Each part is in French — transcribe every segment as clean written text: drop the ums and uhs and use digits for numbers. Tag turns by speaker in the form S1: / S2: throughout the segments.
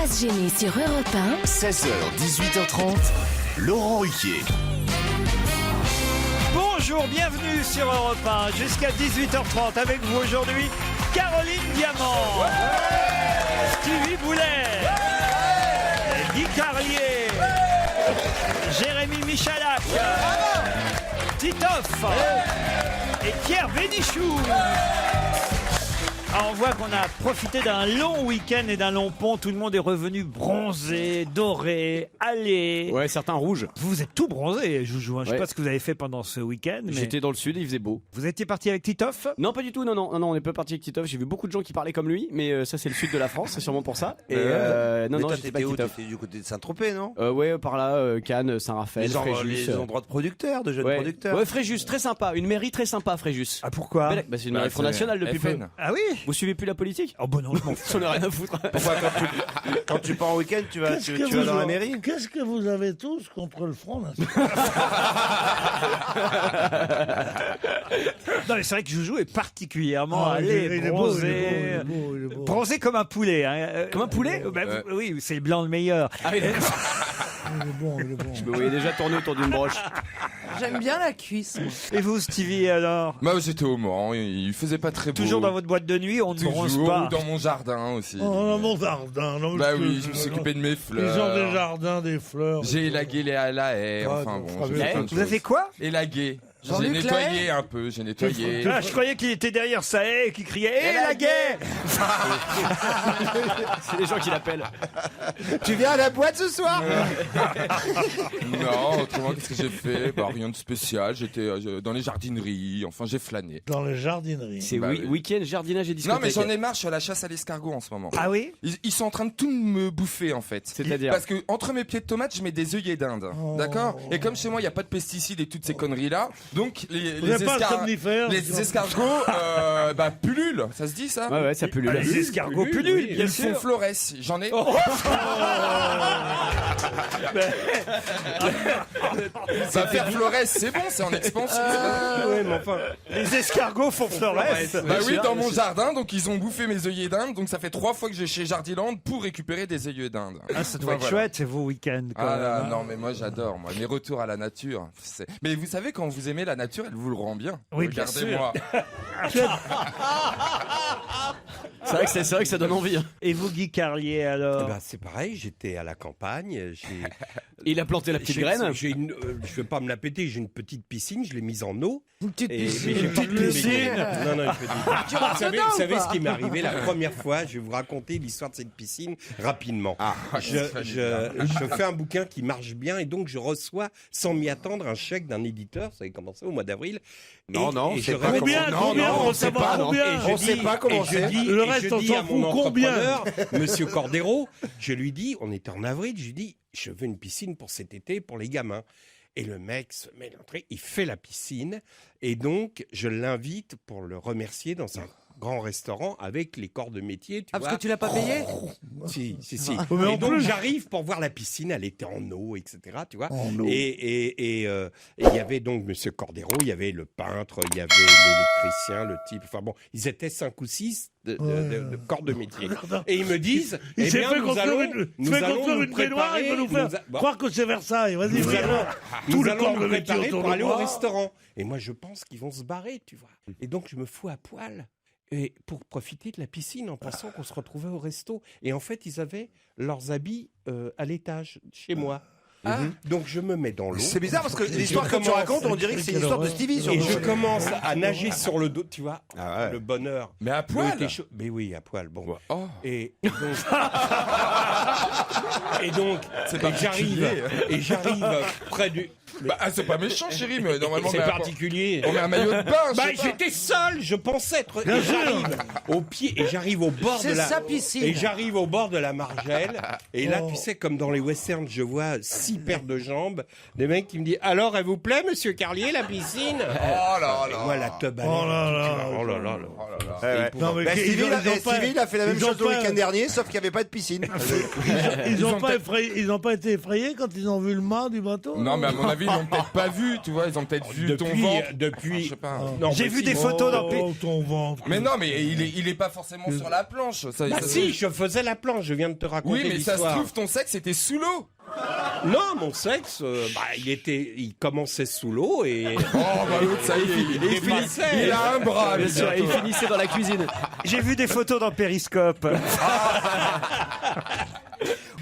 S1: Pas gêné sur Europe 1.
S2: 16h, 18h30, Laurent Ruquier.
S3: Bonjour, bienvenue sur Europe 1, jusqu'à 18h30 avec vous aujourd'hui, Caroline Diamant, Stevie Boulet, Guy Carlier, Jérémy Michalak, Titoff et Pierre Bénichou. Alors on voit qu'on a profité d'un long week-end et d'un long pont. Tout le monde est revenu bronzé, doré, allé.
S4: Ouais, certains rouges.
S3: Vous êtes tout bronzé, Joujou. Je sais
S4: Ouais.
S3: pas ce que vous avez fait pendant ce week-end. Mais
S4: J'étais dans le sud et il faisait beau.
S3: vous étiez parti avec Titoff?
S4: Non, pas du tout. Non, on n'est pas parti avec Titoff. J'ai vu beaucoup de gens qui parlaient comme lui, mais ça, c'est le sud de la France, c'est sûrement pour ça. Et non,
S5: toi,
S4: j'étais pas
S5: t'étais où?
S4: Titoff.
S5: T'étais du côté de Saint-Tropez, non?
S4: Ouais, par là, Cannes, Saint-Raphaël, Fréjus.
S5: Les endroits de producteurs, de jeunes
S4: Ouais.
S5: producteurs.
S4: Ouais, Fréjus, très sympa. Une mairie très sympa, Fréjus.
S3: Ah pourquoi?
S4: Bah, c'est une mairie Front National depuis peu.
S3: Ah oui?
S4: Vous suivez plus la politique?
S3: Oh bon non, je m'en fous.
S4: J'en ai rien à foutre.
S5: Pourquoi quand tu pars en week-end, tu vas dans la mairie?
S6: Qu'est-ce que vous avez tous contre le Front National?
S3: Non mais c'est vrai que Joujou est particulièrement
S6: Ah,
S3: allé,
S6: il est beau,
S3: bronzé.
S6: il est beau, il est beau.
S3: Bronzé comme un poulet. Hein.
S4: Comme un poulet?
S3: Oui, c'est le blanc le meilleur.
S4: Ah oui,
S6: Il est bon, il est bon.
S4: je me voyais déjà tourner autour d'une broche.
S7: J'aime bien la cuisse. moi.
S3: Et vous, Stevie, alors?
S8: Bah j'étais au Mans, il faisait pas très beau.
S3: Toujours dans votre boîte de nuit, on ne bronze
S8: Toujours,
S3: pas.
S8: ou dans mon jardin aussi.
S6: Oh, dans mon jardin. non,
S8: Bah
S6: parce
S8: oui,
S6: que-
S8: je me suis occupé de mes
S6: Ils ont des
S8: fleurs.
S6: jardins, des fleurs.
S8: J'ai élagué la haie,
S6: Ah,
S8: enfin
S6: non,
S8: bon,
S6: Fabien,
S8: j'ai fait plein de
S3: Vous avez
S8: choses.
S3: quoi?
S8: Élagué. J'ai
S7: Jean-Luc
S8: nettoyé un peu, j'ai nettoyé.
S3: Ah, je croyais qu'il était derrière sa haie et qu'il criait « Eh la guerre !»
S4: C'est les gens qui l'appellent.
S5: Tu viens à la boîte ce soir?
S8: Non, autrement, qu'est-ce que j'ai fait? Bah rien de spécial, j'étais dans les jardineries, enfin j'ai flâné.
S6: Dans les jardineries.
S4: C'est
S8: Bah oui.
S4: week-end, jardinage et discothèque.
S8: Non mais j'en ai marre, je suis à la chasse à l'escargot en ce moment.
S3: Ah oui?
S8: Ils sont en train de tout me bouffer en fait.
S4: C'est-à-dire?
S8: Parce que entre mes pieds de tomates, je mets des œillets d'Inde.
S6: Oh.
S8: D'accord? Et comme chez moi, il n'y a pas de pesticides et toutes ces conneries là, donc
S6: Vous n'avez pas de somnifère?
S8: les escargots pullulent, ça se dit ça?
S4: Ouais, ça pullule.
S3: Ah, les escargots pullulent, bien
S8: Ils font
S3: sûr.
S8: flores, j'en ai. Ça faire flores, c'est bon, c'est en expansion.
S5: Ouais, mais enfin.
S3: Les escargots font flores.
S8: Bah oui, dans mon jardin, donc ils ont bouffé mes œillets d'Inde, donc ça fait 3 fois que je vais chez Jardiland pour récupérer des œillets d'Inde.
S3: Ah, ça doit être chouette, c'est vos week-ends. quand
S8: Ah
S3: même,
S8: là,
S3: hein.
S8: non mais moi j'adore mes retours à la nature. Mais vous savez quand vous aimez la nature, elle vous le rend bien.
S3: Oui, bien
S8: Regardez-moi.
S4: C'est vrai que ça donne envie. Hein.
S3: Et vous, Guy Carlier, alors?
S9: Eh ben, c'est pareil, j'étais à la campagne.
S4: Il a planté la petite graine.
S9: Je ne vais pas me la péter, j'ai une petite piscine, je l'ai mise en eau.
S7: Une petite
S9: Et-
S7: piscine.
S9: mais j'ai pas
S3: petite piscine.
S9: Non, une petite.
S7: Tu rentres
S9: Vous savez,
S7: dedans ou
S9: vous savez
S7: pas
S9: ce qui m'est arrivé la première fois? Je vais vous raconter l'histoire de cette piscine rapidement. Je fais un bouquin qui marche bien et donc je reçois, sans m'y attendre, un chèque d'un éditeur. Ça avait commencé au mois d'avril.
S5: Non,
S9: Et
S5: c'est
S9: je
S5: pas
S9: réponds-
S6: Combien,
S5: Non,
S6: combien,
S5: non,
S6: on
S5: on
S6: sait pas
S4: non.
S6: combien.
S9: Et je
S5: On sait
S9: dis-
S5: pas comment
S9: et je
S5: c'est.
S9: dis-
S6: Le
S9: et
S6: reste,
S9: je
S6: on
S9: dis
S6: s'en
S9: à mon
S6: fout, combien
S9: entrepreneur, Monsieur Cordero, je lui dis, on était en avril, je lui dis, je veux une piscine pour cet été, pour les gamins. Et le mec se met à l'entrée, il fait la piscine, et donc je l'invite pour le remercier dans un grand restaurant avec les corps de métier.
S7: Ah, parce que tu l'as pas payé?
S9: Si.
S6: mais en
S9: Et donc
S6: plus-
S9: j'arrive pour voir la piscine, elle était en eau, etc. Tu vois.
S6: En eau.
S9: Et il y avait donc Monsieur Cordero, il y avait le peintre, il y avait l'électricien, le type. Enfin bon, ils étaient 5 ou 6 de corps de métier. Et ils me disent,
S6: Il
S9: eh
S6: s'est
S9: bien,
S6: fait
S9: nous
S6: construire
S9: allons
S6: une,
S9: nous
S6: se fait
S9: allons
S6: construire
S9: nous
S6: une baignoire, il veut nous
S9: préparer,
S6: faire
S9: bon,
S6: croire que c'est Versailles. Vas-y,
S9: nous
S6: vas-y.
S9: allons,
S6: Tout
S9: nous
S6: le
S9: allons
S6: corps
S9: nous
S6: de métier
S9: préparer
S6: autour
S9: pour
S6: de
S9: aller au
S6: moi.
S9: restaurant. Et moi, je pense qu'ils vont se barrer, tu vois. Et donc, je me fous à poil. Et pour profiter de la piscine en pensant qu'on se retrouvait au resto. Et en fait, ils avaient leurs habits à l'étage, chez moi. Donc je me mets dans l'eau.
S5: C'est bizarre parce que
S9: Et
S5: l'histoire
S9: je
S5: que tu
S9: commence-
S5: racontes, on dirait que c'est l'histoire de Stevie.
S9: Et je commence à nager sur le dos, tu vois,
S5: Ah ouais.
S9: le bonheur.
S8: Mais à
S9: L'eau
S8: poil.
S9: était chaude. Mais oui, à poil. Bon.
S8: Oh.
S9: Et donc, et j'arrive près du.
S8: Bah c'est pas méchant chérie, mais normalement
S9: C'est
S8: on met un-
S9: particulier.
S8: on met un maillot de bain. je
S9: Bah
S8: sais pas.
S9: j'étais seul, je pensais être. Et j'arrive au pied et j'arrive au bord
S7: C'est sa piscine.
S9: Et j'arrive au bord de la margelle. Et là,
S6: Oh.
S9: tu sais, comme dans les westerns, je vois 6 6 paires de jambes, des mecs qui me disent alors, elle vous plaît, monsieur Carlier, la piscine?
S8: Oh là là.
S9: Et moi, la teub à
S6: Oh
S9: l'air,
S6: là là.
S9: oh là là.
S6: Non, mais
S5: Stevie, il a fait la même
S6: ils ont
S5: chose le
S6: pas-
S5: week-end dernier, sauf qu'il n'y avait pas de piscine.
S6: Ils
S8: Ils ont
S6: n'ont pas été effrayés quand ils ont vu le mât du bateau?
S8: Non, mais à mon avis, ils l'ont peut-être pas vu, tu vois. Ils ont peut-être vu ton ventre. Ah,
S9: Depuis,
S8: je sais pas.
S9: non,
S3: J'ai
S9: mais
S3: vu
S9: si.
S3: des photos dans
S6: Oh, ton ventre.
S8: Mais non, mais il est pas forcément sur la planche. Ça,
S9: Bah
S8: ça-
S9: si, je faisais la planche, je viens de te raconter
S8: Oui, mais ça se
S9: l'histoire.
S8: trouve, ton sexe était sous l'eau.
S9: Non, mon sexe, il commençait sous l'eau et
S8: Oh, bah l'autre, ça y est, il
S9: dépassait.
S8: il a un bras.
S4: Bien
S8: lui,
S4: sûr, et il
S8: bientôt.
S4: finissait dans la cuisine.
S3: J'ai vu des photos dans Périscope.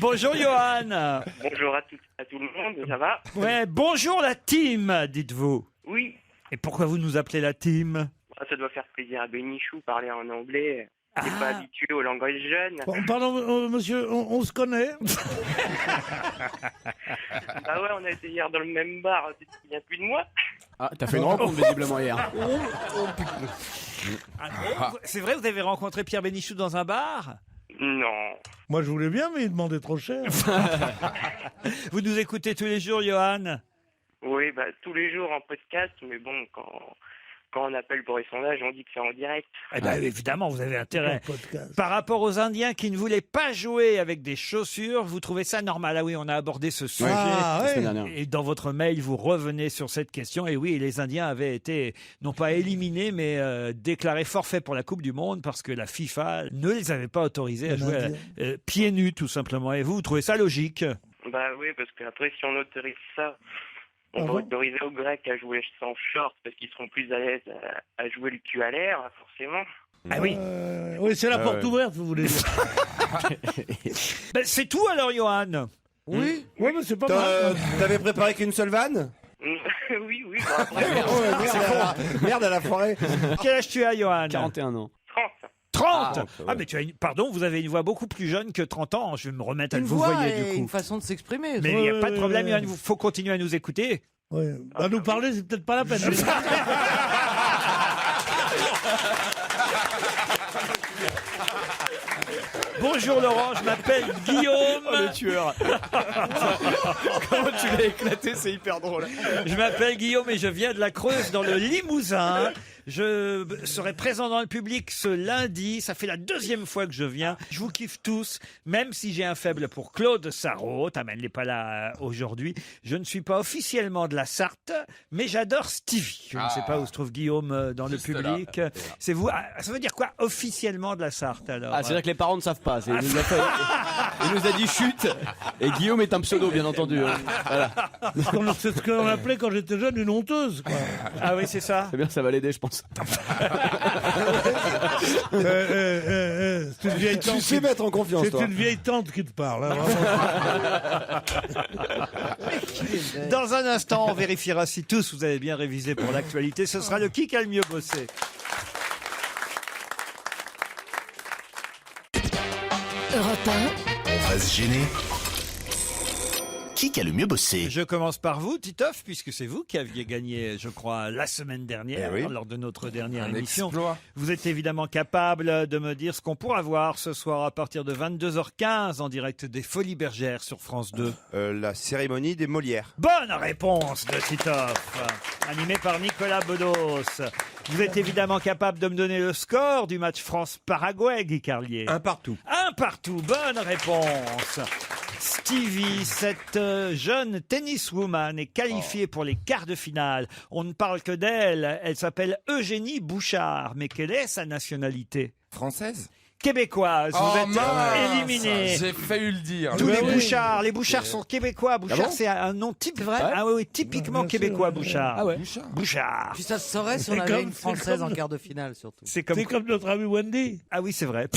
S3: Bonjour Johan.
S10: Bonjour à tout le monde, ça va?
S3: Ouais, bonjour la team, dites-vous.
S10: Oui.
S3: Et pourquoi vous nous appelez la team?
S10: Ça doit faire plaisir à Bénichou parler en anglais. Il n'est
S3: Ah.
S10: pas habitué au langage jeune.
S6: Bon, pardon, monsieur, on se connaît?
S10: Bah ouais, on a été hier dans le même bar, tu te souviens plus de moi?
S4: Ah, t'as fait une rencontre visiblement hier.
S3: Ah bon, c'est vrai, vous avez rencontré Pierre Bénichou dans un bar?
S10: Non.
S6: Moi, je voulais bien, mais il demandait trop cher.
S3: Vous nous écoutez tous les jours, Johan?
S10: Oui, bah tous les jours en podcast, mais bon, quand on appelle pour les sondages, on dit que c'est en direct.
S3: Eh ben, évidemment, vous avez intérêt.
S6: Podcast.
S3: Par rapport aux Indiens qui ne voulaient pas jouer avec des chaussures, vous trouvez ça normal? Ah oui, on a abordé ce sujet.
S6: Ah,
S4: La
S6: ouais.
S4: semaine dernière.
S3: Et dans votre mail, vous revenez sur cette question. Et oui, les Indiens avaient été, non pas éliminés, mais déclarés forfaits pour la Coupe du Monde parce que la FIFA ne les avait pas autorisés à
S6: Les
S3: jouer
S6: Indiens.
S3: pieds nus, tout simplement. Et vous trouvez ça logique?
S10: Bah oui, parce qu'après, si on autorise ça, on
S6: Ah
S10: va
S6: bon
S10: autoriser aux Grecs à jouer sans short parce qu'ils seront plus à l'aise à jouer le cul à l'air, forcément.
S3: Ah oui.
S6: Oui, c'est la porte ouverte, vous voulez dire.
S3: Ben, c'est tout alors, Johan.
S6: Oui, mais c'est pas mal.
S5: T'avais préparé qu'une seule vanne?
S10: Oui, bon, après,
S5: Merde, à la forêt.
S3: Quel âge tu as, Johan?
S4: 41 ans.
S3: 30.
S4: Ah,
S3: Ah, mais pardon, vous avez une voix beaucoup plus jeune que 30 ans. Je vais me remettre à
S7: Une
S3: vous
S7: voix
S3: voyez
S7: et
S3: du coup.
S7: une façon de s'exprimer.
S3: Mais il n'y a
S6: Ouais,
S3: pas de problème,
S6: ouais,
S3: Johan.
S6: ouais.
S3: Il faut continuer à nous écouter.
S6: Ouais. À nous parler, c'est peut-être pas la peine.
S3: Bonjour Laurent, je m'appelle Guillaume.
S4: Oh, le tueur. Comment tu l'as éclaté, c'est hyper drôle.
S3: Je m'appelle Guillaume et je viens de la Creuse dans le Limousin. Je serai présent dans le public ce lundi. Ça fait la 2e fois que je viens. Je vous kiffe tous, même si j'ai un faible pour Claude Sarraute. Ah, mais elle n'est pas là aujourd'hui. Je ne suis pas officiellement de la Sarthe, mais j'adore Stevie. Je ne sais pas où se trouve Guillaume dans le
S8: Juste là.
S3: public. C'est vous. Ah, ça veut dire quoi, officiellement de la Sarthe alors?
S4: Ah, c'est-à-dire que les parents ne savent pas. Il nous a dit chute. Et Guillaume est un pseudo, bien entendu. Voilà.
S6: C'est ce qu'on appelait quand j'étais jeune une honteuse, quoi.
S3: Ah oui, c'est ça.
S4: C'est bien, ça va l'aider, je pense.
S6: C'est une vieille tante.
S5: Tu sais mettre en confiance,
S6: C'est
S5: toi.
S6: une vieille tante qui te parle. Hein, vraiment.
S3: Dans un instant, on vérifiera si tous vous avez bien révisé pour l'actualité. Ce sera le qui a le mieux bossé.
S1: Europe 1,
S2: On va se gêner. Qui a le mieux bossé?
S3: Je commence par vous, Titoff, puisque c'est vous qui aviez gagné, je crois, la semaine dernière,
S5: Eh oui.
S3: lors de notre dernière
S8: Un
S3: émission.
S8: exploit.
S3: Vous êtes évidemment capable de me dire ce qu'on pourra voir ce soir à partir de 22h15 en direct des Folies Bergères sur France 2.
S5: La cérémonie des Molières.
S3: Bonne réponse de Titoff, animé par Nicolas Bedos. Vous êtes évidemment capable de me donner le score du match France-Paraguay, Guy Carlier.
S9: 1-1.
S3: 1-1, bonne réponse. Stevie, cette jeune tenniswoman est qualifiée pour les quarts de finale. On ne parle que d'elle. Elle s'appelle Eugénie Bouchard. Mais quelle est sa nationalité?
S8: Française?
S3: Québécoise.
S8: Oh
S3: Vous êtes
S8: mince,
S3: éliminée.
S8: j'ai failli le dire.
S3: Tous les
S6: oui.
S3: Bouchards. Les Bouchards sont québécois. Bouchard,
S4: bon
S3: c'est un nom typique.
S7: vrai
S3: Ah oui, typiquement
S6: Bien sûr,
S3: québécois,
S6: ouais.
S3: Bouchard.
S4: Ah ouais.
S3: Bouchard.
S7: Puis ça se saurait si on
S6: C'est
S7: avait
S6: comme-
S7: une
S6: c'est
S7: française
S6: comme-
S7: en quart de finale, surtout.
S3: C'est comme...
S6: C'est comme notre ami Wendy.
S3: Ah oui, c'est vrai.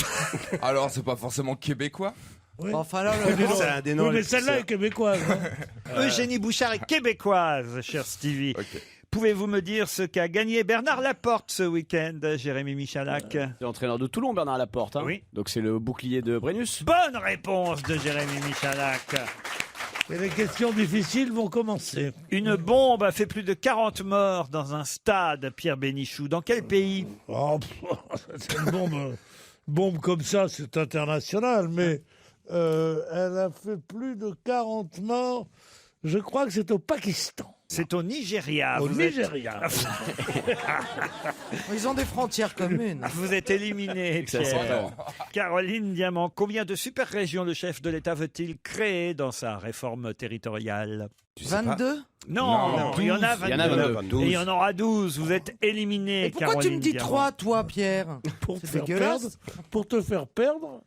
S8: Alors, c'est pas forcément québécois?
S6: Oui.
S7: Enfin là,
S6: Oui, dis donc.
S5: C'est un des
S6: Oui,
S5: noms
S6: mais
S5: les
S6: celle-là est québécoise. hein.
S3: Eugénie Bouchard est québécoise, cher Stevie.
S8: Ok.
S3: Pouvez-vous me dire ce qu'a gagné Bernard Laporte ce week-end, Jérémy Michalak?
S4: C'est l'entraîneur de Toulon, Bernard Laporte. Hein.
S3: Oui.
S4: Donc c'est le bouclier de Brennus.
S3: Bonne réponse de Jérémy Michalak.
S6: Et les questions difficiles vont commencer.
S3: Une bombe a fait plus de 40 morts dans un stade, Pierre Bénichou. Dans quel pays?
S6: Oh, c'est une bombe comme ça, c'est international, mais elle a fait plus de 40 morts. Je crois que c'est au Pakistan.
S3: C'est au Nigeria.
S6: Au
S3: Vous êtes-
S6: Nigeria.
S7: Ils ont des frontières communes.
S3: Vous êtes éliminé,
S4: Ça sent
S3: Pierre.
S4: bon.
S3: Caroline Diamant, combien de super-régions le chef de l'État veut-il créer dans sa réforme territoriale?
S7: 22.
S3: Non, il y en a 22.
S4: Il y en a 22.
S3: Et il y en aura 12. Vous êtes éliminé,
S7: Et pourquoi tu
S3: Caroline
S7: me dis
S3: Diamant.
S7: 3, toi, Pierre?
S6: Pour te
S7: C'est
S6: faire
S7: dégueulasse.
S6: perdre. Pour te faire perdre.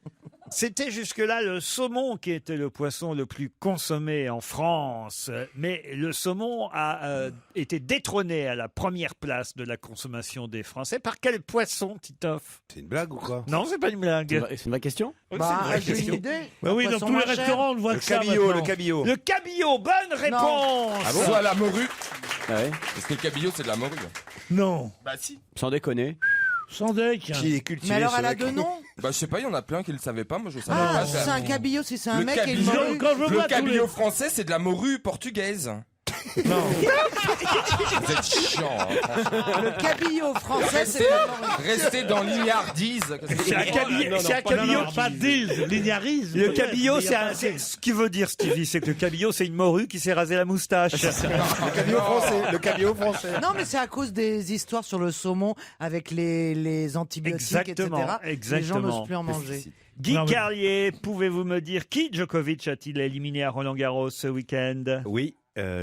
S3: C'était jusque-là le saumon qui était le poisson le plus consommé en France. Mais le saumon a été détrôné à la première place de la consommation des Français. Par quel poisson, Titoff?
S5: C'est une blague ou quoi?
S3: Non, c'est pas une blague.
S4: C'est une vraie question?
S7: Bah, j'ai une idée.
S6: Bah oui,
S7: Un
S6: dans
S7: poisson
S6: tous les
S7: moins cher.
S6: restaurants, on ne voit
S5: Le
S6: que ça
S5: cabillaud,
S6: maintenant.
S5: le cabillaud.
S3: Le cabillaud, bonne réponse.
S8: Soit la morue.
S4: Ah ouais.
S8: Parce que le cabillaud, c'est de la morue.
S6: Non,
S8: Bah si.
S4: Sans déconner.
S6: sans deck.
S5: Qui est cultivé
S7: Mais alors,
S5: ce
S7: elle a
S5: mec.
S7: deux noms?
S8: Bah je sais pas, il y en a plein qui le savaient pas, moi je savais
S7: Ah,
S8: pas.
S7: c'est un cabillaud, si c'est un
S8: Le
S7: mec et une
S8: cabillaud.
S7: morue.
S6: Quand je vois
S8: Le
S6: tous
S8: cabillaud français, c'est de la morue portugaise.
S6: Non.
S8: Vous êtes chiant. Hein, franchement.
S7: Le cabillaud français, c'est de la morue.
S8: Restez dans l'ignardise.
S3: C'est un cabillaud. C'est un
S6: Non,
S3: cabillaud.
S6: non, pas d'ise, lignarise.
S3: Le
S6: peut-être,
S3: cabillaud,
S6: mais y a pas
S3: c'est
S6: d'ise.
S3: ce qui veut dire, Stevie, c'est que le cabillaud, c'est une morue qui s'est rasé la moustache.
S5: Le cabillaud français. Le cabillaud français.
S7: Non, mais c'est à cause des histoires sur le saumon avec les antibiotiques,
S3: Exactement,
S7: etc. Les gens
S3: exactement.
S7: n'osent plus en manger.
S3: Guy
S6: Non, mais-
S3: Carlier, pouvez-vous me dire qui Djokovic a-t-il éliminé à Roland-Garros ce week-end?
S9: Oui,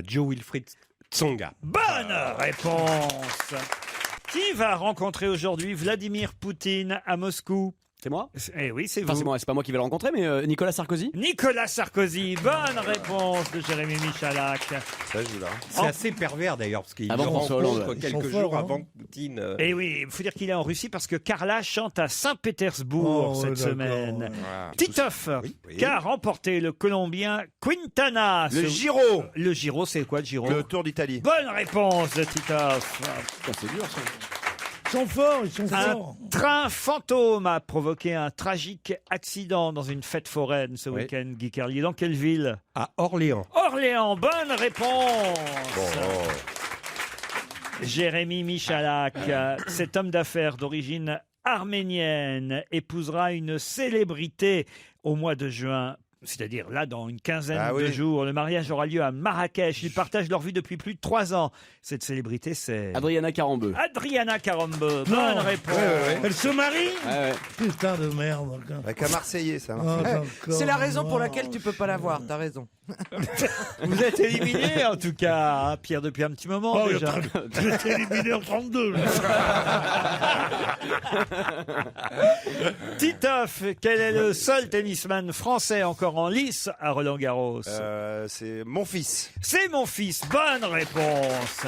S9: Joe Wilfried Tsonga.
S3: Bonne réponse. Qui va rencontrer aujourd'hui Vladimir Poutine à Moscou?
S4: C'est moi?
S3: Eh oui, c'est
S4: Enfin,
S3: vous.
S4: c'est pas moi qui vais le rencontrer, mais Nicolas Sarkozy.
S3: Nicolas Sarkozy, bonne réponse de Jérémy Michalak.
S5: Ça joue là.
S9: C'est assez pervers d'ailleurs, parce qu'il
S4: Avant
S9: le
S4: François
S9: rencontre
S4: Hollande.
S6: Ils
S9: quelques
S6: sont
S9: jours
S6: forts, hein.
S9: avant que Poutine.
S3: Et oui, il faut dire qu'il est en Russie parce que Carla chante à Saint-Pétersbourg
S6: Oh,
S3: cette
S6: ouais, d'accord,
S3: semaine.
S6: ouais.
S8: Voilà.
S3: Titoff,
S5: Oui.
S3: qu'a remporté le Colombien Quintana?
S5: Le Giro.
S3: Le Giro, c'est quoi le Giro?
S5: Le Tour d'Italie.
S3: Bonne réponse de Titoff.
S4: Putain, c'est dur ça.
S6: Ils sont forts, ils sont
S3: Un
S6: forts.
S3: train fantôme a provoqué un tragique accident dans une fête foraine ce
S9: Oui.
S3: week-end, Guy Carlier. Dans quelle ville?
S9: À Orléans.
S3: Orléans, bonne réponse. Jérémy Michalak, cet homme d'affaires d'origine arménienne, épousera une célébrité au mois de juin. C'est-à-dire là, dans une quinzaine
S5: Ah oui.
S3: de jours. Le mariage aura lieu à Marrakech. Ils partagent leur vie depuis plus de 3 ans. Cette célébrité, c'est
S4: Adriana Carambeu.
S3: Adriana Carambeu.
S6: Non.
S3: Bonne réponse.
S6: Elle se marie?
S4: Ouais, ouais.
S6: Putain de merde.
S5: Avec un Marseillais, ça.
S6: Ah, d'accord.
S7: C'est la raison pour laquelle tu peux pas l'avoir, t'as raison.
S3: Vous êtes éliminé, en tout cas, hein, Pierre, depuis un petit moment
S6: Oh,
S3: déjà.
S6: j'étais éliminé en 32. là.
S3: Titoff, quel est le seul tennisman français encore en lice à Roland-Garros?
S5: C'est mon fils.
S3: C'est mon fils. Bonne réponse.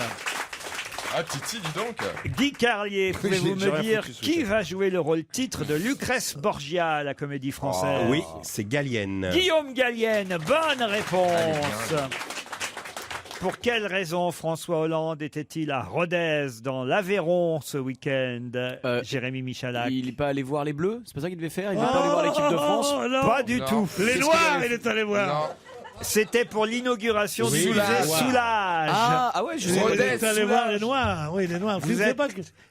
S8: Ah, Titi, dis donc.
S3: Guy Carlier, pouvez-vous
S5: j'ai
S3: me
S5: rien
S3: dire
S5: foutu ce
S3: qui
S5: week-end.
S3: va jouer le rôle titre de Lucrèce Borgia à la Comédie Française?
S9: Oui, c'est Gallienne.
S3: Guillaume Gallienne, bonne réponse. Pour quelle raison François Hollande était-il à Rodez, dans l'Aveyron, ce week-end? Jérémy Michalak.
S4: Il est pas allé voir les Bleus? C'est pas ça qu'il devait faire? Il devait pas aller voir l'équipe de France?
S6: Oh, non.
S3: Pas du
S8: Non.
S3: tout.
S6: Les
S8: Qu'est-ce
S6: Noirs,
S8: qu'il avait
S6: il est allé voir.
S8: Non.
S3: C'était pour l'inauguration du musée
S8: Soulage.
S3: Soulage.
S4: Ah ouais, je sais.
S8: Rodez.
S6: Il est allé
S8: Soulage.
S6: voir les Noirs. Oui, les Noirs.
S3: Vous
S6: Tu sais
S3: êtes-
S6: pas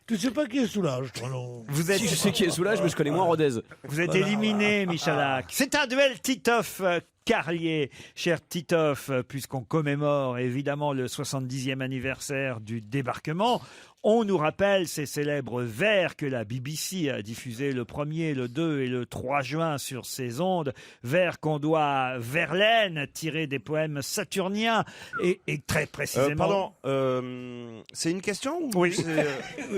S6: tu sais pas qui est Soulage, toi, non?
S3: Vous êtes,
S4: Si je sais qui est Soulage, mais je connais moins Rodez.
S3: vous êtes éliminé, Michalak. C'est un duel Titoff-Carlier. Cher Titoff, puisqu'on commémore évidemment le 70e anniversaire du débarquement, on nous rappelle ces célèbres vers que la BBC a diffusés le 1er, le 2 et le 3 juin sur ses ondes. Vers qu'on doit à Verlaine, tirés des poèmes saturniens et très précisément...
S5: C'est une question ou
S3: Oui.
S5: c'est,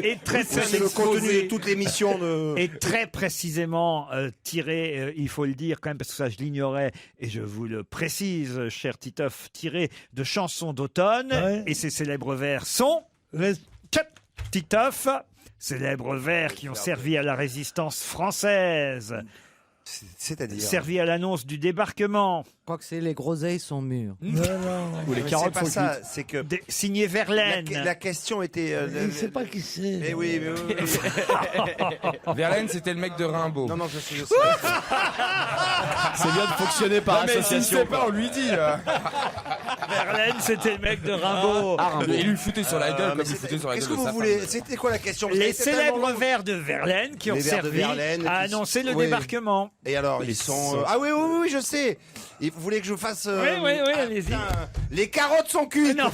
S3: Et très
S5: c'est le contenu de toute l'émission de...
S3: Et très précisément tiré, il faut le dire quand même, parce que ça je l'ignorais, et je vous le précise, cher Titoff, tiré de chansons d'automne.
S6: Ouais.
S3: Et ces célèbres vers sont... Titoff, célèbres vers qui ont servi à la résistance française,
S5: C'est-à-dire...
S3: servi à l'annonce du débarquement,
S7: Je crois que c'est les groseilles sont mûres.
S6: Non, non.
S4: Ou les
S5: Mais c'est
S4: carottes
S5: pas
S4: sont
S5: ça,
S4: cuites.
S5: c'est que...
S3: signé Verlaine.
S5: La question était...
S6: Il sait pas qui c'est.
S5: Eh oui, mais oui, oui.
S8: Verlaine, c'était le mec de Rimbaud.
S5: Non, non, je sais.
S4: C'est bien de fonctionner par
S8: Non, mais s'il
S4: association.
S8: sait pas, on lui dit.
S3: Verlaine, c'était le mec de Rimbaud.
S8: Il lui foutait sur la gueule comme il foutait sur la gueule
S5: Qu'est-ce
S8: de
S5: que vous
S8: sa
S5: voulez
S8: femme.
S5: C'était quoi la question?
S3: Les
S5: C'était
S3: célèbres
S5: tellement long.
S3: vers de Verlaine qui ont
S5: Les vers de
S3: servi
S5: Verlaine
S3: à
S5: qui-
S3: annoncer le
S5: oui.
S3: débarquement.
S5: Et alors, ils sont. Ah oui, oui, oui, je sais. Et vous voulez que je fasse.
S3: Oui, allez-y.
S5: putain, les carottes sont cuites.
S3: Non.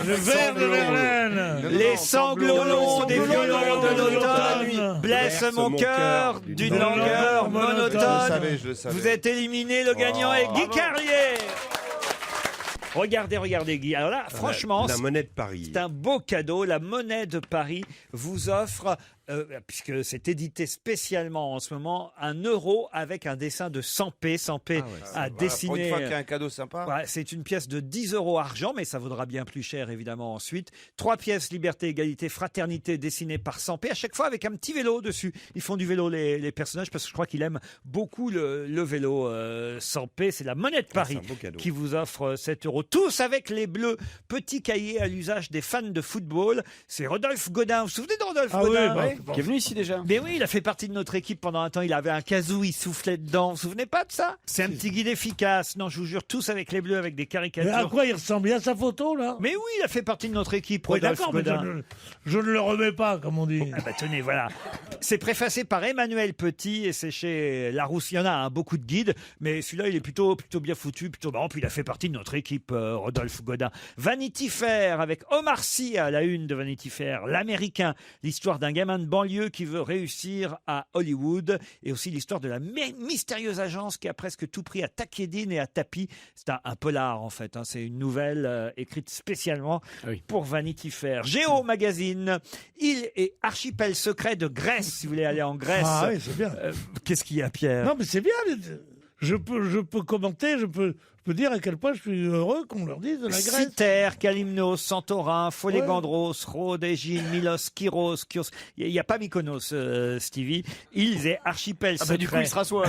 S6: Le verre de Verlaine.
S3: Les sanglots longs des violons de l'automne
S6: l'automne
S3: blessent mon cœur d'une langueur monotone.
S5: Je le savais.
S3: Vous êtes éliminé, le gagnant est Guy Carlier. Regardez Guy. Alors là, franchement,
S9: La monnaie de Paris.
S3: c'est un beau cadeau. La Monnaie de Paris vous offre, puisque c'est édité spécialement en ce moment, 1 euro avec un dessin de Sampé. Sampé a
S5: Voilà, pour
S3: dessiné.
S5: une fois qu'il y a un cadeau sympa.
S3: Ouais, c'est une pièce de 10 euros argent, mais ça vaudra bien plus cher évidemment ensuite. 3 pièces liberté, égalité, fraternité dessinées par Sampé, à chaque fois avec un petit vélo dessus. Ils font du vélo les personnages parce que je crois qu'il aime beaucoup le vélo. Sampé, c'est la Monnaie de Paris
S9: c'est un beau cadeau.
S3: qui vous offre 7 euros. Tous avec les bleus, petit cahier à l'usage des fans de football. C'est Rodolphe Godin. Vous vous souvenez de Rodolphe
S6: Ah oui,
S3: Godin
S6: bah,
S4: Qui est venu ici déjà.
S3: Mais oui, il a fait partie de notre équipe pendant un temps. Il avait un kazoo, il soufflait dedans. Vous vous souvenez pas de ça? C'est un petit guide efficace. Non, je vous jure, tous avec les bleus, avec des
S6: Mais
S3: caricatures.
S6: à quoi il ressemble bien sa photo, là?
S3: Mais oui, il a fait partie de notre équipe,
S6: Oui,
S3: Rodolphe
S6: d'accord, mais
S3: Godin.
S6: je ne le remets pas, comme on dit.
S3: Ah bah tenez, voilà. C'est préfacé par Emmanuel Petit et c'est chez Larousse. Il y en a beaucoup de guides, mais celui-là, il est plutôt bien foutu, plutôt marrant. Puis il a fait partie de notre équipe, Rodolphe Godin. Vanity Fair, avec Omar Sy à la une de Vanity Fair, l'Américain, l'histoire d'un gamin de banlieue qui veut réussir à Hollywood, et aussi l'histoire de la mystérieuse agence qui a presque tout pris à Takedine et à Tapi. C'est un polar, en fait. C'est une nouvelle écrite spécialement pour Vanity Fair. Géo Magazine, île et archipel secret de Grèce, si vous voulez aller en Grèce.
S6: Ah oui, c'est bien.
S3: Qu'est-ce qu'il y a, Pierre?
S6: Non, mais c'est bien. Je peux commenter, je peux dire à quel point je suis heureux qu'on leur dise de la Grèce.
S3: Cythère, Kalymnos, Santorin, Folégandros, Rhodes, Égine, Milos, Kyros, Chios. Il n'y a pas Mykonos, Stevie. Îles et archipels secrets.
S4: Du coup, il se rassoit.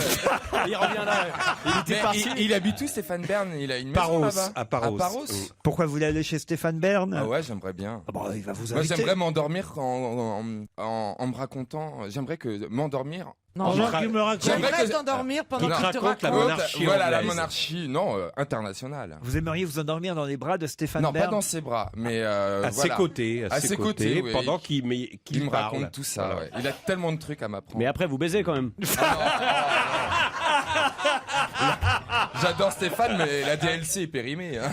S4: Il revient là. Il était
S8: Mais
S4: parti.
S8: il habite où, Stéphane Bern? Il a une maison
S9: Paros,
S8: là-bas.
S9: à Paros.
S8: À Paros.
S3: Pourquoi vous voulez aller chez Stéphane Bern?
S8: Ah ouais, j'aimerais bien.
S3: Ah bah, il va vous
S8: Moi,
S3: inviter.
S8: j'aimerais m'endormir en me racontant. J'aimerais que m'endormir.
S7: Non,
S6: Pendant
S8: je-
S6: qu'il me raconte.
S8: J'aimerais
S7: J'aimerais
S8: que-
S7: t'endormir pendant
S8: Non,
S7: que tu te
S9: raconte la
S7: racontes.
S9: monarchie
S8: Voilà, la
S9: anglaise.
S8: monarchie, non, internationale.
S3: Vous aimeriez vous endormir dans les bras de Stéphane
S8: Non,
S3: Bern?
S8: pas dans ses bras, mais
S9: À ses
S8: voilà.
S9: côtés,
S8: À ses côtés, oui.
S9: pendant qu'il
S8: Il me
S9: parle.
S8: raconte tout ça. Ouais. Il a tellement de trucs à m'apprendre.
S4: Mais après, vous baisez quand même.
S8: J'adore Stéphane, mais la DLC est périmée. Hein.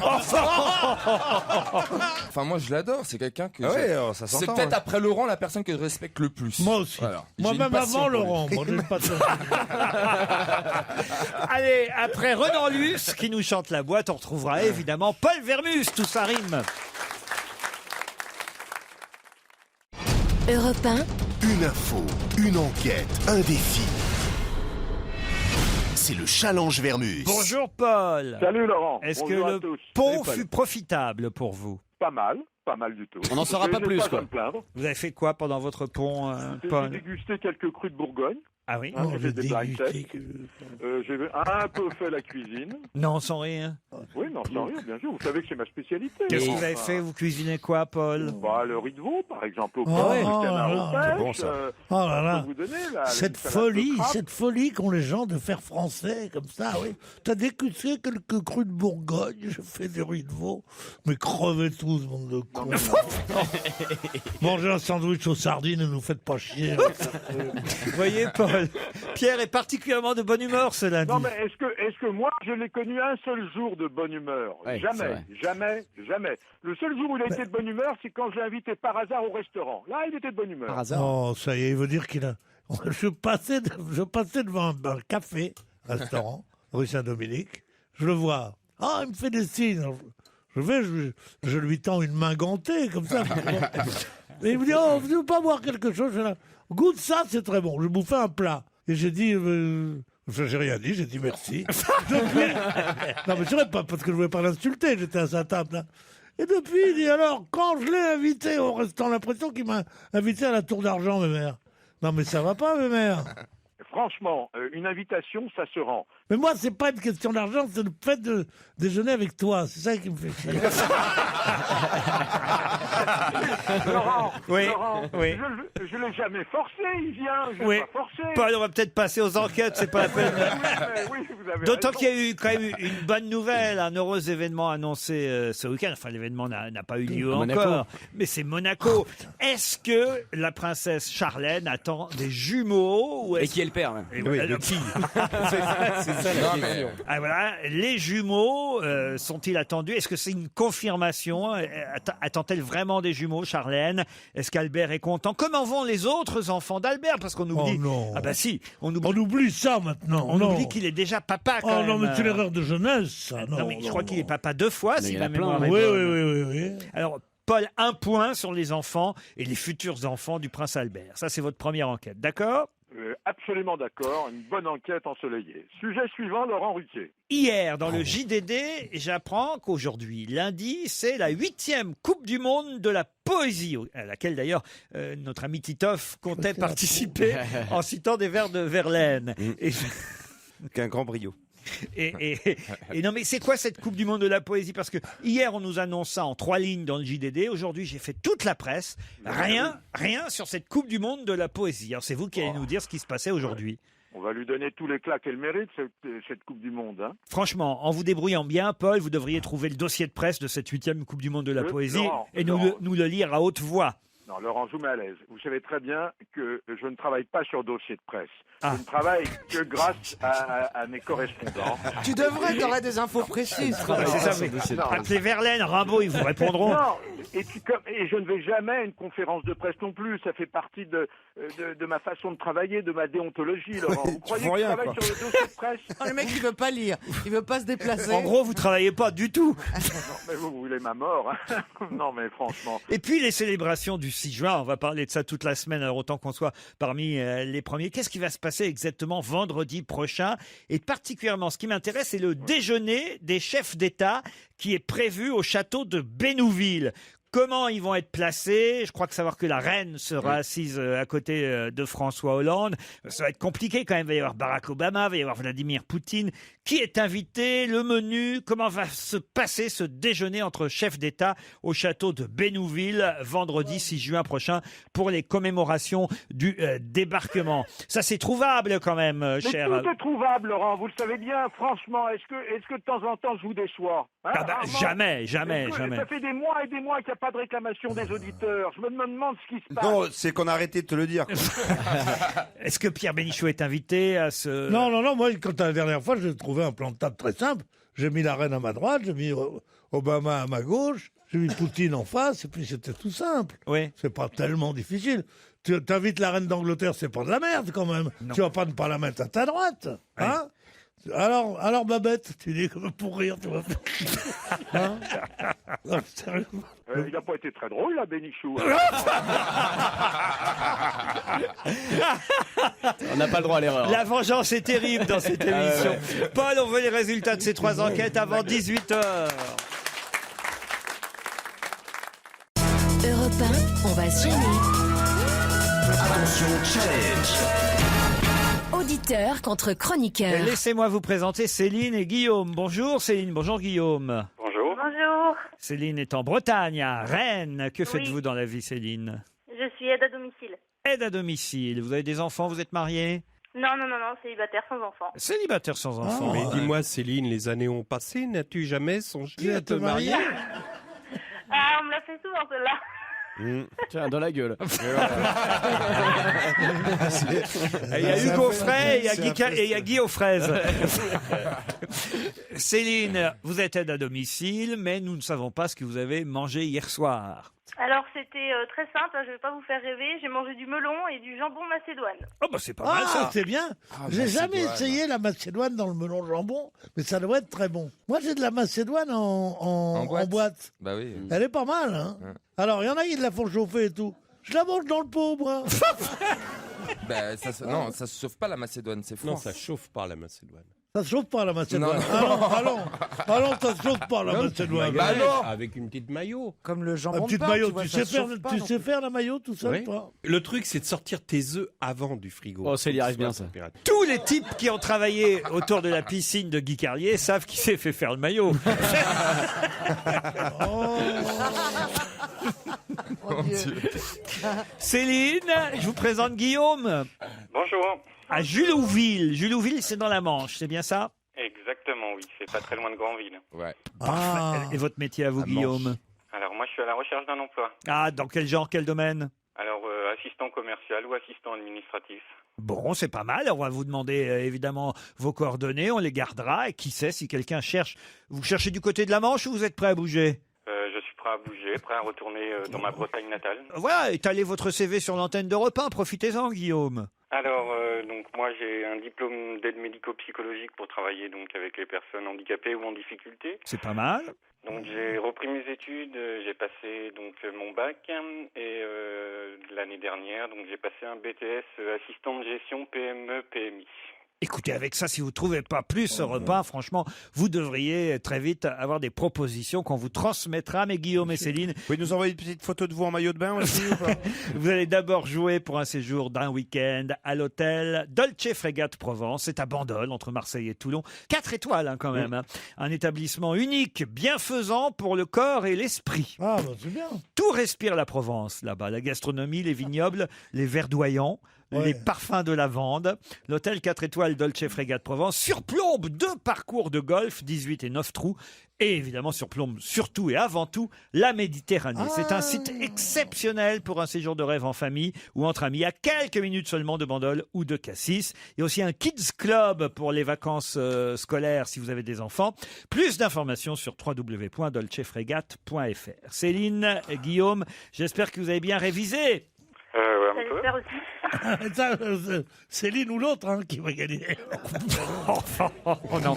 S8: Enfin, moi, je l'adore. C'est quelqu'un que.
S5: Ah ouais, ça
S8: C'est
S5: s'entend.
S8: peut-être après Laurent la personne que je respecte le plus.
S6: Moi aussi.
S8: Voilà.
S6: Moi,
S8: J'ai une
S6: même
S8: passion
S6: avant
S8: pour lui.
S6: Laurent. Moi, j'ai pas de-
S3: Allez, après Renan Luce qui nous chante la boîte, on retrouvera évidemment Paul Vermus, tout ça rime.
S1: Europe 1,
S2: Une info, une enquête, un défi. C'est le challenge Vermus.
S3: Bonjour Paul.
S11: Salut Laurent.
S3: Est-ce que
S11: Bonjour à
S3: le
S11: tous.
S3: pont fut profitable pour vous?
S11: Pas mal du tout.
S4: On n'en saura pas
S11: J'ai
S4: plus,
S11: à
S4: quoi.
S11: me plaindre.
S3: Vous avez fait quoi pendant votre pont,
S11: J'ai
S3: Paul?
S11: dégusté quelques crus de Bourgogne.
S3: Ah oui?
S11: Hein,
S6: Oh,
S11: j'ai
S6: j'ai
S11: des blind
S6: dégusté
S11: tests.
S6: que-
S11: J'ai un peu fait la cuisine.
S3: Non, sans rien.
S11: Oui, non, sans rien, bien sûr. Vous savez que c'est ma spécialité.
S3: Qu'est-ce que
S11: Enfin,
S3: vous avez fait? Vous cuisinez quoi, Paul?
S11: Bah, le riz de veau, par exemple, au
S6: Oh,
S11: porc,
S6: oh,
S11: le canard
S6: oh,
S11: au
S6: c'est
S11: pêche.
S5: bon, ça.
S6: Oh là là.
S11: Je peux vous donner la
S6: Cette
S11: salade de crabe.
S6: folie qu'ont les gens de faire français comme ça, oui. T'as dégusté quelques crus de Bourgogne, je fais du riz de veau. Mais crevez tous, bande de cons. Mangez un sandwich aux sardines et nous faites pas chier.
S3: Vous voyez, Paul, Pierre est particulièrement de bonne humeur ce lundi.
S11: Non, mais est-ce que moi, je l'ai connu un seul jour de bonne humeur?
S4: Ouais, c'est vrai.
S11: Jamais. Le seul jour où il a été de bonne humeur, c'est quand je l'ai invité par hasard au restaurant. Là, il était de bonne humeur.
S4: Par hasard.
S6: Oh, ça y est, il veut dire qu'il a... Je passais devant un café, restaurant, rue Saint-Dominique. Je le vois. Ah, il me fait des signes. Alors, je lui tends une main gantée, comme ça. Et il me dit, oh, vous ne voulez pas boire quelque chose? Je fais là, goûte ça, c'est très bon. Je bouffais un plat. Et j'ai dit... Enfin, j'ai rien dit, j'ai dit merci. Depuis... Non, mais c'est vrai, pas parce que je voulais pas l'insulter, j'étais à sa table, là. Et depuis, il dit, alors, quand je l'ai invité au restaurant, l'impression qu'il m'a invité à la Tour d'Argent, mes mères. Non, mais ça va pas, mes mères.
S11: franchement, une invitation, ça se rend.
S6: Mais moi, c'est pas une question d'argent, c'est le fait de déjeuner avec toi. C'est ça qui me fait chier.
S11: Laurent,
S3: Oui,
S11: Laurent,
S3: oui.
S11: je l'ai jamais forcé, il vient, je
S3: Oui.
S11: l'ai pas forcé.
S3: Paul, on va peut-être passer aux enquêtes, c'est pas la peine.
S11: Oui, vous avez
S3: D'autant
S11: raison.
S3: qu'il y a eu quand même une bonne nouvelle, un heureux événement annoncé ce week-end. Enfin, l'événement n'a pas eu lieu
S4: Monaco.
S3: encore, mais c'est Monaco. Est-ce que la princesse Charlène attend des jumeaux ou
S4: Et
S3: est-ce...
S4: qui est le père même.
S3: Et voilà,
S9: de qui C'est ça la
S8: Non,
S9: question.
S3: Ah, voilà, les jumeaux sont-ils attendus? Est-ce que c'est une confirmation? Attend-elle vraiment des jumeaux, Charlène? Est-ce qu'Albert est content? Comment vont les autres enfants d'Albert? Parce qu'on oublie.
S6: Oh non.
S3: Ah bah si, on
S6: On oublie ça maintenant.
S3: On
S6: non.
S3: oublie qu'il est déjà papa quand
S6: Oh
S3: même.
S6: non, mais c'est l'erreur de jeunesse, ça.
S3: Non, mais je crois qu'il est papa 2 fois,
S4: Mais
S3: si
S4: il y en
S3: ma
S4: a plein,
S3: mémoire
S4: hein.
S3: est
S6: Oui,
S3: bonne.
S6: oui.
S3: Alors, Paul, un point sur les enfants et les futurs enfants du prince Albert. Ça, c'est votre première enquête, d'accord?
S11: Absolument d'accord, une bonne enquête ensoleillée. Sujet suivant, Laurent Ruquier.
S3: Hier, dans le JDD, j'apprends qu'aujourd'hui, lundi, c'est la 8e Coupe du Monde de la poésie, à laquelle d'ailleurs notre ami Titoff comptait participer en citant des vers de Verlaine. Et,
S5: Qu'un grand brio.
S3: et non, mais c'est quoi cette Coupe du Monde de la poésie? Parce que hier, on nous annonce ça en 3 lignes dans le JDD. Aujourd'hui, j'ai fait toute la presse. Rien sur cette Coupe du Monde de la poésie. Alors, c'est vous qui allez nous dire ce qui se passait aujourd'hui.
S11: On va lui donner tous les claques qu'elle mérite, cette Coupe du Monde. Hein.
S3: Franchement, en vous débrouillant bien, Paul, vous devriez trouver le dossier de presse de cette 8e Coupe du Monde de la poésie
S11: Laurent,
S3: et
S11: Laurent.
S3: nous le lire à haute voix.
S11: Non, Laurent, je vous mets à l'aise. Vous savez très bien que je ne travaille pas sur dossier de presse.
S3: Ah.
S11: Je ne travaille que grâce à mes correspondants.
S7: Tu devrais, t'aurais des infos précises.
S3: Ah, bah, c'est ça, mais appelez Verlaine, Rimbaud, ils vous répondront.
S11: Non, et je ne vais jamais à une conférence de presse non plus. Ça fait partie de ma façon de travailler, de ma déontologie, Laurent. Vous croyez que je travaille sur le dossier de presse?
S7: Oh, le mec, il veut pas lire, il veut pas se déplacer.
S3: En gros, vous travaillez pas du tout.
S11: Non, mais vous voulez ma mort. Hein. Non, mais franchement.
S3: Et puis les célébrations du 6 juin, on va parler de ça toute la semaine, alors autant qu'on soit parmi les premiers. Qu'est-ce qui va se passer exactement vendredi prochain? Et particulièrement, ce qui m'intéresse, c'est le déjeuner des chefs d'État qui est prévu au château de Bénouville. Comment ils vont être placés? Je crois que savoir que la reine sera assise à côté de François Hollande. Ça va être compliqué quand même. Il va y avoir Barack Obama, il va y avoir Vladimir Poutine. Qui est invité? Le menu? Comment va se passer ce déjeuner entre chefs d'État au château de Bénouville vendredi 6 juin prochain pour les commémorations du débarquement? Ça, c'est trouvable quand même,
S11: Mais
S3: cher.
S11: tout est trouvable, Laurent. Vous le savez bien. Franchement, est-ce que de temps en temps, je vous déçois? Hein,
S3: Ah bah,
S11: Armand
S3: jamais.
S11: Ça fait des mois et des mois qu'il n'y a pas de réclamation des auditeurs. Je me demande ce qui se passe.
S5: Non, c'est qu'on a arrêté de te le dire.
S3: Est-ce que Pierre Bénichou est invité à ce...
S6: Non, moi, quand la dernière fois, j'ai trouvé un plan de table très simple. J'ai mis la reine à ma droite, j'ai mis Obama à ma gauche, j'ai mis Poutine en face, et puis c'était tout simple.
S3: Oui.
S6: C'est pas tellement difficile. Tu invites la reine d'Angleterre, c'est pas de la merde quand même.
S3: Non.
S6: Tu vas pas ne pas la mettre à ta droite. Hein? Alors Babette, tu dis pour rire, tu vois. Hein? Non, sérieux.
S11: Il n'a pas été très drôle, là, Bénichou.
S4: On n'a pas le droit à l'erreur.
S3: La vengeance est terrible dans cette émission. Paul, on veut les résultats de ces 3 enquêtes avant 18h.
S1: Europe 1, on va se gêner.
S2: Attention, challenge.
S1: Auditeur contre chroniqueur.
S3: Laissez-moi vous présenter Céline et Guillaume. Bonjour Céline, bonjour Guillaume.
S10: Bonjour. Bonjour.
S3: Céline est en Bretagne, à Rennes. Que faites-vous dans la vie, Céline?
S10: Je suis aide à domicile.
S3: Aide à domicile. Vous avez des enfants, vous êtes mariés?
S10: Non, célibataire sans enfant.
S3: Célibataire sans enfants.
S9: Mais dis-moi, Céline, les années ont passé. N'as-tu jamais songé à te marier?
S10: Ah, on me l'a fait souvent, celle-là.
S4: Tiens, dans la gueule.
S3: Il y a Hugo Frey et il y a Guy aux fraises. Céline, vous êtes aide à domicile, mais nous ne savons pas ce que vous avez mangé hier soir.
S10: Alors, c'était très simple, je ne vais pas vous faire rêver. J'ai mangé du melon et du jambon macédoine.
S3: Oh bah c'est pas mal ça.
S6: C'est bien. J'ai jamais essayé la macédoine dans le melon jambon, mais ça doit être très bon. Moi, j'ai de la macédoine en boîte.
S8: Bah oui.
S6: Elle est pas mal, hein. Alors, il y en a qui la font chauffer et tout. Je la mange dans le pot, moi.
S8: Bah, non, ça se chauffe pas la Macédoine, c'est froid.
S9: Non, ça chauffe pas la Macédoine.
S6: Ça se chauffe pas la macédoine.
S8: Non.
S6: Allons, ça se chauffe pas la macédoine.
S8: Bah non.
S9: Avec une petite maillot.
S7: Comme le
S6: Un
S7: jambon
S6: petit
S7: de pain,
S6: maillot,
S7: vois,
S6: tu
S7: ça
S6: sais
S7: se
S6: faire,
S7: chauffe pas,
S6: tu
S7: non
S6: sais
S7: plus.
S6: faire la maillot tout seul,
S9: Oui.
S6: toi?
S9: Le truc, c'est de sortir tes œufs avant du frigo.
S4: Oh, ça, il y arrive bien, ça.
S3: Tous les types qui ont travaillé autour de la piscine de Guy Carlier savent qui s'est fait faire le maillot.
S7: Mon Dieu.
S3: Céline, je vous présente Guillaume.
S10: Bonjour.
S3: À Julouville. Julouville, c'est dans la Manche, c'est bien ça?
S10: Exactement, oui. C'est pas très loin de Granville.
S8: Ouais.
S3: Parfait. Et votre métier à vous,
S8: La
S3: Guillaume?
S10: Alors, moi, je suis à la recherche d'un emploi.
S3: Ah, dans quel genre, quel domaine?
S10: Alors, assistant commercial ou assistant administratif.
S3: Bon, c'est pas mal. On va vous demander évidemment vos coordonnées, on les gardera. Et qui sait si quelqu'un cherche. Vous cherchez du côté de la Manche ou vous êtes prêt à bouger?
S10: Je suis prêt à bouger, prêt à retourner dans ma Bretagne natale.
S3: Voilà, étalez votre CV sur l'antenne d'Europe 1. Profitez-en, Guillaume.
S10: Alors, donc moi j'ai un diplôme d'aide médico-psychologique pour travailler donc avec les personnes handicapées ou en difficulté.
S3: C'est pas mal.
S10: Donc j'ai repris mes études, j'ai passé donc mon bac et l'année dernière donc j'ai passé un BTS assistant de gestion PME PMI.
S3: Écoutez, avec ça, si vous ne trouvez pas plus Europe 1, franchement, vous devriez très vite avoir des propositions qu'on vous transmettra. Mais Guillaume et Céline,
S5: Vous pouvez nous envoyer une petite photo de vous en maillot de bain aussi ou pas?
S3: vous allez d'abord jouer pour un séjour d'un week-end à l'hôtel Dolce Frégate Provence. C'est à Bandol, entre Marseille et Toulon. 4 étoiles quand même. Hein. Un établissement unique, bienfaisant pour le corps et l'esprit.
S6: Ah, bah, c'est bien.
S3: Tout respire la Provence là-bas. La gastronomie, les vignobles, les verdoyants. Les parfums de lavande. L'hôtel 4 étoiles Dolce Frégate Provence surplombe 2 parcours de golf, 18 et 9 trous. Et évidemment surplombe surtout et avant tout la Méditerranée. C'est un site exceptionnel pour un séjour de rêve en famille ou entre amis, à quelques minutes seulement de Bandol ou de Cassis. Il y a aussi un Kids Club pour les vacances scolaires si vous avez des enfants. Plus d'informations sur www.dolcefregate.fr. Céline, Guillaume, j'espère que vous avez bien révisé.
S10: Un peu.
S6: Ça, Céline ou l'autre hein, qui va gagner.
S3: Oh non.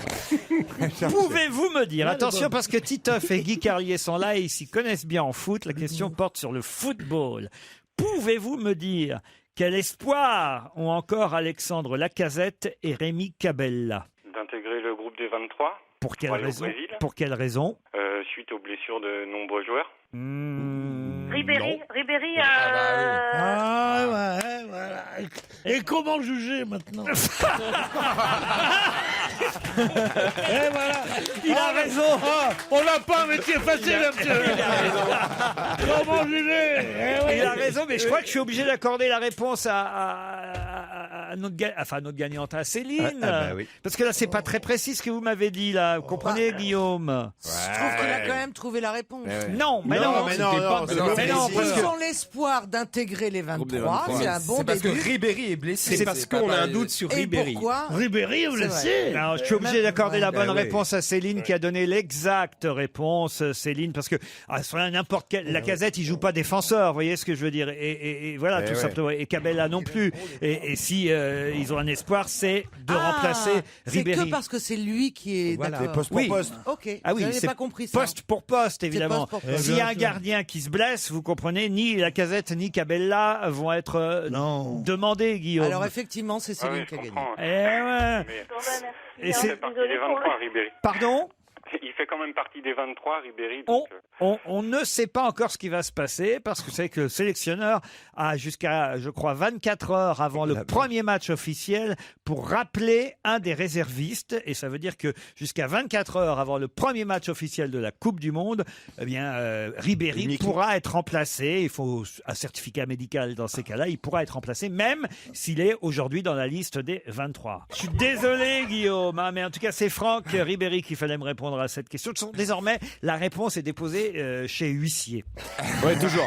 S3: Pouvez-vous me dire, attention parce que Titoff et Guy Carlier sont là et ils s'y connaissent bien en foot, la question porte sur le football. Pouvez-vous me dire quel espoir ont encore Alexandre Lacazette et Rémi Cabella?
S10: D'intégrer le groupe des 23.
S3: Pour quelle
S10: aller au
S3: raison?
S10: Brésil.
S3: Pour quelle raison?
S10: Suite aux blessures de nombreux joueurs.
S12: Ribéry,
S6: Ah ouais, voilà. Et comment juger maintenant? Et voilà.
S3: Il a raison.
S6: On n'a pas un métier facile, monsieur. Comment juger?
S3: Il a raison, mais je crois que je suis obligé d'accorder la réponse à notre, notre gagnante, à Céline. Parce que là, c'est pas très précis ce que vous m'avez dit, là. Vous comprenez, Guillaume?
S7: Je trouve qu'il a quand même trouvé la réponse.
S3: Non, mais non.
S7: Ils ont l'espoir d'intégrer les 23, c'est un bon
S8: parce que
S7: début.
S8: Ribéry est blessé.
S9: C'est parce qu'on a un doute sur
S7: Et
S9: Ribéry.
S7: pourquoi?
S6: Ribéry est blessé.
S3: Non, je suis obligé d'accorder la bonne
S9: oui.
S3: réponse à Céline qui a donné l'exacte réponse. Céline, parce que sur n'importe quel, Lacazette, il joue pas défenseur, vous voyez ce que je veux dire. Et voilà, tout simplement. Et Cabella non plus. Et si ils ont un espoir, c'est de remplacer Ribéry.
S7: C'est que parce que c'est lui qui est d'accord.
S5: Poste pour poste.
S7: Ok.
S3: Ah oui,
S7: j'avais
S3: c'est
S7: pas compris ça.
S3: poste pour poste, évidemment.
S7: poste pour poste.
S3: S'il y a un gardien qui se blesse, vous comprenez, ni Lacazette ni Cabella vont être demandés, Guillaume.
S7: Alors effectivement, c'est Céline qui a gagné.
S3: Eh ouais. Et
S10: Il
S3: c'est...
S10: fait partie des 23, Ribéry.
S3: Pardon?
S10: Il fait quand même partie des 23, Ribéry. Donc,
S3: On ne sait pas encore ce qui va se passer parce que c'est que le sélectionneur a jusqu'à, je crois, 24 heures avant le premier match officiel pour rappeler un des réservistes. Et ça veut dire que jusqu'à 24 heures avant le premier match officiel de la Coupe du Monde, eh bien, Ribéry pourra être remplacé. Il faut un certificat médical dans ces cas-là. Il pourra être remplacé même s'il est aujourd'hui dans la liste des 23. Je suis désolé, Guillaume, hein, mais en tout cas, c'est Franck Ribéry qu'il fallait me répondre à cette question. Désormais, la réponse est déposée chez huissier.
S4: Ouais, toujours.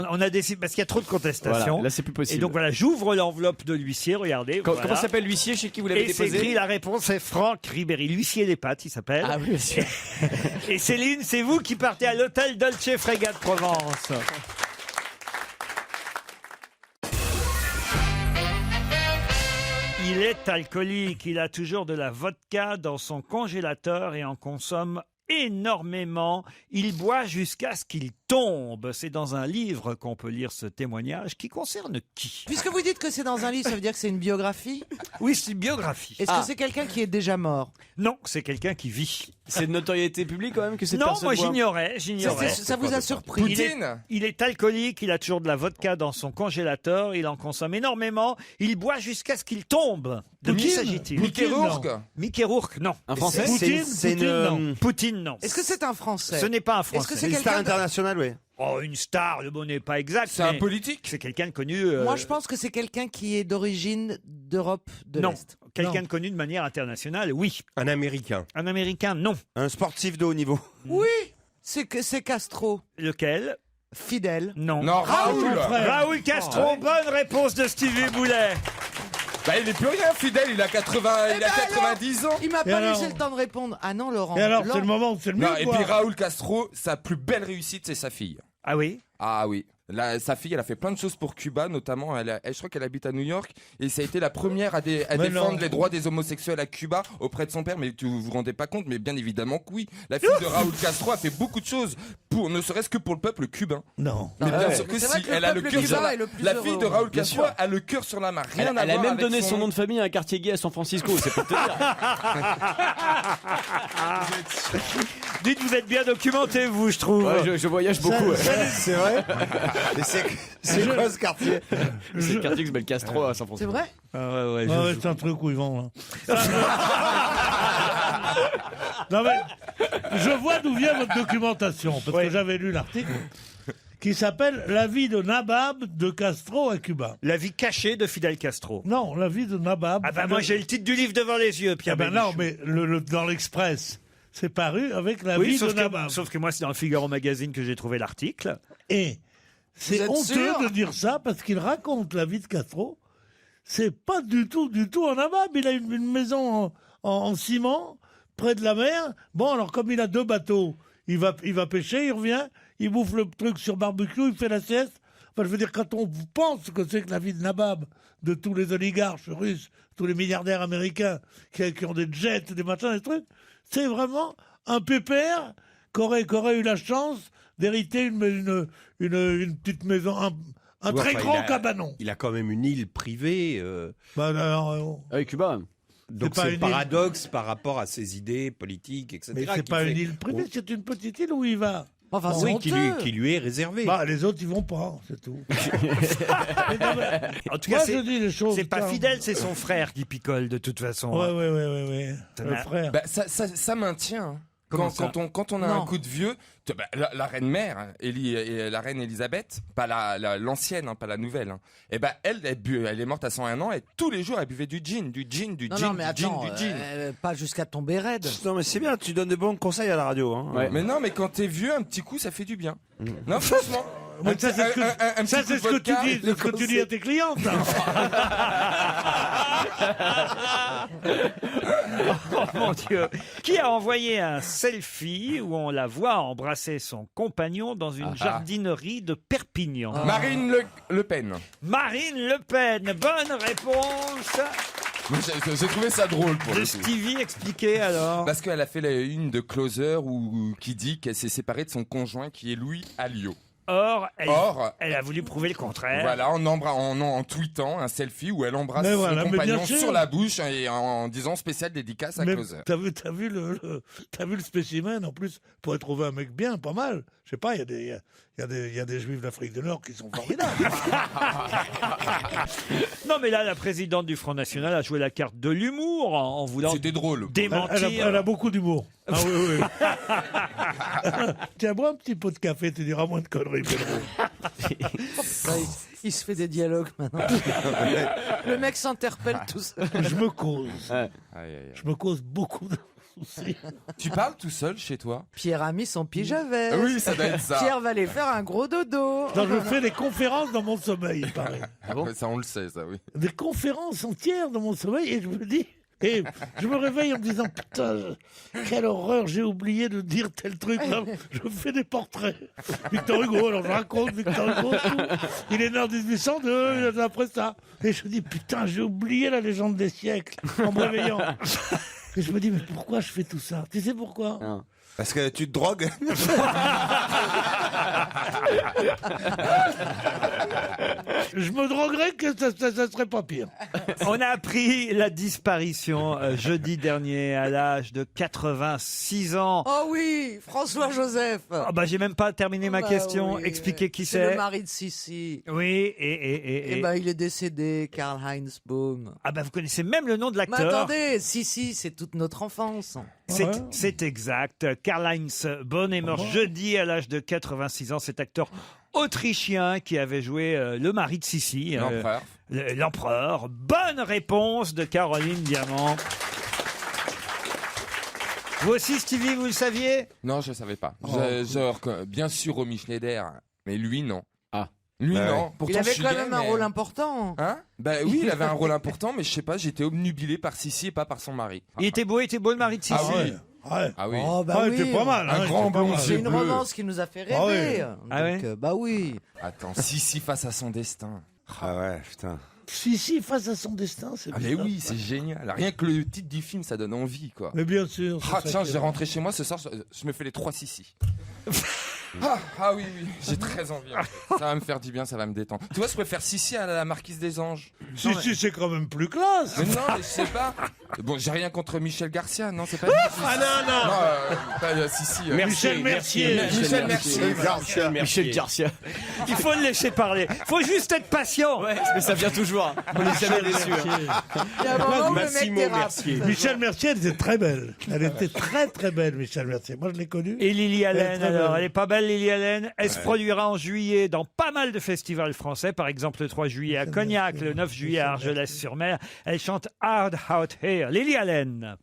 S3: On a décidé parce qu'il y a trop de contestations.
S4: Voilà, là, c'est plus possible.
S3: Et donc voilà, j'ouvre l'enveloppe de l'huissier. Regardez.
S4: Comment s'appelle l'huissier chez qui vous l'avez
S3: Et c'est
S4: déposé?
S3: écrit, la réponse est Franck Ribéry. L'huissier des pattes, il s'appelle.
S4: Ah oui, monsieur.
S3: Et Céline, c'est vous qui partez à l'hôtel Dolce Frégate Provence. Il est alcoolique, il a toujours de la vodka dans son congélateur et en consomme énormément. Il boit jusqu'à ce qu'il tombe. C'est dans un livre qu'on peut lire ce témoignage qui concerne qui?
S7: Puisque vous dites que c'est dans un livre, ça veut dire que c'est une biographie?
S3: Oui, c'est une biographie.
S7: Est-ce que c'est quelqu'un qui est déjà mort?
S3: Non, c'est quelqu'un qui vit.
S4: C'est de notoriété publique quand même que cette
S3: Non,
S4: personne
S3: moi
S4: boit
S3: j'ignorais.
S7: Ça vous a surpris?
S3: Il est alcoolique, il a toujours de la vodka dans son congélateur, il en consomme énormément, il boit jusqu'à ce qu'il tombe. De qui s'agit-il?
S8: Mickey Rourke.
S3: Mickey Rourke, non.
S4: Un Français?
S3: Poutine, non.
S7: Est-ce que c'est un Français?
S3: Ce n'est pas un
S7: Est-ce
S3: Français.
S7: que c'est
S5: Une star
S7: quelqu'un
S5: internationale, oui.
S3: Oh, une star, le mot n'est pas exact.
S8: C'est un
S3: mais
S8: politique.
S3: C'est quelqu'un de connu.
S7: Moi, je pense que c'est quelqu'un qui est d'origine d'Europe de
S3: Non.
S7: l'Est.
S3: Quelqu'un de connu de manière internationale, oui.
S9: Un Américain.
S3: Un Américain, non.
S5: Un sportif de haut niveau.
S7: Oui, c'est Castro.
S3: Lequel?
S7: Fidèle.
S3: Non.
S8: Non, Raoul.
S3: Raoul Castro, bonne réponse de Stevie Boulet.
S8: Bah, il est plus rien, Fidèle, il a 90 ans.
S7: Il m'a
S6: Et
S7: pas
S6: alors
S7: laissé le temps de répondre. Ah non, Laurent.
S6: Et alors, c'est le moment où c'est le mieux.
S8: Non, et
S6: quoi.
S8: puis Raoul Castro, sa plus belle réussite, c'est sa fille.
S3: Ah oui?
S8: Ah oui. Sa fille, elle a fait plein de choses pour Cuba, notamment, je crois qu'elle habite à New York, et ça a été la première à défendre les droits des homosexuels à Cuba auprès de son père, mais vous vous rendez pas compte, mais bien évidemment que oui. La fille de Raoul Castro a fait beaucoup de choses, ne serait-ce que pour le peuple cubain.
S6: Non.
S8: Mais bien sûr
S7: Mais
S8: que
S7: c'est vrai
S8: si,
S7: que le
S8: elle a le
S7: peuple
S8: cœur sur
S7: cubain
S8: la...
S7: est le plus
S8: La fille
S7: heureux,
S8: de Raoul
S4: bien
S8: Castro
S4: sûr.
S8: a le cœur sur la main, rien
S4: Elle
S8: à
S4: a
S8: voir
S4: même
S8: avec
S4: donné son nom de famille à un quartier gay à San Francisco, c'est pour te dire.
S3: Dites, vous êtes bien documenté, vous, je trouve.
S4: Ouais, je voyage beaucoup. Ouais.
S5: C'est vrai. Mais c'est quoi ce quartier?
S4: C'est le quartier qui s'appelle Castro à San
S7: C'est
S4: Francisco.
S7: vrai?
S3: Ah ouais,
S6: Ah ouais, c'est un truc où ils vont. Là. Non mais, je vois d'où vient votre documentation, parce que j'avais lu l'article qui s'appelle La vie de Nabab de Castro à Cuba.
S3: La vie cachée de Fidel Castro.
S6: Non, la vie de Nabab.
S3: Ah ben moi j'ai le titre du livre devant les yeux, Pierre.
S6: Ah ben non,
S3: Bénichou.
S6: mais dans l'Express, c'est paru avec la
S3: Oui,
S6: vie de
S3: sauf
S6: Nabab.
S3: que moi c'est dans le Figaro Magazine que j'ai trouvé l'article.
S6: Et c'est
S7: êtes
S6: honteux
S7: sûr
S6: de dire ça parce qu'il raconte la vie de Castro. C'est pas du tout en Nabab. Il a une maison en ciment près de la mer. Bon, alors comme il a 2 bateaux, il va pêcher, il revient, il bouffe le truc sur barbecue, il fait la sieste. Enfin, je veux dire, quand on pense que c'est que la vie de Nabab, de tous les oligarches russes, tous les milliardaires américains qui ont des jets, des machins, des trucs, c'est vraiment un pépère qu'aurait eu la chance d'hériter une petite maison, un très grand cabanon.
S9: Il a quand même une île privée.
S6: Bah, alors,
S4: Avec Cuba.
S9: Donc
S6: pas
S9: c'est
S6: une
S9: le paradoxe par rapport à ses idées politiques, etc.
S6: mais c'est
S9: qui
S6: pas
S9: fait-
S6: une île privée, c'est une petite île où il va.
S7: Enfin, c'est
S9: Oui,
S7: honteux.
S9: qui lui est réservé.
S6: Bah, les autres, ils vont pas, c'est tout.
S3: En tout
S6: Moi,
S3: cas,
S6: je dis les choses.
S3: c'est pas
S6: calmes.
S3: Fidel, c'est son frère qui picole de toute façon.
S6: Ouais. Le frère.
S8: Bah, ça maintient. Hein.
S3: Comment ça
S8: Quand on a
S7: Non.
S8: un coup de vieux, la reine mère, la reine Elisabeth, pas l'ancienne, hein, pas la nouvelle, hein, et ben elle est morte à 101 ans et tous les jours elle buvait du gin,
S7: Non, mais attends, pas jusqu'à tomber raide.
S5: Non, mais c'est bien, tu donnes de bons conseils à la radio. Hein.
S4: Ouais.
S8: Mais non, mais quand t'es vieux, un petit coup ça fait du bien. Non, franchement.
S6: Mais ça, c'est ce que,
S8: un
S6: ça,
S8: petit
S6: c'est
S8: coup
S6: ce
S8: de
S6: que tu
S8: vodka,
S6: dis, c'est ce que tu dis à tes clientes. ça.
S3: Oh mon Dieu. Qui a envoyé un selfie où on la voit embrasser son compagnon dans une jardinerie de Perpignan?
S8: Marine Le Pen.
S3: Marine Le Pen. Bonne réponse
S8: Moi, j'ai trouvé ça drôle pour
S3: de
S8: le coup.
S3: Stevie. Expliquez alors.
S8: Parce qu'elle a fait une de Closer qui dit qu'elle s'est séparée de son conjoint qui est Louis Alliot.
S3: Or,
S8: Or,
S3: elle a voulu prouver le contraire.
S8: Voilà, en tweetant un selfie où elle embrasse
S6: Mais
S8: son
S6: voilà, mais
S8: compagnon
S6: bien sûr.
S8: sur la bouche et en disant spécial dédicace à
S6: Mais
S8: Closer.
S6: t'as vu le spécimen, en plus, pour trouver un mec bien, pas mal. Je sais pas, il y a des juifs d'Afrique du Nord qui sont formidables.
S3: Non, mais là, la présidente du Front National a joué la carte de l'humour en voulant
S8: C'était drôle.
S3: démentir.
S6: Elle a beaucoup d'humour. Ah oui. Tiens, bois un petit pot de café, tu diras moins de conneries, Pedro.
S7: Ça, il se fait des dialogues maintenant. Le mec s'interpelle tout seul.
S6: Je me cause.
S8: Aïe, aïe, aïe.
S6: Je me cause beaucoup de soucis.
S8: Tu parles tout seul chez toi?
S7: Pierre a mis son pyjama veste.
S8: Oui, ça doit être ça.
S7: Pierre va aller faire un gros dodo.
S6: Non, je fais des conférences dans mon sommeil, il paraît.
S8: Ça, on le sait, ça, oui.
S6: Des conférences entières dans mon sommeil et je me dis... Et je me réveille en me disant, putain, quelle horreur, j'ai oublié de dire tel truc. Là, je fais des portraits. Victor Hugo, alors je raconte Victor Hugo, tout. Il est né en 1802, il a après ça. Et je me dis, putain, j'ai oublié la légende des siècles en me réveillant. Et je me dis, mais pourquoi je fais tout ça? Tu sais pourquoi?
S5: Parce que tu te drogues.
S6: Je me droguerais que ça serait pas pire.
S3: On a appris la disparition jeudi dernier à l'âge de 86 ans.
S7: Oh oui, François Joseph.
S3: Ah bah, j'ai même pas terminé ma question.
S7: Oui,
S3: Expliquez qui
S7: c'est. Le
S3: c'est.
S7: mari de Sissi.
S3: Oui,
S7: Et ben, il est décédé, Karl-Heinz Baum.
S3: Ah bah, vous connaissez même le nom de
S7: Mais
S3: l'acteur.
S7: attendez, Sissi, c'est toute notre enfance.
S3: C'est exact. Karl-Heinz Baum est mort jeudi à l'âge de 86 ans. Cet acteur autrichien qui avait joué le mari de Sissi. L'empereur. Bonne réponse de Caroline Diamant. Vous aussi, Stevie, vous le saviez?
S8: Non, je savais pas. Bien sûr, Romy Schneider, mais lui, non.
S4: Ah.
S8: Lui, non.
S7: Il
S8: Pourtant,
S7: avait
S8: je suis
S7: quand
S8: gay,
S7: même un
S8: mais-
S7: rôle important.
S8: Hein? Bah oui, il avait un rôle important, mais je sais pas, j'étais obnubilé par Sissi et pas par son mari.
S3: Il était beau le mari de Sissi.
S8: Ah oui.
S6: Ouais.
S8: Ah oui.
S7: Oh, bah oui.
S6: c'était pas mal.
S8: Un grand blond
S7: C'est
S8: yeux
S7: une
S8: bleus.
S7: romance qui nous a fait
S6: Ah
S7: rêver.
S6: ouais.
S7: Donc, bah oui.
S8: Attends, Sissi face à son destin.
S5: Ah ouais, putain.
S6: Si, face à son destin, c'est
S8: Ah mais
S6: bizarre.
S8: oui, c'est génial. Rien que le titre du film, ça donne envie, quoi.
S6: Mais bien sûr. c'est
S8: Ah
S6: ça
S8: tiens,
S6: qui
S8: je
S6: est
S8: vais
S6: bon.
S8: rentrer chez moi ce soir, je me fais les 3 Sissi. Ah oui, j'ai très envie. En fait. Ça va me faire du bien, ça va me détendre. Tu vois, je préfère Sissi à la Marquise des Anges.
S6: Si, c'est quand même plus classe.
S8: Mais non, mais je sais pas. Bon, j'ai rien contre Michel Garcia, non, c'est pas.
S5: Ah non.
S8: Pas Sissi.
S6: Michel Mercier.
S8: Michel Mercier.
S4: Michel Garcia.
S3: Il faut le laisser parler. Faut juste être patient.
S4: Ouais, mais ça vient toujours. On n'est jamais déçu.
S7: Il y a un moment où le mec
S9: Massimo
S7: dérape.
S9: Mercier.
S6: Michel Mercier, elle était très belle. Elle était très très belle, Michel Mercier. Moi, je l'ai connue.
S3: Et Lily
S6: Elle est
S3: Allen,
S6: très
S3: alors,
S6: belle.
S3: elle est pas belle, Lily Allen. Elle se produira en juillet dans pas mal de festivals français, par exemple le 3 juillet à Cognac, le 9 juillet à Argelès-sur-Mer. Elle chante Hard Out Here. Lily Allen.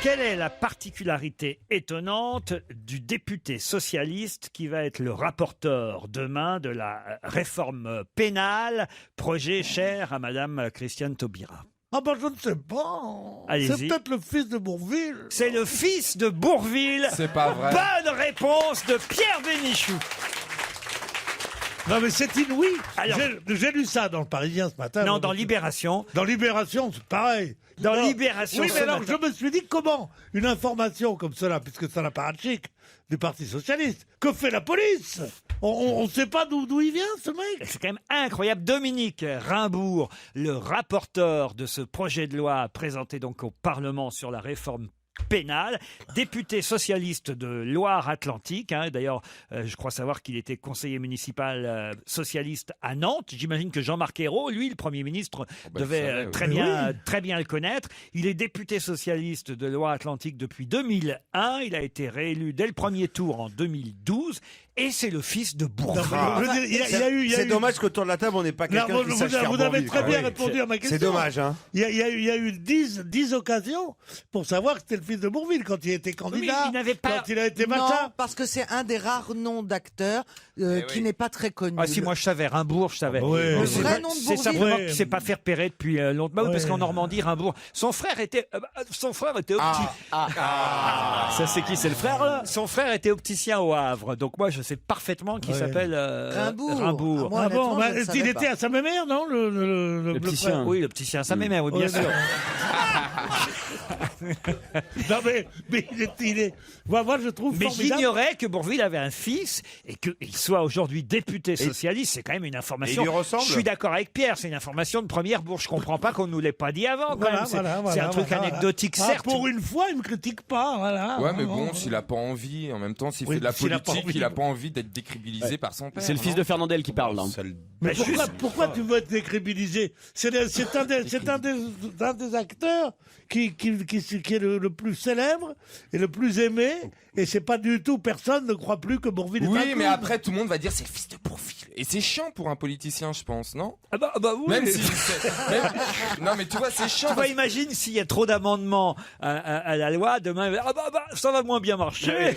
S3: Quelle est la particularité étonnante du député socialiste qui va être le rapporteur demain de la réforme pénale, projet cher à Madame Christiane Taubira?
S6: Ah ben, je ne sais pas.
S3: Allez-y.
S6: C'est peut-être le fils de Bourville.
S3: C'est le fils de Bourville.
S8: C'est pas vrai.
S3: Bonne réponse de Pierre Bénichou.
S6: Non, mais c'est inouï.
S3: Alors-
S6: J'ai lu ça dans le Parisien ce matin.
S3: Non, dans Libération.
S6: Dans Libération, c'est pareil.
S3: Dans
S6: Non.
S3: Libération
S6: Oui,
S3: ce
S6: mais alors,
S3: matin.
S6: je me suis dit, comment une information comme cela, puisque ça n'a pas chic du Parti Socialiste, que fait la police? On ne sait pas d'où il vient, ce mec.
S3: C'est quand même incroyable. Dominique Rimbourg, le rapporteur de ce projet de loi présenté donc au Parlement sur la réforme pénale, député socialiste de Loire-Atlantique. D'ailleurs, je crois savoir qu'il était conseiller municipal socialiste à Nantes. J'imagine que Jean-Marc Ayrault, lui, le Premier ministre, devait
S8: savait, oui.
S3: très bien le connaître. Il est député socialiste de Loire-Atlantique depuis 2001. Il a été réélu dès le premier tour en 2012. Et c'est le fils de Bourville.
S6: Je veux dire, il y a eu-
S5: C'est dommage qu'autour de la table, on n'ait pas
S6: Non,
S5: quelqu'un qui sache faire
S6: vous avez
S5: Bourville,
S6: très
S5: quoi.
S6: bien
S5: Oui.
S6: répondu à ma question.
S5: C'est dommage, hein.
S6: Il y a eu 10 occasions pour savoir que c'était le fils de Bourville quand il était candidat,
S3: il n'avait pas-
S6: quand il a été
S7: Non,
S6: machin.
S7: parce que c'est un des rares noms d'acteurs qui n'est pas très connu.
S3: Ah si, moi je savais, Rimbourg, je savais.
S6: Ouais.
S3: Mais
S6: Le
S3: c'est
S7: vrai
S3: pas-
S7: nom de
S3: c'est
S7: Bourville.
S3: simplement
S6: Ouais.
S3: qu'il s'est pas fait repérer depuis longtemps. Bah oui, parce
S6: Ouais.
S3: qu'en Normandie, Rimbourg, son frère était
S4: Ça, c'est qui? C'est le frère, là?
S3: son frère était opticien au Havre. Donc moi, je sais parfaitement qu'il
S6: Ouais.
S3: s'appelle
S7: Rimbourg.
S3: Rimbourg.
S7: Ah, moi,
S6: Ah bon,
S7: honnêtement,
S6: bah,
S7: je ne
S6: il
S7: savais
S6: était
S7: pas.
S6: à sa mémère, non, le
S4: L'opticien.
S6: frère.
S3: Oui, l'opticien, sa mémère, oui, bien
S6: Ouais,
S3: sûr.
S6: Non, mais il est. Moi, je trouve
S3: Mais
S6: formidable.
S3: j'ignorais que Bourville avait un fils et qu'il soit aujourd'hui député socialiste. C'est quand même une information.
S5: Et il lui ressemble.
S3: Je suis d'accord avec Pierre, c'est une information de première bourse. Je comprends pas qu'on nous l'ait pas dit avant. Quand même. C'est un truc anecdotique,
S6: Ah,
S3: certes.
S6: pour une fois, il me critique pas, voilà.
S8: Ouais, mais bon, s'il a pas envie, en même temps, s'il
S6: Oui,
S8: fait de la
S6: s'il a pas
S8: politique,
S6: envie.
S8: il a pas envie d'être décrédibilisé par son père.
S4: C'est le fils de Fernandel qui parle, là.
S6: Mais
S3: Bah,
S6: pourquoi tu veux être décrédibilisé? C'est un des acteurs qui est le plus célèbre et le plus aimé, et c'est pas du tout, personne ne croit plus que Bourville est un
S8: Oui, mais
S6: clown.
S8: après, tout le monde va dire c'est le fils de Bourville. Et c'est chiant pour un politicien, je pense, non?
S3: Ah bah oui.
S8: Même si. Non, mais tu vois, c'est chiant.
S3: Tu vois,
S8: parce-
S3: imagine s'il y a trop d'amendements à la loi, demain, ça va moins bien marcher.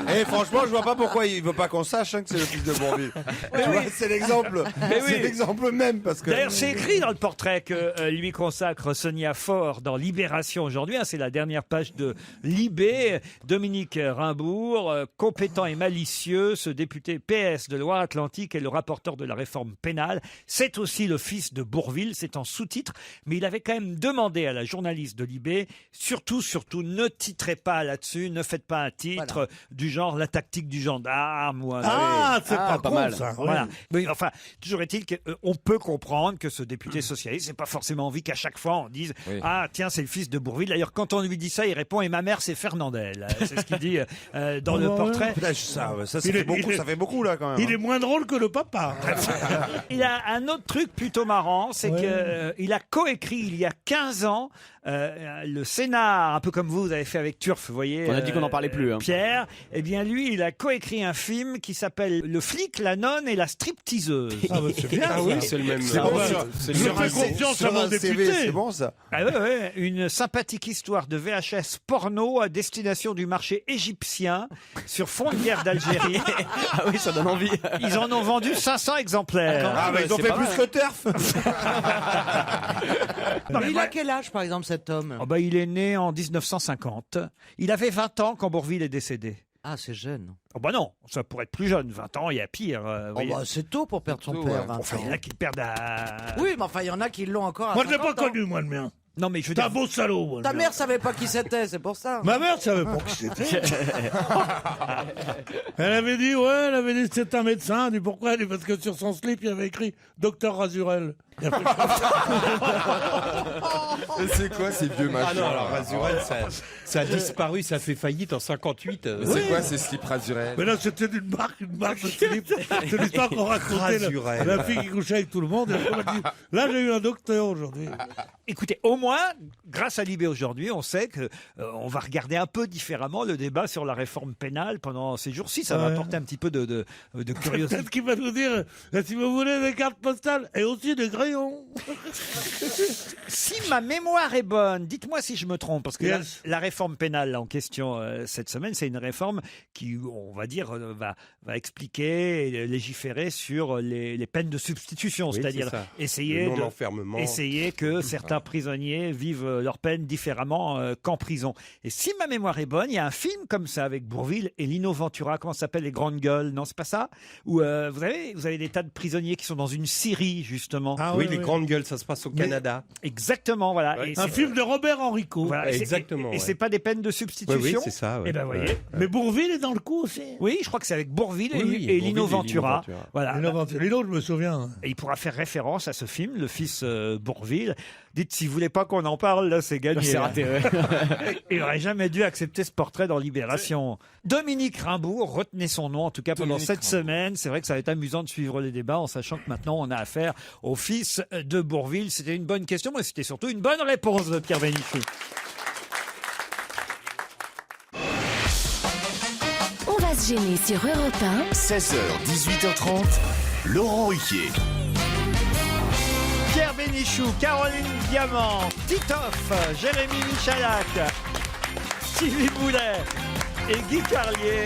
S5: Eh, franchement, je vois pas pourquoi il veut pas qu'on sache que c'est le fils de Bourvil. Tu vois, c'est l'exemple.
S3: Mais oui.
S5: C'est l'exemple même parce que.
S3: D'ailleurs, c'est écrit dans le portrait que lui consacre Sonia Faure dans Libération aujourd'hui. C'est la dernière page de Libé. Dominique Rimbourg, compétent et malicieux, ce député PS de Loire-Atlantique est le rapporteur de la réforme pénale. C'est aussi le fils de Bourvil. C'est en sous-titre. Mais il avait quand même demandé à la journaliste de Libé, surtout, ne titrez pas là-dessus, ne faites pas un titre du genre la tactique du gendarme. Ou
S6: c'est pas con,
S4: mal.
S6: ça.
S3: Voilà.
S6: Oui.
S3: Mais enfin, toujours est-il qu'on peut comprendre que ce député socialiste n'a pas forcément envie qu'à chaque fois on dise ah tiens c'est le fils de Bourvil. D'ailleurs quand on lui dit ça il répond et ma mère c'est Fernandel. C'est ce qu'il dit dans le portrait.
S5: Ça fait beaucoup là quand même.
S6: Il est moins drôle que le papa.
S3: Il a un autre truc plutôt marrant, c'est qu'il a coécrit il y a 15 ans le scénar, un peu comme vous avez fait avec Turf, vous voyez.
S4: On a dit qu'on n'en parlait plus. Hein.
S3: Pierre, eh bien lui, il a coécrit un film qui s'appelle Le flic, la nonne et la stripteaseuse.
S6: Ah bah c'est bien.
S9: Ah oui, c'est le même.
S6: Je fais confiance à mon député.
S5: C'est bon ça.
S3: Ah ouais, une sympathique histoire de VHS porno à destination du marché égyptien sur fond de guerre d'Algérie.
S4: Ah oui, ça donne envie.
S3: Ils en ont vendu 500 exemplaires.
S5: Ah bah ils ont fait plus que Turf.
S7: Il a quel âge, par exemple, cet homme?
S3: Oh bah, il est né en 1950. Il avait 20 ans quand Bourvil est décédé.
S7: Ah, c'est jeune.
S3: Oh bah non, ça pourrait être plus jeune. 20 ans, il y a pire.
S7: C'est tôt pour perdre son père. 20
S3: Enfin, il y en a qui perdent à...
S7: Oui, mais enfin, il y en a qui l'ont encore à
S6: Moi, je l'ai
S7: 50
S6: pas
S7: ans.
S6: connu, moi, le mien.
S3: Non, mais je veux
S6: T'es
S3: dire...
S6: un beau salaud, moi.
S7: Ta mère savait pas qui c'était, c'est pour ça.
S6: Ma mère savait pas qui c'était. Elle avait dit, c'est un médecin. Elle dit pourquoi? Elle dit parce que sur son slip, il y avait écrit Docteur Razurel.
S8: C'est quoi ces vieux machins?
S9: Ah non, alors Razurel, ça a disparu, ça fait faillite en 58.
S8: C'est quoi ces slips Razurel?
S6: Mais là, c'était une marque de slip. C'est l'histoire qu'on racontait. La fille qui couchait avec tout le monde. Et elle m'a dit, là, j'ai eu un docteur aujourd'hui.
S3: Écoutez, au moins, grâce à Libé aujourd'hui, on sait que on va regarder un peu différemment le débat sur la réforme pénale pendant ces jours-ci. Ça va apporter un petit peu de curiosité.
S6: Peut-être qu'il va nous dire, si vous voulez des cartes postales et aussi des crayons.
S3: Si ma mémoire est bonne, dites-moi si je me trompe, parce que la réforme pénale là, en question cette semaine, c'est une réforme qui, on va dire, va expliquer et légiférer sur les peines de substitution, c'est-à-dire essayer que certains prisonniers vivent leur peine différemment qu'en prison. Et si ma mémoire est bonne, il y a un film comme ça avec Bourvil et Lino Ventura, comment ça s'appelle, Les Grandes Gueules, non c'est pas ça? Où vous avez des tas de prisonniers qui sont dans une scierie justement.
S9: Ah oui, Les Grandes Gueules, ça se passe au Canada.
S3: Exactement, voilà.
S9: Ouais.
S3: Et
S6: Un film de Robert Enrico.
S3: Voilà,
S9: exactement.
S3: Et c'est pas des peines de substitution.
S9: Oui, c'est ça.
S3: Et ben voyez.
S6: Mais Bourvil est dans le coup aussi.
S3: Oui, je crois que c'est avec Bourvil et Lino Ventura. Voilà.
S6: Lino, je me souviens.
S3: Et il pourra faire référence à ce film, le fils Bourvil. Dites, si vous voulez pas qu'on en parle, là, c'est gagné.
S4: C'est raté, ouais.
S3: Il aurait jamais dû accepter ce portrait dans Libération. Dominique Rimbourg, retenez son nom, en tout cas pendant cette semaine. C'est vrai que ça va être amusant de suivre les débats en sachant que maintenant on a affaire au fils de Bourvil. C'était une bonne question, mais c'était surtout une bonne réponse de Pierre Bénichou.
S1: On va se gêner sur Europe 1.
S2: 16h, 18h30, Laurent Ruquier.
S3: Pierre Bénichou, Caroline Diamant, Titoff, Jérémy Michalak, Stevie Boulet et Guy Carlier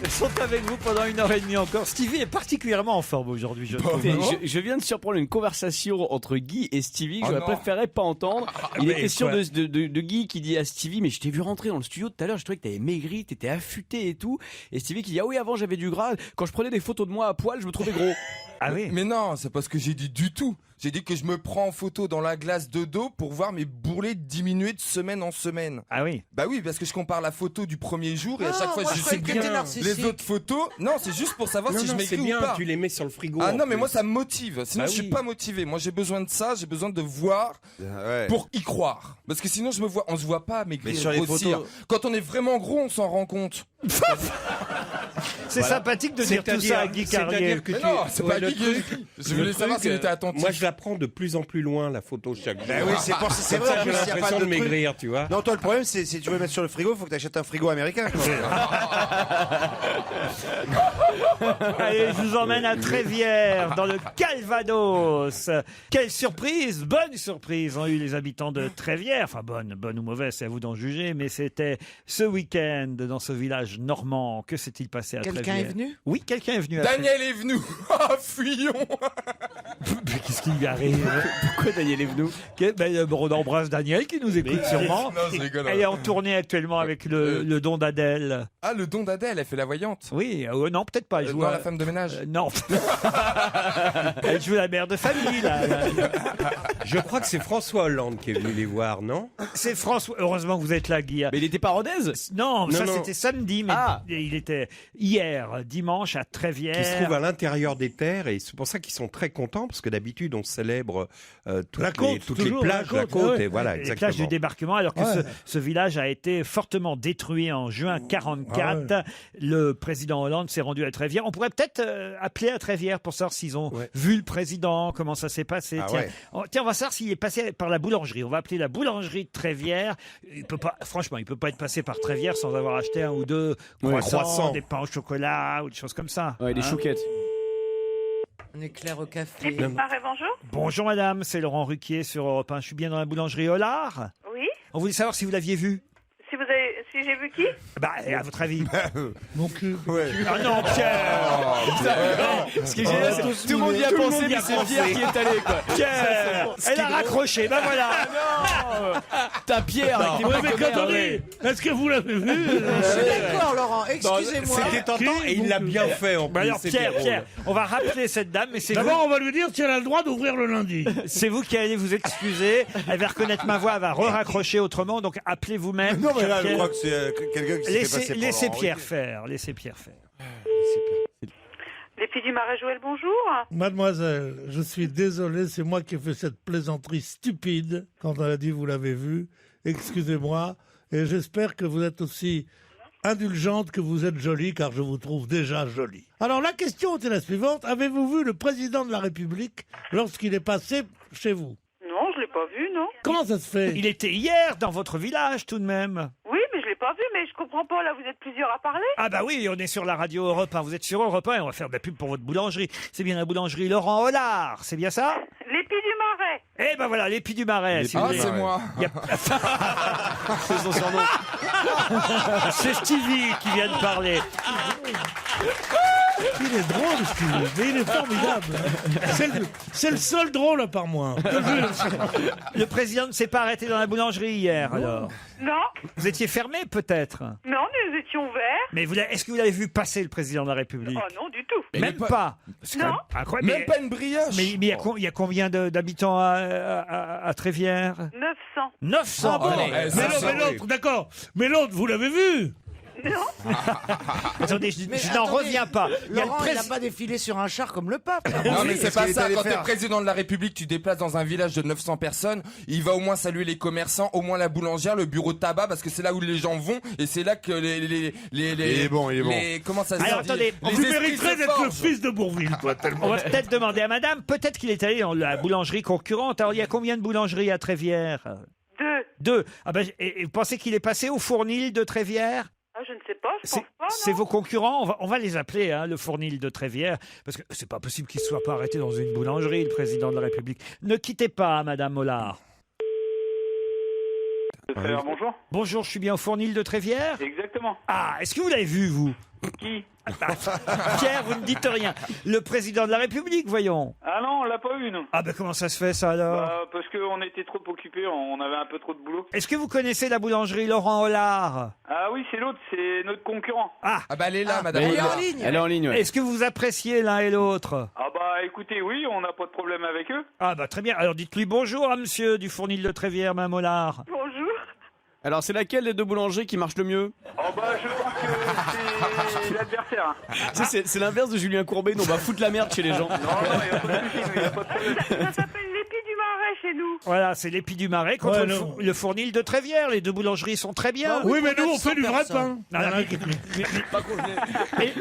S3: sont avec vous pendant 1h30 encore. Stevie est particulièrement en forme aujourd'hui, je trouve.
S4: Je viens de surprendre une conversation entre Guy et Stevie que j'aurais préféré pas entendre. Il est question de Guy qui dit à Stevie, mais je t'ai vu rentrer dans le studio tout à l'heure, je trouvais que t'avais maigri, t'étais affûté et tout. Et Stevie qui dit, ah oui, avant j'avais du gras, quand je prenais des photos de moi à poil, je me trouvais gros.
S3: Ah oui.
S8: Mais non, c'est pas ce que j'ai dit du tout. J'ai dit que je me prends en photo dans la glace de dos pour voir mes bourrelets diminuer de semaine en semaine.
S3: Ah oui.
S8: Bah oui, parce que je compare la photo du premier jour et à chaque fois je sais
S7: que
S8: bien les autres photos. Non, c'est juste pour savoir si je maigris ou pas.
S9: Tu les mets sur le frigo.
S8: Ah non, mais moi ça me motive. Sinon je suis pas motivé. Moi j'ai besoin de ça, j'ai besoin de voir pour y croire. Parce que sinon on se voit pas maigrir,
S5: sur les
S8: grossir.
S5: photos...
S8: Quand on est vraiment gros, on s'en rend compte.
S3: C'est sympathique de dire tout ça à Guy Carlier.
S8: Non, c'est pas Guy. Je voulais savoir s'il était attentif.
S9: Moi je la prends de plus en plus loin, la photo, chaque jour.
S5: Ben oui, c'est vrai,
S9: Ça,
S5: en
S9: j'ai
S5: plus, il y a pas
S9: l'impression
S5: de
S9: de maigrir, tu vois.
S5: Non, toi, le problème, c'est si tu veux mettre sur le frigo, il faut que tu achètes un frigo américain.
S3: Allez, je vous emmène à Trévières, dans le Calvados. Quelle surprise, bonne surprise ont eu les habitants de Trévières. Enfin, bonne ou mauvaise, c'est à vous d'en juger, mais c'était ce week-end dans ce village normand. Que s'est-il passé à Trévières?
S7: Quelqu'un est venu?
S3: Oui, quelqu'un est venu.
S8: Daniel est venu. Ah, fuyons.
S3: Mais qu'est-ce qui lui arrive?
S4: Pourquoi Daniel est venu?
S3: On embrasse Daniel qui nous écoute sûrement.
S8: Non, je rigole.
S3: Elle est en tournée actuellement avec le don d'Adèle.
S8: Ah, le don d'Adèle, elle fait la voyante.
S3: Oui, non, peut-être pas. Elle joue
S8: la femme de ménage.
S3: Non. Elle joue la mère de famille, là.
S9: Je crois que c'est François Hollande qui est venu les voir, non?
S3: C'est François. Heureusement que vous êtes là, Guy.
S4: Mais il était pas rodez?
S3: Non, ça
S9: non.
S3: c'était samedi, mais il était hier, dimanche, à Trévières.
S9: Qui se trouve à l'intérieur des terres, et c'est pour ça qu'ils sont très contents, parce que d'habitude on célèbre toutes les plages, la côte, et voilà,
S3: les
S9: exactement.
S3: plages du débarquement, alors que ce village a été fortement détruit en juin 44. Le président Hollande s'est rendu à Trévières. On pourrait peut-être appeler à Trévières pour savoir s'ils ont vu le président, comment ça s'est passé. Tiens, on va savoir s'il est passé par la boulangerie. On va appeler la boulangerie de Trévières. Franchement, il peut pas être passé par Trévières sans avoir acheté un ou deux croissants, des pains au chocolat ou des choses comme ça.
S4: Ouais, des chouquettes.
S7: Un éclair au café.
S12: Bonjour.
S3: Bonjour madame, c'est Laurent Ruquier sur Europe 1. Je suis bien dans la boulangerie Hollard.
S12: Oui.
S3: On voulait savoir si vous l'aviez vu.
S12: Si j'ai vu qui?
S3: Et à votre avis?
S6: Mon cul.
S3: Ah non, Pierre.
S4: Ce qui est génial, c'est que tout le monde y a pensé, mais c'est Pierre qui est allé, quoi.
S3: Pierre, elle a raccroché, ben voilà.
S4: T'as Pierre avec les
S6: Oui,
S4: mecs
S6: mais
S4: de merde.
S6: attendez, est-ce que vous l'avez vu?
S7: Je suis d'accord, Laurent. Excusez-moi.
S9: C'était tentant, et il l'a bien fait en plus.
S3: Alors
S9: c'était drôle.
S3: Pierre, on va rappeler cette dame, mais c'est
S6: D'abord,
S3: vous.
S6: on va lui dire si elle a le droit d'ouvrir le lundi.
S3: C'est vous qui allez vous excuser. Elle va reconnaître ma voix, elle va raccrocher autrement, donc appelez vous-même.
S5: Non, mais là, je
S3: Pierre.
S5: crois que c'est quelqu'un qui s'est fait passer pour
S3: Laissez
S5: Laurent
S3: Pierre
S5: Ruquier.
S3: faire, laissez Pierre faire.
S12: Les filles du Marais Joël, bonjour.
S6: Mademoiselle, je suis désolé, c'est moi qui ai fait cette plaisanterie stupide quand elle a dit vous l'avez vu. Excusez-moi, et j'espère que vous êtes aussi indulgente que vous êtes jolie, car je vous trouve déjà jolie. Alors la question était la suivante, avez-vous vu le président de la République lorsqu'il est passé chez vous?
S12: Non, je l'ai pas vu, non.
S6: Comment ça se fait?
S3: Il était hier dans votre village tout de même.
S12: Oui, mais je l'ai pas vu, mais je comprends pas. Là, vous êtes plusieurs à parler.
S3: Ah bah oui, on est sur la radio Europe 1. Vous êtes sur Europe 1 et on va faire de la pub pour votre boulangerie. C'est bien la boulangerie Laurent Hollard, c'est bien ça?
S12: Les filles du Marais.
S3: Eh ben voilà, l'épi du Marais. Si vous
S8: Ah,
S3: voulez.
S8: c'est moi.
S3: Il y a-
S4: C'est son surnom.
S3: C'est Stevie qui vient de parler.
S6: Il est drôle, Stevie, mais il est formidable. C'est le seul drôle à part moi.
S3: Le président ne s'est pas arrêté dans la boulangerie hier, alors.
S12: Non,
S3: Vous étiez fermé, peut-être.
S12: non, nous étions ouverts.
S3: Mais est-ce que vous l'avez vu passer, le président de la République?
S12: Oh non, du tout.
S3: Même pas. C'est quand
S12: Non.
S3: même incroyable.
S8: Même pas une brioche.
S3: Mais il y a combien d'habitants à Trévières?
S12: 900.
S3: 900.
S6: Ah bon,
S3: Allez.
S6: mais l'autre, d'accord. Mais l'autre, vous l'avez vu?
S12: Non.
S3: Attendez, je n'en
S7: attendez,
S3: reviens pas. Il y a le
S7: Laurent, il n'a
S3: président.
S7: pas défilé sur un char comme le pape.
S8: Non, mais c'est
S5: qu'est-ce
S8: pas
S5: qu'il est
S8: ça.
S5: allé
S8: Quand t'es
S5: faire
S8: président de la République, tu déplaces dans un village de 900 personnes. Il va au moins saluer les commerçants, au moins la boulangère, le bureau de tabac, parce que c'est là où les gens vont et c'est là que
S5: Il est bon.
S8: comment ça se dit?
S3: Alors, attendez,
S8: Les
S6: Tu
S8: esprits
S6: mériterais
S8: se
S6: d'être le
S8: forgent.
S6: fils de Bourville, toi, tellement.
S3: On va peut-être demander à madame, peut-être qu'il est allé dans la boulangerie concurrente. Alors, il y a combien de boulangeries à Trévières? 2. Ah ben, et vous pensez qu'il est passé au Fournil de Trévières?
S12: Ah, je ne sais pas, je pense pas.
S3: C'est
S12: non.
S3: vos concurrents, on va les appeler, hein, le Fournil de Trévières, parce que c'est pas possible qu'il ne soit pas arrêté dans une boulangerie, le président de la République. Ne quittez pas, madame Hollard.
S10: Bonjour.
S3: Bonjour, je suis bien au Fournil de Trévières?
S10: Exactement.
S3: Ah, est-ce que vous l'avez vu, vous?
S10: Qui?
S3: Pierre, vous ne dites rien. Le président de la République, voyons.
S10: Ah non, on l'a pas eu, non.
S3: Ah ben comment ça se fait, ça, alors?
S10: Parce qu'on était trop occupés, on avait un peu trop de boulot.
S3: Est-ce que vous connaissez la boulangerie Laurent Hollard?
S10: Ah oui, c'est l'autre, c'est notre concurrent.
S3: Ah,
S8: Ah bah elle est là, madame.
S7: Elle est en
S8: Hollard.
S7: ligne.
S4: Elle est en ligne, ouais.
S3: est-ce que vous appréciez l'un et l'autre?
S10: Ah bah écoutez, oui, on n'a pas de problème avec eux.
S3: Ah bah très bien, alors dites-lui bonjour à monsieur du Fournil de Trévières, Mme Hollard.
S12: Bonjour.
S4: Alors, c'est laquelle des deux boulangeries qui marche le mieux?
S10: Oh bah je pense que c'est l'adversaire.
S4: Tu sais, c'est l'inverse de Julien Courbet, nous on va foutre la merde chez les gens.
S10: Non, non, il n'y a pas de souci, il n'y a pas de problème.
S12: Ça s'appelle les filles du Marais chez nous.
S3: Voilà, c'est l'épi du Marais contre
S6: Ouais,
S3: le Fournil de Trévière. Les deux boulangeries sont très bien.
S6: Oui, mais nous, on fait du vrai pain.
S3: Ah,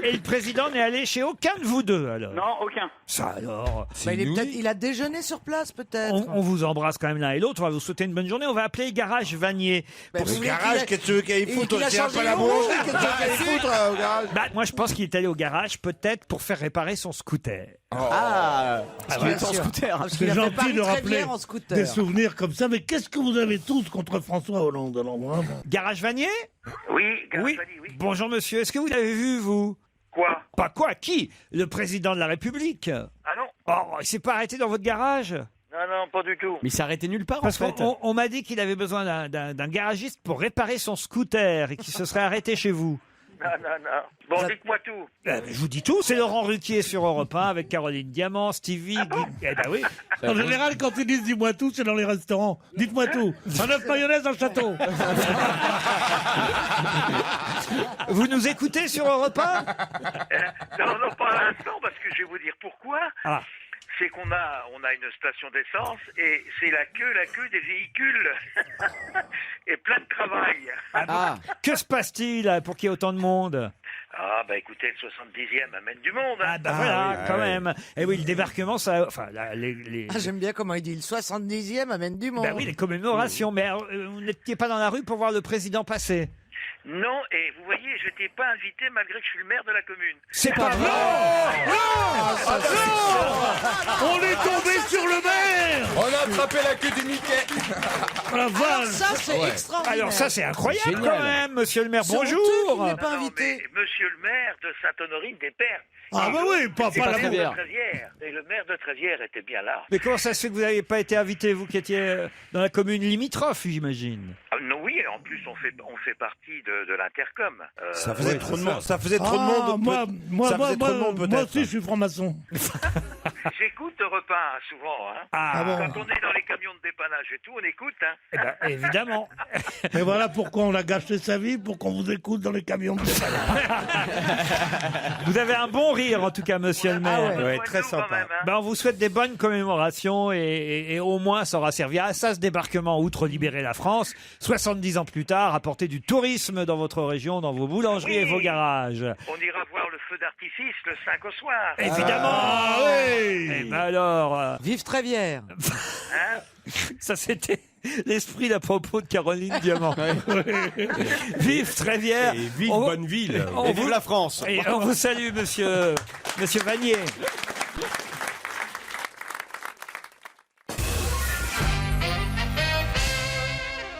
S3: et le président n'est allé chez aucun de vous deux, alors?
S10: Non, aucun.
S3: Ça, alors.
S7: Bah, il a déjeuné sur place, peut-être.
S3: On vous embrasse quand même l'un et l'autre. On va vous souhaiter une bonne journée. On va appeler Garage Vanier.
S7: Bah,
S5: Au garage, qu'est-ce que tu veux qu'il aille foutre? C'est un peu la boulangerie, qu'est-ce que tu veux qu'il aille foutre au garage?
S3: Bah, moi, je pense qu'il est allé au garage, peut-être, pour faire réparer son scooter.
S4: Parce qu'il est en scooter.
S7: Parce qu'il
S6: C'est
S7: a fait
S6: gentil
S7: Paris
S6: de
S7: très
S6: rappeler
S7: bien en scooter.
S6: des souvenirs comme ça, mais qu'est-ce que vous avez tous contre François Hollande alors, vraiment?
S3: Garage Vanier?
S10: Oui,
S3: Oui. Bonjour, monsieur. Est-ce que vous l'avez vu, vous?
S10: Quoi?
S3: Pas quoi? Qui? Le président de la République?
S10: Ah non?
S3: Oh, il s'est pas arrêté dans votre garage?
S10: Non, pas du tout.
S4: Mais il s'est arrêté nulle part,
S3: Parce
S4: en fait.
S3: qu'on m'a dit qu'il avait besoin d'un garagiste pour réparer son scooter et qu'il se serait arrêté chez vous.
S10: Non. Bon, dites-moi tout.
S3: Je vous dis tout, c'est Laurent Ruquier sur Europe 1 avec Caroline Diamant, Stevie, Guy... Eh ben oui.
S6: En général, quand ils disent dis-moi tout, c'est dans les restaurants. Dites-moi tout. Un œuf mayonnaise dans le château.
S3: Vous nous écoutez sur Europe 1?
S13: Non, pas à l'instant, parce que je vais vous dire pourquoi.
S3: Ah.
S13: C'est qu'on a une station d'essence et c'est la queue des véhicules et plein de travail.
S3: Que se passe-t-il pour qu'il y ait autant de monde?
S13: Ah, bah écoutez, le 70e amène du monde.
S3: Ah, bah voilà, quand même. Et oui, le débarquement, ça. Enfin,
S7: J'aime bien comment il dit. Le 70e amène du monde.
S3: Bah oui, les commémorations. Mais vous n'étiez pas dans la rue pour voir le président passer?
S13: Non, et vous voyez, je n'étais pas invité malgré que je suis le maire de la commune.
S3: C'est pas vrai!
S6: On est tombé sur le maire.
S8: On a attrapé la queue du Mickey.
S6: La
S7: Alors
S6: vache.
S7: ça, c'est extraordinaire.
S3: Alors ça, c'est incroyable quand même, monsieur le maire.
S7: C'est honteux
S3: Bonjour!
S7: qu'il n'ait pas
S13: Non,
S7: invité.
S13: mais monsieur le maire de Sainte-Honorine-des-Pères.
S6: Ah bah oui, pas
S13: C'est
S6: la
S13: le maire
S4: Trévière.
S13: de Trévière. Et le maire de Trévière était bien là.
S3: Mais comment ça se fait que vous n'avez pas été invité, vous qui étiez dans la commune limitrophe, j'imagine?
S13: Ah, non, oui, et en plus, on fait partie de l'Intercom.
S5: Ça faisait trop de monde. Ça faisait
S6: Ah,
S5: trop de monde.
S6: moi,
S5: Ça faisait trop de monde,
S6: moi
S5: peut-être.
S6: aussi, je suis franc-maçon.
S13: J'écoute Europe 1 souvent. Hein.
S3: Ah
S6: bon.
S13: Quand on est dans les camions de dépannage et tout, on écoute. Hein.
S3: Eh ben, évidemment.
S6: Et voilà pourquoi on a gâché sa vie, pour qu'on vous écoute dans les camions de dépannage.
S3: Vous avez un bon rire, en tout cas, monsieur le maire.
S5: Ouais,
S13: Soin de
S5: très
S13: nous, quand
S5: sympa.
S13: même, hein.
S3: Ben, on vous souhaite des bonnes commémorations et au moins ça aura servi à ça, ce débarquement, outre libérer la France, 70 ans plus tard, apporter du tourisme dans votre région, dans vos boulangeries et vos garages.
S13: On ira voir le feu d'artifice le 5 au soir.
S3: Évidemment.
S6: Ah oui.
S3: Eh ben alors,
S7: Vive Trévière.
S13: Hein.
S3: ça c'était l'esprit d'à propos de Caroline Diamant. Vive Trévière.
S9: Et vive
S3: On-
S9: Bonneville.
S3: on
S4: Et
S3: vous-
S4: vive la France.
S3: Et on vous salue, monsieur Vanier.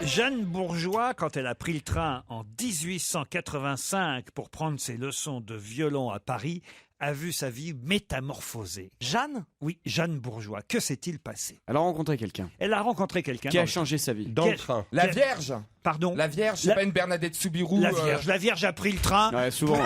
S3: Jeanne Bourgeois, quand elle a pris le train en 1885 pour prendre ses leçons de violon à Paris, a vu sa vie métamorphosée.
S7: Jeanne?
S3: Oui, Jeanne Bourgeois. Que s'est-il passé?
S4: Elle a rencontré quelqu'un
S3: Elle a rencontré quelqu'un.
S4: qui a changé sa vie.
S9: Dans le train.
S8: La Vierge.
S3: Pardon.
S8: La Vierge, c'est
S3: La-
S8: pas une Bernadette Soubirous.
S3: La Vierge a pris le train
S4: Ouais, souvent.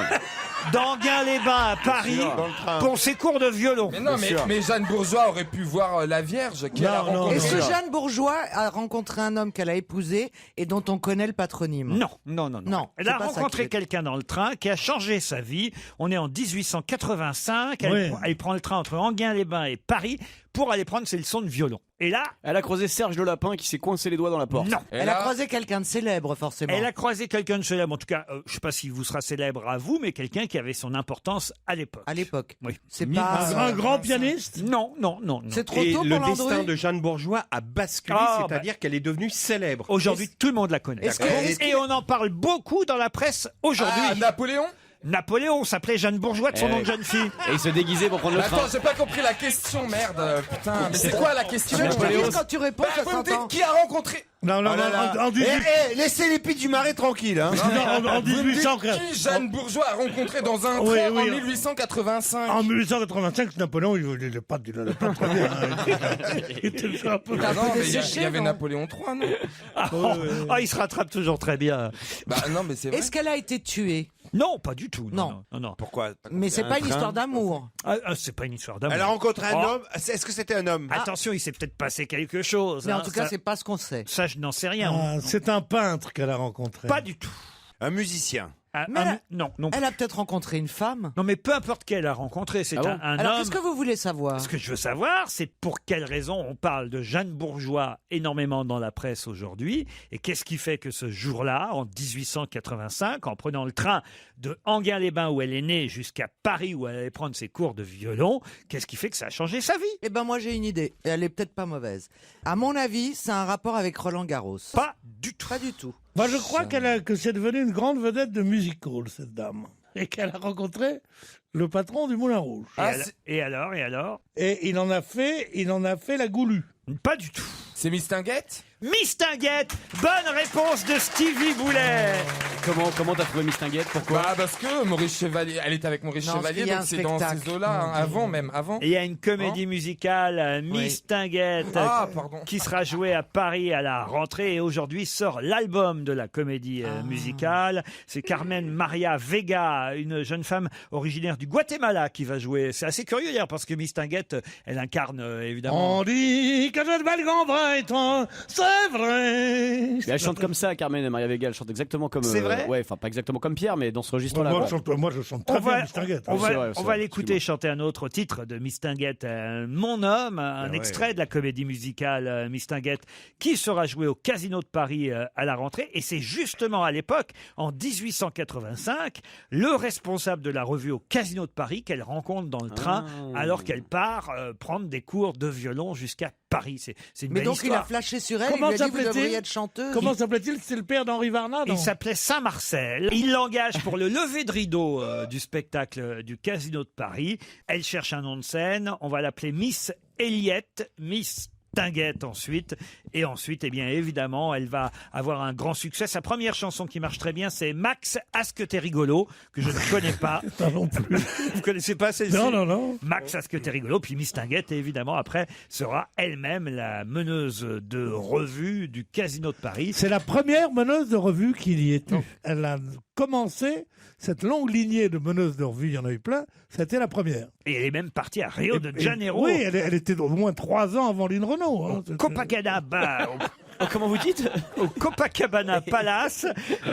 S3: d'Enghien-les-Bains à Paris
S5: Dans le train.
S3: pour ses cours de violon.
S8: Mais non, mais Jeanne Bourgeois aurait pu voir la Vierge qu'elle a
S6: Non, non,
S8: rencontrée.
S7: Est-ce que
S6: non.
S7: Jeanne Bourgeois a rencontré un homme qu'elle a épousé et dont on connaît le patronyme?
S3: Non.
S7: Non,
S3: Elle
S7: c'est
S3: a
S7: pas ça
S3: rencontré
S7: qui est-
S3: quelqu'un dans le train qui a changé sa vie. On est en 1885. Elle,
S6: Oui.
S3: elle prend le train entre Enghien-les-Bains et Paris pour aller prendre ses leçons de violon. Et là,
S4: Elle a croisé Serge Le Lapin qui s'est coincé les doigts dans la porte.
S3: non.
S7: Elle a croisé quelqu'un de célèbre, forcément.
S3: Elle a croisé quelqu'un de célèbre. En tout cas, je ne sais pas s'il vous sera célèbre à vous, mais quelqu'un qui avait son importance à l'époque.
S7: À l'époque.
S3: Oui.
S7: C'est
S9: Mille-
S7: pas...
S6: Un grand pianiste.
S3: Non.
S7: C'est trop
S9: Et
S7: tôt
S9: le
S7: pour
S9: destin
S7: Landru.
S9: de Jeanne Bourgeois a basculé,
S3: Ah,
S9: c'est-à-dire qu'elle est devenue célèbre.
S3: Aujourd'hui, tout le monde la connaît.
S7: Est-ce que-
S3: Et on en parle beaucoup dans la presse aujourd'hui.
S8: Ah, Napoléon.
S3: Napoléon s'appelait Jeanne Bourgeois de son nom de jeune fille.
S4: Et il se déguisait pour prendre le train.
S8: Attends, j'ai pas compris la question, merde. Putain, mais c'est quoi la question?
S7: Tu veux que je te
S4: Napoléon.
S7: dise quand tu réponds, ça
S8: Vous me
S7: s'entend.
S8: dites qui a rencontré?
S6: Non,
S5: Oh là là.
S6: en 18...
S5: Laissez les pieds du marais tranquille. Hein.
S6: en
S8: Vous me dites
S6: 1800...
S8: qui Jeanne Bourgeois a rencontré dans un train
S6: Oui,
S8: en
S6: oui.
S8: 1885?
S6: En 1885, Napoléon, il n'allait pas très bien. hein. Il était un peu...
S8: Ah non, mais il y
S7: desséché,
S8: avait
S7: non
S8: Napoléon III, non?
S3: Ah, il se rattrape toujours très bien.
S8: Bah non, mais c'est vrai.
S7: Est-ce qu'elle a été tuée?
S3: Non, pas du tout.
S7: Non.
S3: Non.
S5: Pourquoi?
S7: Mais c'est
S5: Un
S7: pas une
S5: train.
S7: histoire d'amour.
S3: C'est pas une histoire d'amour.
S5: Elle a rencontré un
S3: Oh.
S5: homme. Est-ce que c'était un homme?
S3: Attention, il s'est peut-être passé quelque chose.
S7: Mais en
S3: hein.
S7: tout cas,
S3: Ça-
S7: c'est pas ce qu'on sait.
S3: ça, je n'en sais rien.
S6: Ah, c'est un peintre qu'elle a rencontré.
S3: Pas du tout.
S5: Un musicien.
S3: Non.
S7: Elle a peut-être rencontré une femme.
S3: Non, mais peu importe qu'elle a rencontré, c'est un
S7: Alors,
S3: homme.
S7: qu'est-ce que vous voulez savoir?
S3: Ce que je veux savoir, c'est pour quelle raison on parle de Jeanne Bourgeois énormément dans la presse aujourd'hui, et qu'est-ce qui fait que ce jour-là, en 1885, en prenant le train de Enghien-les-Bains où elle est née jusqu'à Paris où elle allait prendre ses cours de violon, qu'est-ce qui fait que ça a changé sa vie?
S7: Eh ben moi j'ai une idée, et elle est peut-être pas mauvaise. À mon avis, c'est un rapport avec Roland Garros.
S3: Pas du tout.
S7: Pas du tout.
S6: Moi, je crois que c'est devenu une grande vedette de music hall, cette dame. Et qu'elle a rencontré le patron du Moulin Rouge.
S3: Et alors
S6: Et il en a fait la goulue.
S3: Pas du tout.
S8: C'est Mistinguett?
S3: Mistinguett. Bonne réponse de Stevie Boulet.
S4: Comment t'as trouvé Mistinguett? Pourquoi?
S8: Parce que Maurice Chevalier, elle était avec Maurice Chevalier, donc c'est dans ces eaux-là, avant.
S3: Et il y a une comédie musicale, Mistinguett,
S8: qui
S3: sera jouée à Paris à la rentrée, et aujourd'hui sort l'album de la comédie musicale. C'est Carmen Maria Vega, une jeune femme originaire du Guatemala qui va jouer. C'est assez curieux d'ailleurs parce que Mistinguett, elle incarne évidemment...
S6: On dit que je te belle grand c'est vrai.
S4: Mais elle chante comme ça, Carmen Maria Vega, elle chante exactement comme...
S3: C'est vrai?
S4: Ouais, enfin pas exactement comme Pierre, mais dans ce registre-là.
S6: Moi je chante très bien Mistinguett.
S3: On va l'écouter chanter un autre titre de Mistinguett, Mon homme, un extrait de la comédie musicale Mistinguett, qui sera joué au Casino de Paris à la rentrée. Et c'est justement à l'époque, en 1885, le responsable de la revue au Casino de Paris qu'elle rencontre dans le train alors qu'elle part prendre des cours de violon jusqu'à Paris. C'est une belle
S7: donc
S3: histoire.
S7: il a flashé sur elle,
S6: Comment
S7: il lui a dit vous devriez être chanteuse.
S6: Comment s'appelait-il? C'est le père d'Henri Varnat, non?
S3: Il s'appelait Saint-Marcel. Il l'engage pour le lever de rideau du spectacle du Casino de Paris. Elle cherche un nom de scène. On va l'appeler Miss Elliott, Miss Tinguette ensuite. Et ensuite, eh bien, évidemment, elle va avoir un grand succès. Sa première chanson qui marche très bien, c'est Max, Asque t'es rigolo, que je ne connais pas.
S6: Non plus.
S3: Vous connaissez pas celle-ci?
S6: Non.
S3: Max, Asque t'es rigolo. Puis Miss Tinguette, évidemment, après, sera elle-même la meneuse de revue du Casino de Paris.
S6: C'est la première meneuse de revue qu'il y ait eu. Elle a commencé cette longue lignée de meneuses de revue, il y en a eu plein, c'était la première.
S3: Et elle est même partie à Rio de Janeiro.
S6: Oui, elle était au moins 3 ans avant Lynn Renault. Hein.
S3: Copacabana.
S4: Comment vous dites?
S3: Au Copacabana Palace.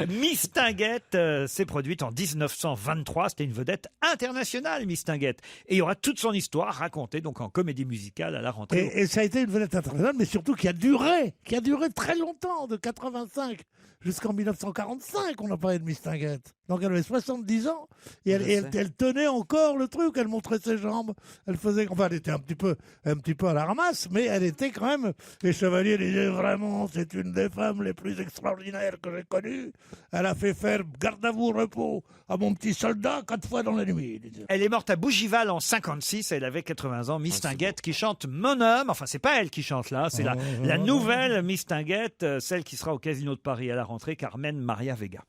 S3: Mistinguett s'est produite en 1923. C'était une vedette internationale, Mistinguett. Et il y aura toute son histoire racontée donc en comédie musicale à la rentrée.
S6: Et ça a été une vedette internationale, mais surtout qui a duré très longtemps, de 85 jusqu'en 1945, on a parlé de Mistinguett. Donc elle avait 70 ans et elle tenait encore le truc, elle montrait ses jambes, elle était un petit peu à la ramasse, mais elle était quand même, les chevaliers disaient vraiment, c'est une des femmes les plus extraordinaires que j'ai connues. Elle a fait faire garde à vous, repos à mon petit soldat 4 fois dans la nuit.
S3: Elle est morte à Bougival en 56, elle avait 80 ans. Mistinguett qui chante Mon homme, enfin c'est pas elle qui chante là, c'est la nouvelle Mistinguett, celle qui sera au Casino de Paris à la rentrée, Carmen Maria Vega.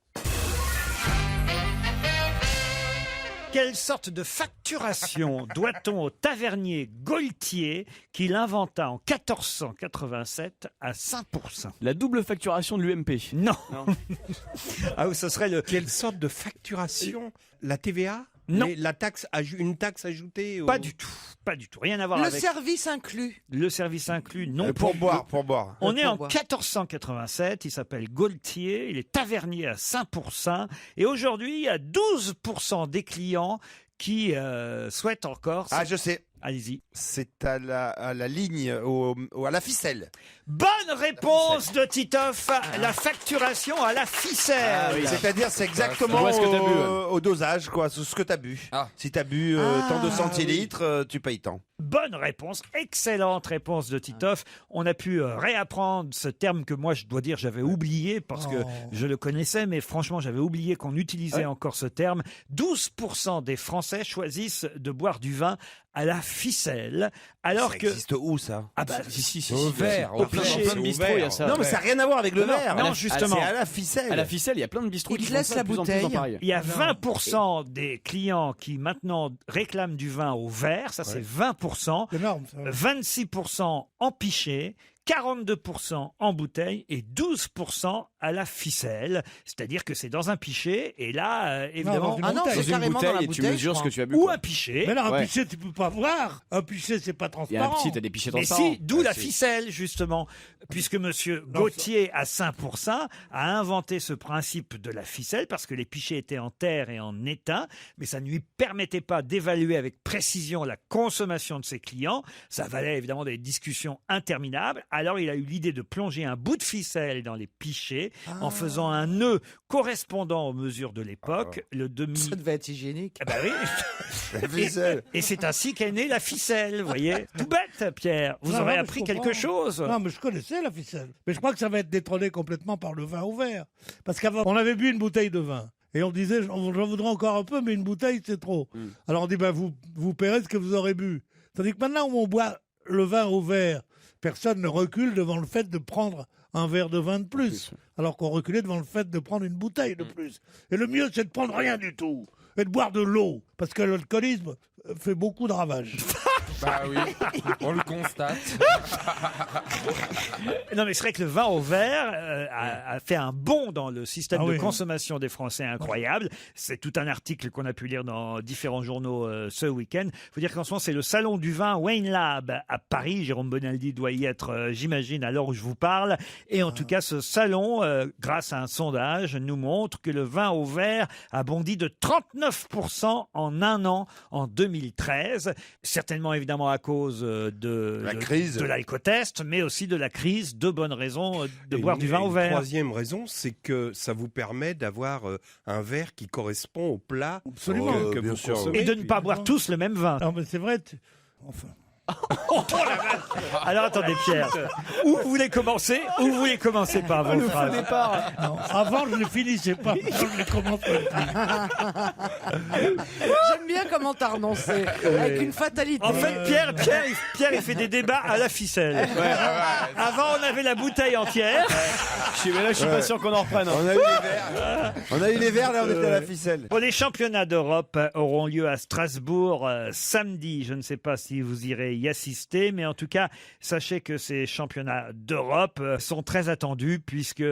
S3: Quelle sorte de facturation doit-on au tavernier Gaultier qui l'inventa en 1487 à 5%?
S4: La double facturation de l'UMP.
S3: Non. Ce serait
S9: Quelle sorte de facturation? La TVA?
S3: Non.
S9: Une taxe ajoutée
S3: Pas du tout. Rien à voir avec...
S7: Le service inclus.
S3: Le service inclus, non.
S5: Pour boire.
S3: On est en 1487, il s'appelle Gaultier, il est tavernier à 5%, et aujourd'hui, il y a 12% des clients qui souhaitent encore...
S5: Ah, je sais.
S3: Allez-y.
S5: C'est à la ligne, à la ficelle.
S3: Bonne réponse de Titoff, la facturation à la ficelle.
S5: C'est-à-dire, c'est exactement au dosage, quoi, ce que tu as bu. Si tu as bu tant de centilitres, tu payes tant.
S3: Bonne réponse, excellente réponse de Titoff. On a pu réapprendre ce terme que moi, je dois dire, j'avais oublié parce que je le connaissais, mais franchement, j'avais oublié qu'on utilisait encore ce terme. 12% des Français choisissent de boire du vin à la ficelle, alors
S5: ça existe où, ça?
S4: Si.
S8: Au verre.
S4: Au plein de bistrots, il y a ça.
S5: Non, mais ça n'a rien à voir avec le verre.
S3: Non, justement.
S5: C'est à la ficelle.
S4: À la ficelle, il y a plein de bistrots qui
S7: te
S4: font
S7: laissent
S4: ça
S7: la
S4: de plus en plus
S7: bouteille.
S4: en Paris.
S3: Il y a 20% des clients qui maintenant réclament du vin au verre, ça c'est 20%.
S6: C'est énorme, ça.
S3: 26% en pichet, 42% en bouteille et 12% à la ficelle. C'est-à-dire que c'est dans un pichet et là, évidemment...
S7: c'est carrément dans la bouteille,
S4: tu mesures ce que tu as bu.
S3: Ou
S4: quoi.
S3: un pichet.
S6: Mais là, un pichet, tu peux pas voir. Un pichet, c'est pas
S4: Il y a un
S6: transparent.
S4: petit, t'as des pichets
S3: Mais
S4: transparents.
S3: si, d'où la ficelle, justement. Puisque monsieur Gauthier, à Saint-Pourçain, a inventé ce principe de la ficelle parce que les pichets étaient en terre et en étain, mais ça ne lui permettait pas d'évaluer avec précision la consommation de ses clients. Ça valait évidemment des discussions interminables. Alors il a eu l'idée de plonger un bout de ficelle dans les pichets en faisant un nœud correspondant aux mesures de l'époque. Le demi...
S7: Ça devait être hygiénique.
S3: Ah bah oui.
S5: La ficelle.
S3: Et c'est ainsi qu'est née la ficelle, vous voyez. Tout bête, Pierre. Vous
S6: Non,
S3: aurez
S6: mais
S3: appris
S6: je comprends.
S3: quelque chose.
S6: Non, mais je connaissais la ficelle. Mais je crois que ça va être détrôné complètement par le vin au verre. Parce qu'avant, on avait bu une bouteille de vin. Et on disait, j'en voudrais encore un peu, mais une bouteille, c'est trop. Alors on dit, vous paierez ce que vous aurez bu. Tandis que maintenant, où on boit le vin au verre, personne ne recule devant le fait de prendre un verre de vin de plus. Alors qu'on reculait devant le fait de prendre une bouteille de plus. Et le mieux, c'est de prendre rien du tout. Et de boire de l'eau. Parce que l'alcoolisme fait beaucoup de ravages.
S8: Bah oui, on le constate.
S3: Non, mais c'est vrai que le vin au verre a fait un bond dans le système de
S6: oui.
S3: consommation des Français incroyable. C'est tout un article qu'on a pu lire dans différents journaux ce week-end. Il faut dire qu'en ce moment, c'est le salon du vin Wine Lab à Paris. Jérôme Bonaldi doit y être, j'imagine, à l'heure où je vous parle. Et en tout cas, ce salon, grâce à un sondage, nous montre que le vin au verre a bondi de 39% en un an en 2013. Certainement, évidemment, à cause de
S5: La crise.
S3: de l'alcotest, mais aussi de la crise. Deux bonnes raisons de boire du vin au
S9: Une
S3: verre.
S9: troisième raison, c'est que ça vous permet d'avoir un verre qui correspond au plat
S6: Absolument.
S9: que
S5: Bien
S9: vous
S5: sûr.
S9: consommez.
S3: Et de ne pas boire tous le même vin.
S6: Non, mais c'est vrai. Enfin.
S3: Alors attendez, Pierre. Où vous voulez commencer par vos phrases.
S6: Non, avant, je ne finissais pas. Maintenant, je les commence pas.
S7: J'aime bien comment t'as renoncé. Avec une fatalité.
S3: En fait, Pierre, il fait des débats à la ficelle. Avant, on avait la bouteille entière.
S4: Je suis pas sûr qu'on en reprenne.
S5: On a eu les verres. On a eu les verres, là, on était à la ficelle.
S3: Bon, les championnats d'Europe auront lieu à Strasbourg samedi. Je ne sais pas si vous irez y assister, mais en tout cas, sachez que ces championnats d'Europe sont très attendus puisque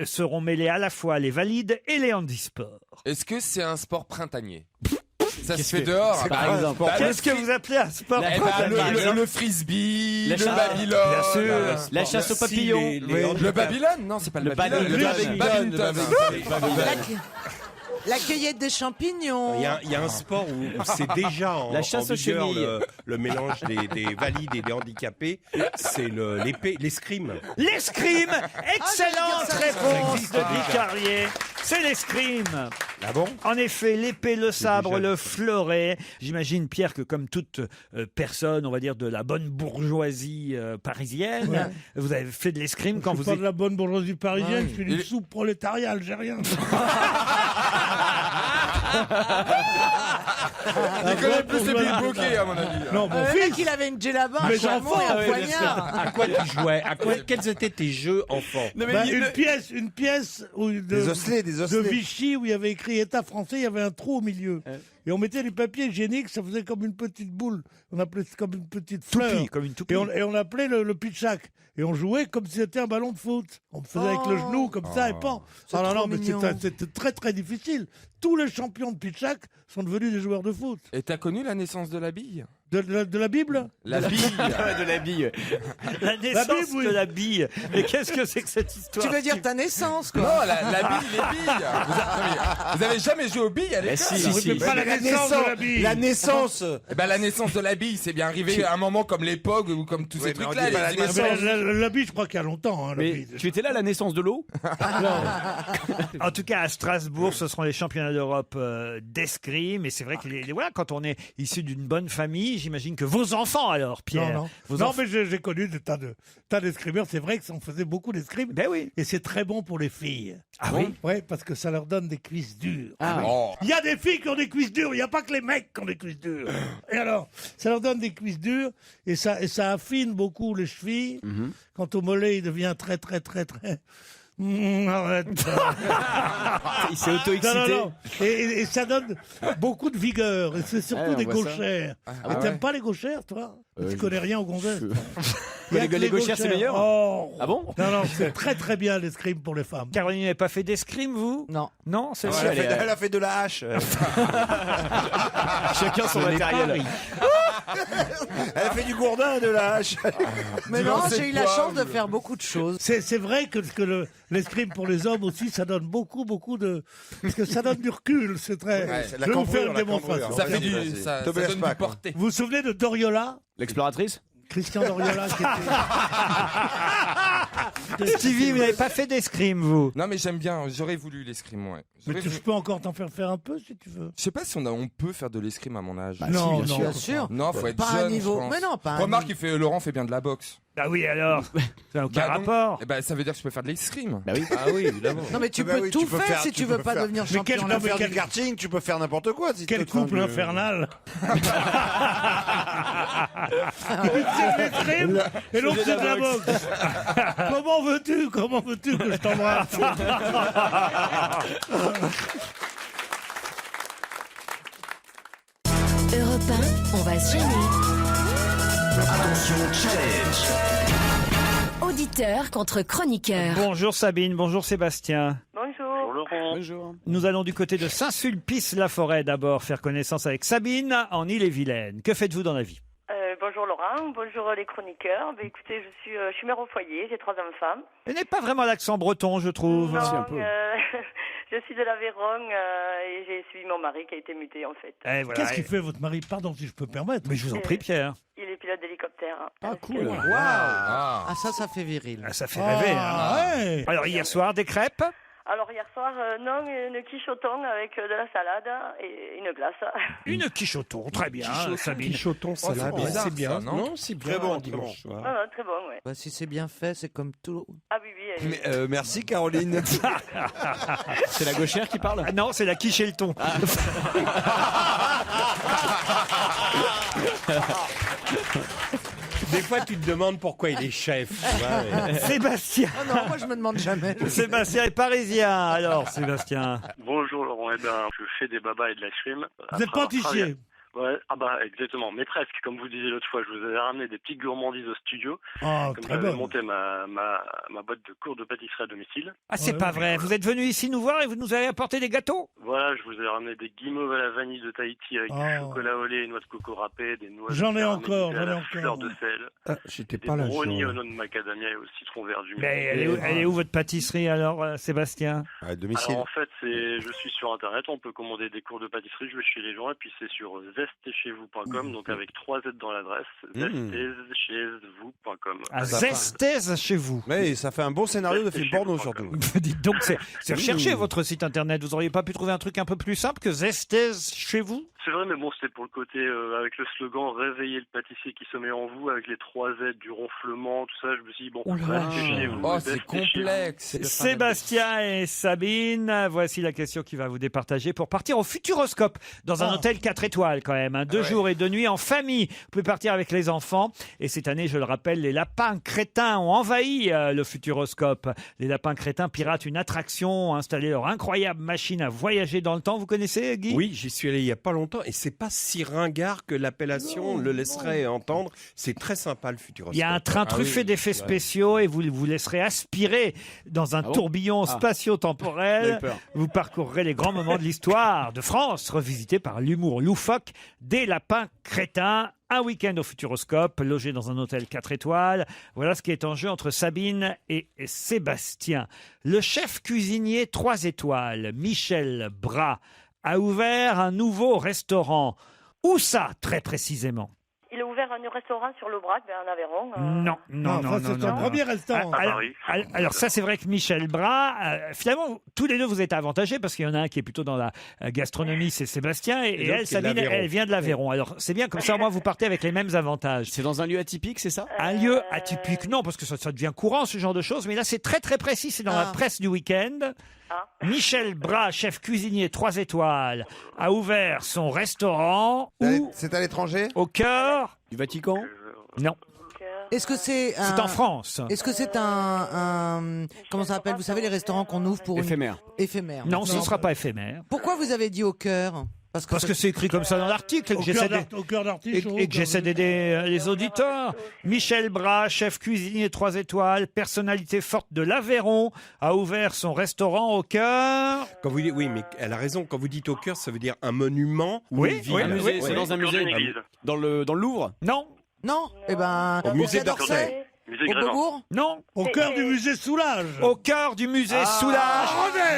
S3: seront mêlés à la fois les valides et les handisports.
S8: Est-ce que c'est un sport printanier? Ça se fait dehors,
S4: par exemple.
S3: Qu'est-ce que vous appelez un sport
S8: le frisbee,
S4: La
S8: le
S4: chasse-
S8: Babylone.
S3: Bien sûr.
S4: La chasse aux papillons.
S8: Le Babylone? Non, c'est pas le Babylone.
S4: badminton.
S8: Badminton.
S7: La cueillette de champignons.
S9: Il y a un sport où c'est déjà en,
S4: La chasse
S9: en
S4: aux
S9: vigueur
S4: chenilles.
S9: le mélange des valides et des handicapés, c'est l'escrime.
S3: L'escrime. Excellente réponse de Guy Carrier. C'est l'escrime.
S5: Ah bon?
S3: En effet, l'épée, le sabre, le fleuret. J'imagine, Pierre, que comme toute personne, on va dire, de la bonne bourgeoisie parisienne,
S6: Ouais.
S3: vous avez fait de l'escrime quand
S6: Je
S3: vous
S6: suis pas
S3: êtes...
S6: de la bonne bourgeoisie parisienne,
S8: Ouais.
S6: je suis d'une soupe prolétariat algérienne.
S8: Il connaît plus les billes bloqués, à mon avis.
S6: Non, mon
S7: Le
S6: fils.
S7: mec, il avait une djellaba, un
S6: Mes
S7: chameau
S6: enfants,
S7: et un
S6: oui,
S7: poignard.
S9: À quoi tu jouais? Quels étaient tes jeux enfants?
S6: Une pièce où
S5: Des osselets, des
S6: de
S5: osselets.
S6: Vichy où il y avait écrit État français, il y avait un trou au milieu. Et on mettait les papiers hygiéniques, ça faisait comme une petite boule. On appelait ça comme une petite fleur.
S3: Toupie, comme une toupie.
S6: Et on appelait le pitchak. Et on jouait comme si c'était un ballon de foot. On faisait avec le genou comme ça et pan.
S7: C'est
S6: Ah non,
S7: trop
S6: non, mais
S7: mignon.
S6: c'était très très difficile. Tous les champions de pitchak sont devenus des joueurs de foot.
S8: Et t'as connu la naissance de la bille?
S6: De la Bible
S8: La bille.
S4: De la bille.
S3: La naissance
S6: Bible, oui.
S3: de la bille. Mais qu'est-ce que c'est que cette histoire?
S7: Tu veux dire ta naissance, quoi.
S8: Non, la bille, les billes. Vous avez jamais joué aux billes à l'école?
S4: si.
S6: Mais pas la naissance de la Bible.
S5: La naissance.
S8: Eh ben, la naissance de la bille, c'est bien arrivé à un moment comme l'époque ou comme tous ces
S5: Oui, mais on
S8: trucs-là.
S5: dit pas la
S8: les images-
S5: naissance.
S6: La Bible, je crois qu'il y a longtemps. Hein, la
S4: Mais
S6: Bible.
S4: tu étais là à la naissance de l'eau?
S3: En tout cas, à Strasbourg, ce seront les championnats d'Europe d'escrime. Et c'est vrai que voilà, quand on est issu d'une bonne famille, j'imagine que vos enfants, alors, Pierre.
S6: Non, non.
S3: Vos
S6: Non,
S3: enfants-
S6: mais j'ai connu des tas d'escrimeurs. C'est vrai que ça en faisait beaucoup d'escrime.
S3: Ben oui.
S6: Et c'est très bon pour les filles.
S3: Ah oui?
S6: Oui, parce que ça leur donne des cuisses dures.
S4: Ah oui.
S8: Oh.
S6: Il y a des filles qui ont des cuisses dures, il n'y a pas que les mecs qui ont des cuisses dures. Et alors, ça leur donne des cuisses dures et ça affine beaucoup les chevilles. Quant au mollet, il devient très, très, très, très, Arrête.
S4: Il s'est auto-excité.
S6: Non. Et ça donne beaucoup de vigueur. Et c'est surtout des gauchères. Et t'aimes pas les gauchères, toi? Tu connais rien aux gonzesses.
S4: Les gauchères, c'est meilleur. Ah bon?
S6: Non, c'est très très bien l'escrime pour les femmes.
S3: Caroline n'avait pas fait d'escrime, vous?
S7: Non.
S3: Non, c'est ça.
S5: Elle a fait de la hache.
S4: Chacun son matériel.
S5: Elle a fait du gourdin de la hache.
S7: Mais non, j'ai eu la chance de faire beaucoup de choses.
S6: C'est vrai que l'escrime pour les hommes aussi, ça donne beaucoup de... Parce que ça donne du recul, c'est très...
S5: Ouais,
S6: je vais vous faire une démonstration.
S8: Ça fait ça donne du porté.
S6: Vous vous souvenez de Doriola?
S4: L'exploratrice?
S6: Christian Doriola qui était...
S3: Stevie, vous n'avez pas fait d'escrime, vous?
S8: Non, mais j'aime bien. J'aurais voulu l'escrime, ouais.
S6: Mais je peux encore t'en faire un peu, si tu veux.
S8: Je sais pas si on peut faire de l'escrime à mon âge.
S6: Non,
S7: Bien sûr.
S8: Non, faut être
S7: Pas
S8: jeune,
S7: un niveau.
S8: je pense.
S7: Mais non, pas un
S8: Remarque,
S7: niveau.
S8: Laurent fait bien de la boxe.
S3: Bah oui, alors. Ça n'a aucun rapport.
S8: Ça veut dire que je peux faire de l'escrime.
S4: Bah oui.
S5: Ah oui, évidemment.
S7: Non, mais tu peux tout faire si tu veux pas devenir champion.
S5: Tu peux faire du karting, tu peux faire n'importe quoi.
S6: Quel couple infernal. Et l'autre c'est de la boxe. Comment veux-tu que je t'embrasse?
S1: Europe 1, on va se gêner.
S2: Attention, challenge.
S1: Auditeur contre chroniqueur.
S3: Bonjour Sabine, bonjour Sébastien.
S12: Bonjour.
S13: Laurent.
S4: Bonjour.
S3: Nous allons du côté de Saint-Sulpice-la-Forêt d'abord faire connaissance avec Sabine en Île-et-Vilaine. Que faites-vous dans la vie?
S12: Bonjour Laurent, bonjour les chroniqueurs. Écoutez, je suis mère au foyer, j'ai 3 enfants.
S3: Elle n'est pas vraiment l'accent breton, je trouve.
S12: Non,
S3: Si, un peu.
S12: je suis de l'Aveyron et j'ai suivi mon mari qui a été muté en fait.
S3: Voilà.
S6: Qu'est-ce qu'il fait votre mari? Pardon si je peux me permettre.
S3: Mais je vous en prie, Pierre.
S12: Il est pilote d'hélicoptère.
S6: Ah cool.
S7: Waouh. Ah, ça fait viril.
S3: Ah, ça fait rêver.
S6: Ouais.
S3: Alors hier soir, des crêpes?
S12: Alors hier soir, non, une quiche au thon avec de la salade et une glace.
S3: Une quiche au thon, très bien, Sabine.
S9: Quichoton salade, c'est bien.
S8: ça, non
S9: Non, c'est bien.
S5: Très bon,
S9: un dimanche soir.
S12: Ah, très bon, ouais.
S7: Bah, si c'est bien fait, c'est comme tout.
S12: Ah oui, oui.
S5: Merci Caroline.
S4: C'est la gauchère qui parle?
S3: Ah non, c'est la quiche et le thon.
S9: Des fois, tu te demandes pourquoi il est chef. Tu vois, mais...
S3: Sébastien.
S7: Ah non, moi je me demande jamais.
S3: Sébastien est parisien. Alors, Sébastien.
S13: Bonjour Laurent, je fais des babas et de l'escrime.
S6: Vous êtes pâtissier?
S13: Ouais, exactement, mais presque. Comme vous disiez l'autre fois, je vous avais ramené des petites gourmandises au studio.
S6: Ah,
S13: comme
S6: très
S13: j'avais
S6: bon.
S13: monté ma boîte de cours de pâtisserie à domicile.
S3: Ah, c'est pas vrai. Vous êtes venu ici nous voir et vous nous avez apporté des gâteaux?
S13: Voilà, je vous ai ramené des guimauves à la vanille de Tahiti avec du chocolat au lait, noix de coco râpée, des noix
S6: J'en ai encore,
S13: à la fleur de sel,
S9: J'étais
S13: des
S9: pas là.
S13: brownies au noix de macadamia et au citron vert du
S3: Mais elle est où votre pâtisserie alors, Sébastien?
S5: À domicile.
S13: Alors en fait, je suis sur internet, on peut commander des cours de pâtisserie, je vais chez les gens et puis c'est sur zestezchezvous.com, donc avec 3 Z dans l'adresse, zestezchezvous.com.
S3: À Zestez chez vous.
S5: Mais ça fait un bon scénario de film porno surtout.
S3: Dites donc, c'est recherché votre site internet. Vous auriez pas pu trouver un truc un peu plus simple que Zestez chez vous?
S13: C'est vrai, mais bon, c'était pour le côté, avec le slogan « Réveillez le pâtissier qui sommeille en vous », avec les 3 Z du ronflement, tout ça, je me suis dit, bon, restez chez vous.
S8: Oh,
S13: restez
S8: c'est
S13: chez vous.
S8: complexe.
S3: Sébastien et Sabine, voici la question qui va vous départager pour partir au Futuroscope, dans un hôtel 4 étoiles quand même, 2 jours et 2 nuits en famille. Vous pouvez partir avec les enfants. Et cette année, je le rappelle, les lapins crétins ont envahi le Futuroscope. Les lapins crétins piratent une attraction, ont installé leur incroyable machine à voyager dans le temps. Vous connaissez, Guy?
S9: Oui, j'y suis allé il y a pas longtemps et c'est pas si ringard que l'appellation le laisserait entendre. C'est très sympa le Futuroscope.
S3: Il y a un train truffé d'effets spéciaux et vous vous laisserez aspirer dans un tourbillon spatio-temporel. Vous parcourrez les grands moments de l'histoire de France, revisités par l'humour loufoque des lapins crétins. Un week-end au Futuroscope, logé dans un hôtel 4 étoiles. Voilà ce qui est en jeu entre Sabine et Sébastien. Le chef cuisinier 3 étoiles, Michel Bras, a ouvert un nouveau restaurant. Où ça, très précisément?
S12: Il a ouvert un restaurant sur l'Aubrac, en Aveyron.
S3: Non.
S6: C'est son premier restaurant.
S3: Alors ça, c'est vrai que Michel Bras, finalement, tous les deux, vous êtes avantagés parce qu'il y en a un qui est plutôt dans la gastronomie, c'est Sébastien, et elle, Sabine, elle vient de l'Aveyron. Alors c'est bien, comme ça, au moins, vous partez avec les mêmes avantages.
S4: C'est dans un lieu atypique, c'est ça?
S3: Un lieu atypique, non, parce que ça devient courant, ce genre de choses, mais là, c'est très très précis, c'est dans la presse du week-end. Michel Bras, chef cuisinier 3 étoiles, a ouvert son restaurant où?
S5: C'est à l'étranger?
S3: Au cœur
S4: du Vatican?
S3: Non.
S7: Est-ce que c'est
S3: C'est en France.
S7: Est-ce que c'est un comment ça s'appelle? Vous savez les restaurants qu'on ouvre pour
S4: Éphémère.
S7: Éphémère.
S3: Non, ce ne sera pas éphémère.
S7: Pourquoi vous avez dit au cœur?
S3: Parce que c'est écrit comme ça dans l'article et que j'essaie d'aider les auditeurs. Michel Bras, chef cuisinier 3 étoiles, personnalité forte de l'Aveyron, a ouvert son restaurant au cœur.
S9: Quand vous dites, oui, mais elle a raison. Quand vous dites au cœur, ça veut dire un monument ou
S3: Oui,
S9: une ville.
S3: oui,
S4: Un musée, c'est dans un musée. Dans le Louvre?
S3: Non.
S7: Non. Eh ben.
S9: Au musée
S7: Quai d'Orsay. Au Beaubourg?
S3: Non.
S6: Au cœur du musée Soulage.
S3: Au cœur du musée Soulage.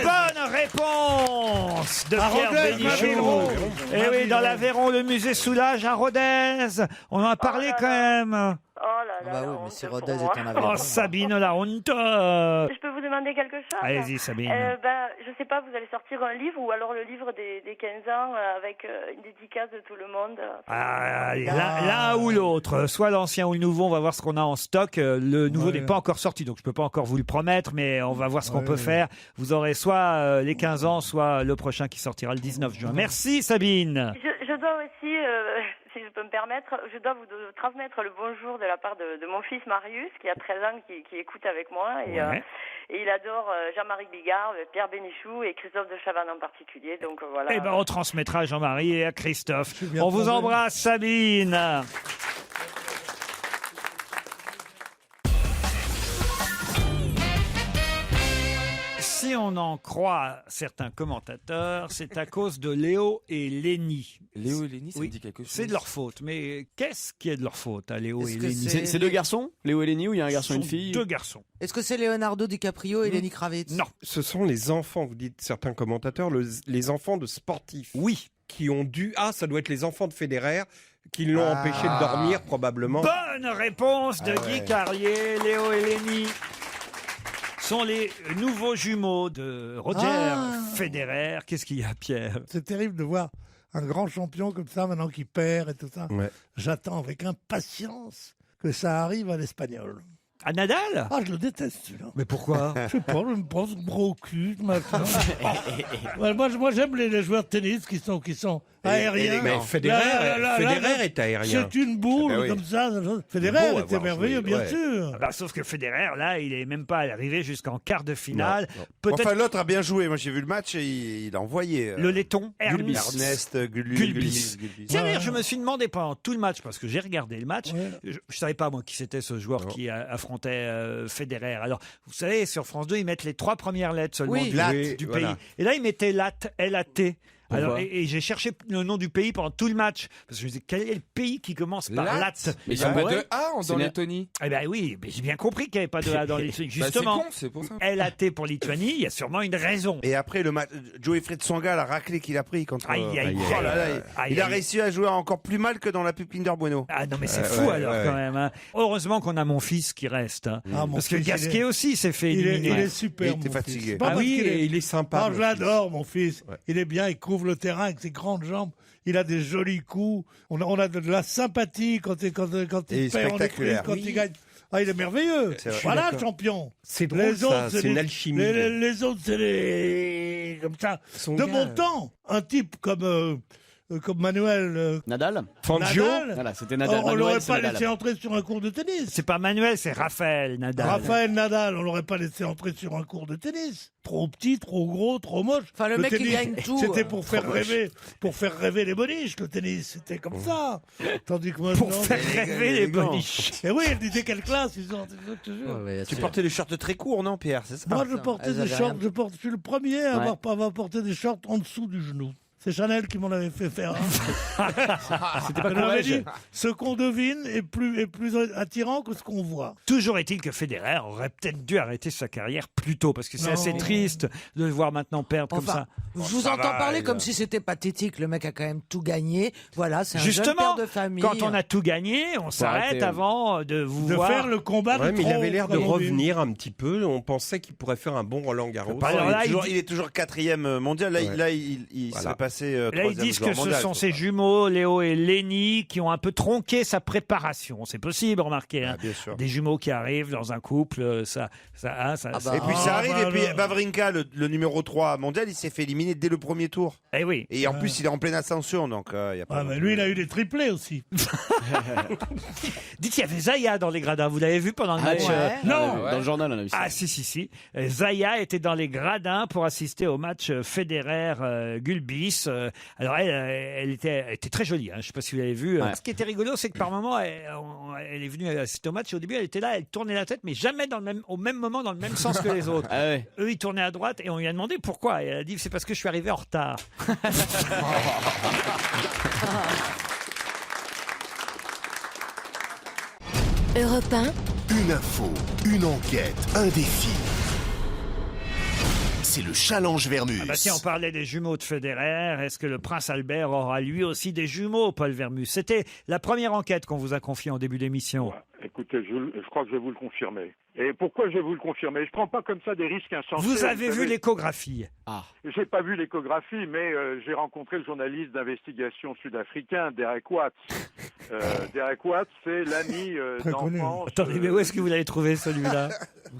S3: Bonne réponse de Pierre Bénichou. Et oui, dans l'Aveyron, le musée Soulage à Rodez. On en a parlé quand même.
S12: Oh là là.
S7: Bah oui, mais si Rodez est en
S3: Oh,
S7: Aveyron.
S3: Sabine, la honte.
S12: Je peux vous demander quelque chose?
S3: Allez-y, Sabine.
S12: Je sais pas, vous allez sortir un livre ou alors le livre des 15 ans avec une dédicace de tout le monde.
S3: Ah, l'un ou l'autre, soit l'ancien ou le nouveau, on va voir ce qu'on a en stock. Le nouveau n'est pas encore sorti, donc je peux pas encore vous le promettre, mais on va voir ce qu'on peut faire. Vous aurez soit les 15 ans, soit le prochain qui sortira le 19 juin. Merci Sabine.
S12: Je dois aussi, si je peux me permettre, je dois vous transmettre le bonjour de la part de mon fils Marius, qui a 13 ans, qui écoute avec moi. Et il adore Jean-Marie Bigard, Pierre Bénichou et Christophe de Chavannes en particulier. Donc voilà.
S3: Eh ben, on transmettra à Jean-Marie et à Christophe. On vous embrasse, Sabine. Si on en croit certains commentateurs, c'est à cause de Léo et Lénie.
S8: Léo et Lénie, ça
S3: Oui,
S8: me dit quelque chose.
S3: c'est de leur faute. Mais qu'est-ce qui est de leur faute à Léo et Lénie?
S4: C'est deux garçons, Léo et Lénie, ou il y a un garçon et une fille?
S3: Deux garçons.
S7: Est-ce que c'est Leonardo DiCaprio et Lenny Kravitz?
S3: Non.
S9: Ce sont les enfants, vous dites certains commentateurs, les enfants de sportifs.
S3: Oui.
S9: Qui ont dû... Ah, ça doit être les enfants de Federer qui l'ont empêché de dormir, probablement.
S3: Bonne réponse de Guy Carlier, Léo et Lénie. Sont les nouveaux jumeaux de Roger Federer. Qu'est-ce qu'il y a, Pierre?
S6: C'est terrible de voir un grand champion comme ça, maintenant qui perd et tout ça.
S9: Ouais.
S6: J'attends avec impatience que ça arrive à l'Espagnol.
S3: À Nadal?
S6: Ah, je le déteste, celui-là.
S3: Mais pourquoi?
S6: Je sais pas, je me prends ce gros cul, maintenant. Ouais, moi, j'aime les joueurs de tennis qui sont aériens.
S9: Mais Federer est aérien.
S6: C'est une boule,
S9: Ben oui.
S6: comme ça. Federer était merveilleux, bien sûr.
S3: Ah bah, sauf que Federer, là, il est même pas arrivé jusqu'en quart de finale. Peut-être
S5: Enfin, l'autre a bien joué. Moi, j'ai vu le match et il a envoyé.
S3: le laiton,
S5: Ernest
S3: Gulbis. Tiens, d'ailleurs, je me suis demandé pendant tout le match, parce que j'ai regardé le match, je savais pas, moi, qui c'était ce joueur qui affrontait Federer. Alors, vous savez, sur France 2, ils mettent les 3 premières lettres seulement du pays. Et là, ils mettaient LAT, L-A-T. Alors, et j'ai cherché le nom du pays pendant tout le match. Parce que je me disais, quel est le pays qui commence par Lat?
S8: Mais il n'y a pas de A dans Lettonie.
S3: Eh ben oui, mais j'ai bien compris qu'il n'y avait pas de A dans Lettonie. Justement,
S8: c'est pour ça.
S3: LAT pour Lituanie, il y a sûrement une raison.
S5: Et après, le match, Joey Fred Songa, la raclée qu'il a pris contre.
S3: Oh
S5: là là, il a réussi à jouer encore plus mal que dans la pub Kinder Bueno.
S3: Ah non, mais c'est fou alors quand même. Hein. Heureusement qu'on a mon fils qui reste. Hein. Parce que Gasquet aussi s'est fait éliminer.
S6: Il est super.
S5: Il était fatigué.
S9: Ah oui, il est sympa.
S6: Ah, je l'adore, mon fils. Il est bien, il couvre le terrain avec ses grandes jambes. Il a des jolis coups. On a de la sympathie quand il perd en écrit, quand il gagne. Ah, il est merveilleux. Voilà, champion.
S9: C'est drôle, c'est une alchimie.
S6: Les autres, c'est les... comme ça. De mon temps, un type comme Manuel
S4: Nadal.
S9: Fangio.
S4: Voilà, c'était Nadal.
S6: On l'aurait pas laissé entrer sur un cours de tennis.
S3: C'est pas Manuel, c'est Raphaël Nadal.
S6: Raphaël Nadal, on l'aurait pas laissé entrer sur un cours de tennis. Trop petit, trop gros, trop moche.
S7: Enfin, le mec,
S6: tennis,
S7: il gagne tout.
S6: C'était pour faire rêver les boniches, le tennis. C'était comme ça. Tandis que moi,
S3: Pour faire rêver les boniches.
S6: Et oui, elle disait quelle classe ils ont. Je te jure.
S5: Tu portais des shorts très courts, non, Pierre? C'est ça?
S6: Moi, je portais des shorts. Je suis le premier à avoir porté des shorts en dessous du genou. C'est Chanel qui m'en avait fait faire.
S4: C'était pas
S6: m'avait dit, ce qu'on devine est plus attirant que ce qu'on voit.
S3: Toujours est-il que Federer aurait peut-être dû arrêter sa carrière plus tôt, parce que c'est assez triste de le voir maintenant perdre comme ça.
S7: Je vous entends parler comme si c'était pathétique. Le mec a quand même tout gagné. Voilà, c'est un jeune père de famille.
S3: Quand on a tout gagné, on s'arrête avant de voir...
S6: faire le combat de
S9: mais
S6: trop,
S9: il avait l'air de revenir un petit peu. On pensait qu'il pourrait faire un bon Roland Garros.
S3: Alors là,
S5: il est toujours 4e mondial. Là, il serait passé passé
S3: Là, ils
S5: troisième
S3: disent
S5: joueur
S3: que ce
S5: mondial,
S3: sont
S5: faut
S3: ses
S5: pas.
S3: jumeaux, Léo et Lenny, qui ont un peu tronqué sa préparation. C'est possible, remarquez. Hein.
S5: Bien sûr.
S3: Des jumeaux qui arrivent dans un couple, ça.
S5: Et puis ça arrive, et puis Wawrinka, le numéro 3 mondial, il s'est fait éliminer dès le premier tour.
S3: Eh oui.
S5: Et en plus, il est en pleine ascension, donc il y a pas.
S6: Ah, mais lui, il a eu des triplés aussi.
S3: Dites, il y avait Zaya dans les gradins. Vous l'avez vu pendant le match
S6: Non.
S4: Dans le journal, on a vu ça.
S3: Ah si. Zaya était dans les gradins pour assister au match Federer-Gulbis. Alors elle était très jolie. Hein. Je ne sais pas si vous l'avez vu.
S4: Ouais.
S3: Ce qui était rigolo, c'est que par moment, elle est venue assister au match. Et au début, elle était là, elle tournait la tête, mais jamais au même moment dans le même sens que les autres.
S4: Ah ouais.
S3: Eux, ils tournaient à droite et on lui a demandé pourquoi. Et elle a dit, c'est parce que je suis arrivé en retard.
S1: Europe 1,
S2: Une info, une enquête, un défi. C'est le challenge Vermus.
S3: Ah bah tiens, on parlait des jumeaux de Federer. Est-ce que le prince Albert aura lui aussi des jumeaux, Paul Vermus? C'était la première enquête qu'on vous a confiée en début d'émission.
S11: Écoutez, je crois que je vais vous le confirmer. Et pourquoi je vais vous le confirmer? Je prends pas comme ça des risques insensés.
S3: Vous avez vu
S11: savez.
S3: l'échographie?
S11: J'ai pas vu l'échographie, mais j'ai rencontré le journaliste d'investigation sud-africain, Derek Watts. Derek Watts, c'est l'ami d'enfance.
S3: Attendez, mais où est-ce que vous l'avez trouvé, celui-là?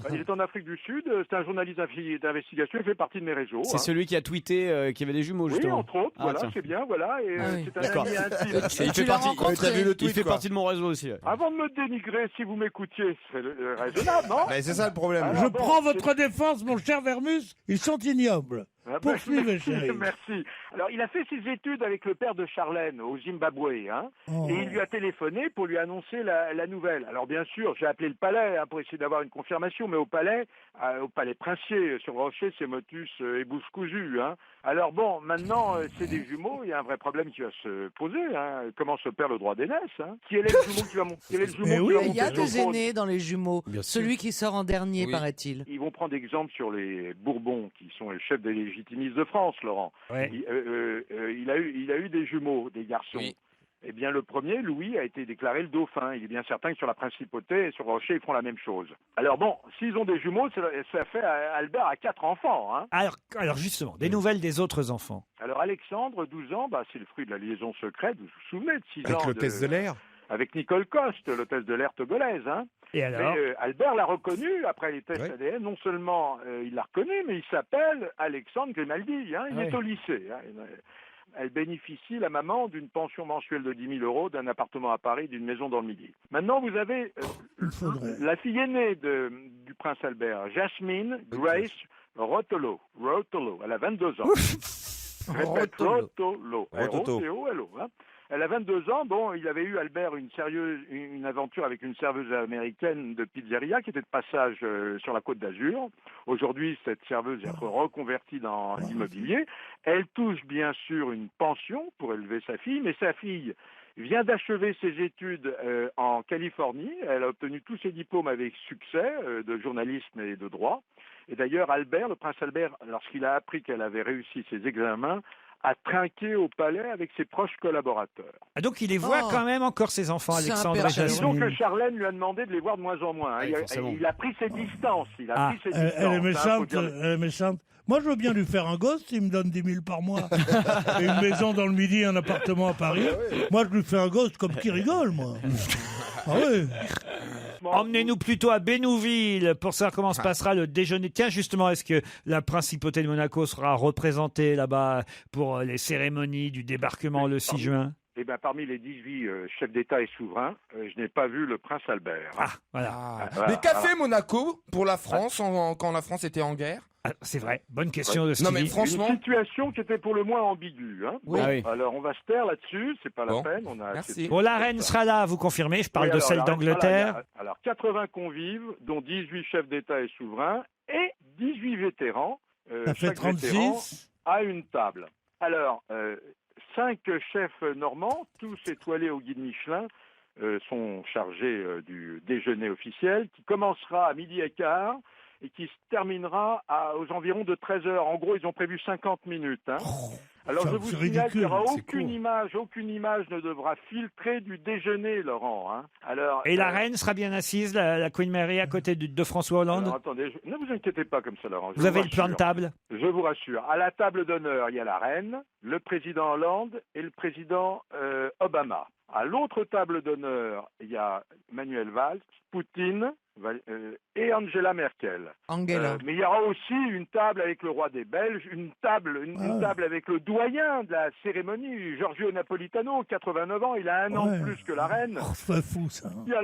S11: Il est en Afrique du Sud, c'est un journaliste d'investigation, il fait partie de mes réseaux.
S4: C'est celui qui a tweeté qu'il y avait des jumeaux,
S11: Oui,
S4: justement.
S11: entre autres, voilà,
S4: tiens.
S11: c'est bien, voilà, et c'est un
S4: D'accord.
S11: ami intime.
S4: Il fait partie, il fait partie de mon réseau aussi. Ouais.
S11: Avant de me dénigrer, si vous m'écoutiez, ce serait raisonnable, non?
S5: Mais c'est ça le problème.
S11: Alors,
S6: Je
S11: bon,
S6: prends votre défense, mon cher Vermus. Ils sont ignobles.
S11: Ah ben,
S6: Poursuivez,
S11: merci,
S6: chérie.
S11: merci. Alors, il a fait ses études avec le père de Charlène au Zimbabwe, hein, et il lui a téléphoné pour lui annoncer la nouvelle. Alors, bien sûr, j'ai appelé le palais pour essayer d'avoir une confirmation, mais au palais princier sur Rocher, c'est motus et bouche cousue. Hein. Alors bon, maintenant, c'est des jumeaux, il y a un vrai problème qui va se poser. Hein. Comment se perd le droit d'aînesse? Hein. Qui est le jumeau qui va monter?
S7: Il y a des aînés dans les jumeaux.
S11: Bien
S7: Celui qui sort en dernier,
S11: Oui.
S7: paraît-il.
S11: Ils vont prendre exemple sur les Bourbons, qui sont les chefs des légitimistes de France, Laurent.
S3: Ouais.
S11: Il a eu des jumeaux, des garçons.
S8: Oui.
S11: Eh bien, le premier, Louis, a été déclaré le dauphin. Il est bien certain que sur la Principauté et sur Rocher, ils feront la même chose. Alors bon, s'ils ont des jumeaux, ça fait Albert a 4 enfants. Hein.
S3: Alors justement, des nouvelles des autres enfants.
S11: Alors Alexandre, 12 ans, c'est le fruit de la liaison secrète, vous vous souvenez, de 6 ans.
S9: Avec l'hôtesse de l'air.
S11: Avec Nicole Coste, l'hôtesse de l'air togolaise. Hein.
S3: Et alors?
S11: Mais Albert l'a reconnu après les tests ADN. Non seulement il l'a reconnu, mais il s'appelle Alexandre Grimaldi. Hein. Il est au lycée. Hein. Elle bénéficie, la maman, d'une pension mensuelle de 10 000 €, d'un appartement à Paris, d'une maison dans le Midi. Maintenant, vous avez la fille aînée du prince Albert, Jasmine Grace Rotolo. Elle a 22 ans. Répète, Rotolo. R-O-T-O-L-O. Hein. Elle a 22 ans. Bon, il avait eu, Albert, une aventure avec une serveuse américaine de pizzeria qui était de passage sur la Côte d'Azur. Aujourd'hui, cette serveuse est reconvertie dans l'immobilier. Elle touche bien sûr une pension pour élever sa fille, mais sa fille vient d'achever ses études en Californie. Elle a obtenu tous ses diplômes avec succès de journalisme et de droit. Et d'ailleurs, Albert, le prince Albert, lorsqu'il a appris qu'elle avait réussi ses examens, a trinqué au palais avec ses proches collaborateurs.
S3: Ah, donc il les voit quand même encore, ses enfants, Alexandre et Jasmine.
S11: Disons que Charlène lui a demandé de les voir de moins en moins. Hein. Il a pris ses distances.
S6: Elle est méchante, elle est méchante. Moi, je veux bien lui faire un gosse s'il me donne 10 000 par mois. Et une maison dans le Midi, un appartement à Paris. Moi, je lui fais un gosse comme qui rigole, moi. Ah oui.
S3: Emmenez-nous plutôt à Bénouville pour savoir comment se passera le déjeuner. Tiens, justement, est-ce que la principauté de Monaco sera représentée là-bas pour les cérémonies du débarquement le 6 juin?
S11: Eh bien, parmi les 18 chefs d'État et souverains, je n'ai pas vu le prince Albert.
S3: Voilà.
S8: Mais qu'a fait Monaco pour la France quand la France était en guerre?
S3: C'est vrai, bonne question de Stevie.
S8: Non mais franchement,
S11: une situation qui était pour le moins ambiguë. Hein.
S3: Oui. Ah oui.
S11: Alors on va se taire là-dessus, c'est pas la peine.
S3: Merci. Bon, la reine sera là, vous confirmez? Je parle de celle d'Angleterre.
S11: Alors 80 convives, dont 18 chefs d'État et souverains et 18 vétérans.
S6: Ça fait
S11: chaque
S6: 36
S11: vétéran à une table. Alors 5 chefs normands, tous étoilés au guide Michelin, sont chargés du déjeuner officiel qui commencera à 12h15 et qui se terminera aux environs de 13h. En gros, ils ont prévu 50 minutes. Hein. Alors je vous signale qu'il n'y aura
S6: c'est
S11: aucune image ne devra filtrer du déjeuner, Laurent. Hein. Alors,
S3: Et la reine sera bien assise, la Queen Mary, à côté de François Hollande?
S11: alors, attendez, ne vous inquiétez pas comme ça, Laurent.
S3: Vous avez le plan de table?
S11: Je vous rassure. À la table d'honneur, il y a la reine, le président Hollande et le président Obama. À l'autre table d'honneur, il y a Manuel Valls, Poutine et Angela Merkel. Mais il y aura aussi une table avec le roi des Belges, une table avec le doyen de la cérémonie, Giorgio Napolitano, 89 ans, il a un an de plus que la reine.
S6: C'est fou ça.
S11: Il y a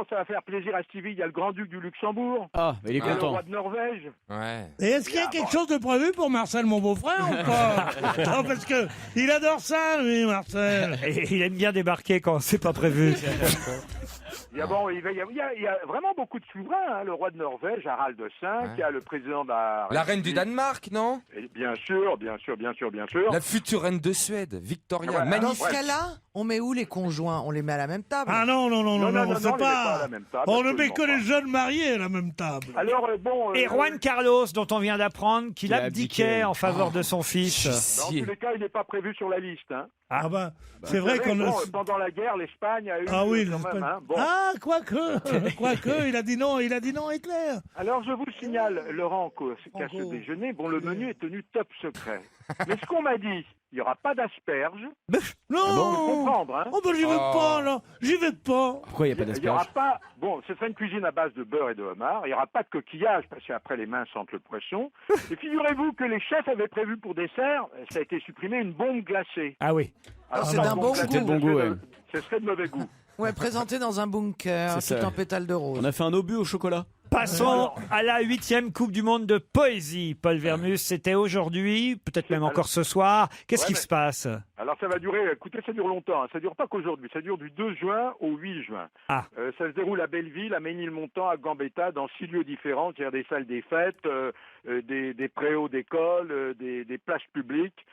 S11: ça va faire plaisir à Stevie, il y a le grand-duc du Luxembourg.
S4: Ah, mais il est
S11: le
S4: content.
S11: roi de Norvège.
S8: Ouais.
S6: Et est-ce qu'il y a quelque chose de prévu pour Marcel, mon beau-frère, ou pas? Non, parce que il adore ça, lui, Marcel.
S3: Et il aime bien débarquer quand c'est pas prévu.
S11: Il y a vraiment beaucoup de souverains, hein. Le roi de Norvège, Harald V, il y a le président de
S8: la reine du Danemark, non?
S11: Et bien sûr.
S8: La future reine de Suède, Victoria,
S11: Ouais,
S7: Dans
S8: magnifique.
S7: ce cas-là, on met où les conjoints? On les met à la même table?
S6: Ah non, on fait
S11: on les met pas à
S6: pas.
S11: la même table,
S6: On ne met
S11: absolument
S6: que
S11: pas.
S6: les jeunes mariés à la même table.
S11: Alors,
S3: Et Juan Carlos, dont on vient d'apprendre qu'il
S4: Il a
S3: abdiquait
S4: abdiqué.
S3: en faveur de son fils.
S11: dans tous les cas, il n'est pas prévu sur la liste. Hein.
S6: Ah bah, c'est vrai qu'on a...
S11: pendant la guerre, l'Espagne a eu
S6: Ah oui,
S11: quand même. Hein. Bon.
S6: Ah, quoique, il a dit non à Hitler.
S11: Alors, je vous signale, Laurent, qu'à ce déjeuner, le menu est tenu top secret. Mais ce qu'on m'a dit, il n'y aura pas d'asperges.
S6: Non,
S11: faut comprendre, hein.
S6: Oh, ben j'y vais pas, là. J'y vais pas.
S4: Pourquoi il n'y a pas
S11: Il n'y aura
S4: d'asperges?
S11: pas. Bon, ce sera une cuisine à base de beurre et de homard. Il n'y aura pas de coquillage parce qu'après les mains sentent le poisson. Et figurez-vous que les chefs avaient prévu pour dessert, ça a été supprimé, une bombe glacée.
S3: Ah oui.
S11: Alors,
S7: c'est
S11: ça,
S7: d'un
S11: une
S7: bon
S11: bombe glacée,
S7: goût.
S4: C'était de bon goût, ouais.
S11: Ce serait de mauvais goût.
S7: Ouais, présenté dans un bunker,
S4: C'est
S7: tout
S4: ça.
S7: en pétales de rose.
S4: On a fait un obus au chocolat.
S3: Passons à la 8e Coupe du Monde de poésie. Paul Vermus, c'était aujourd'hui, peut-être même encore ce soir. Qu'est-ce qui se passe?
S11: Alors ça va durer, écoutez, ça dure longtemps, hein. Ça dure pas qu'aujourd'hui, ça dure du 2 juin au 8 juin.
S3: Ah.
S11: Ça se déroule à Belleville, à Ménilmontant, à Gambetta, dans 6 lieux différents, c'est-à-dire des salles des fêtes, des préaux d'école, des places publiques.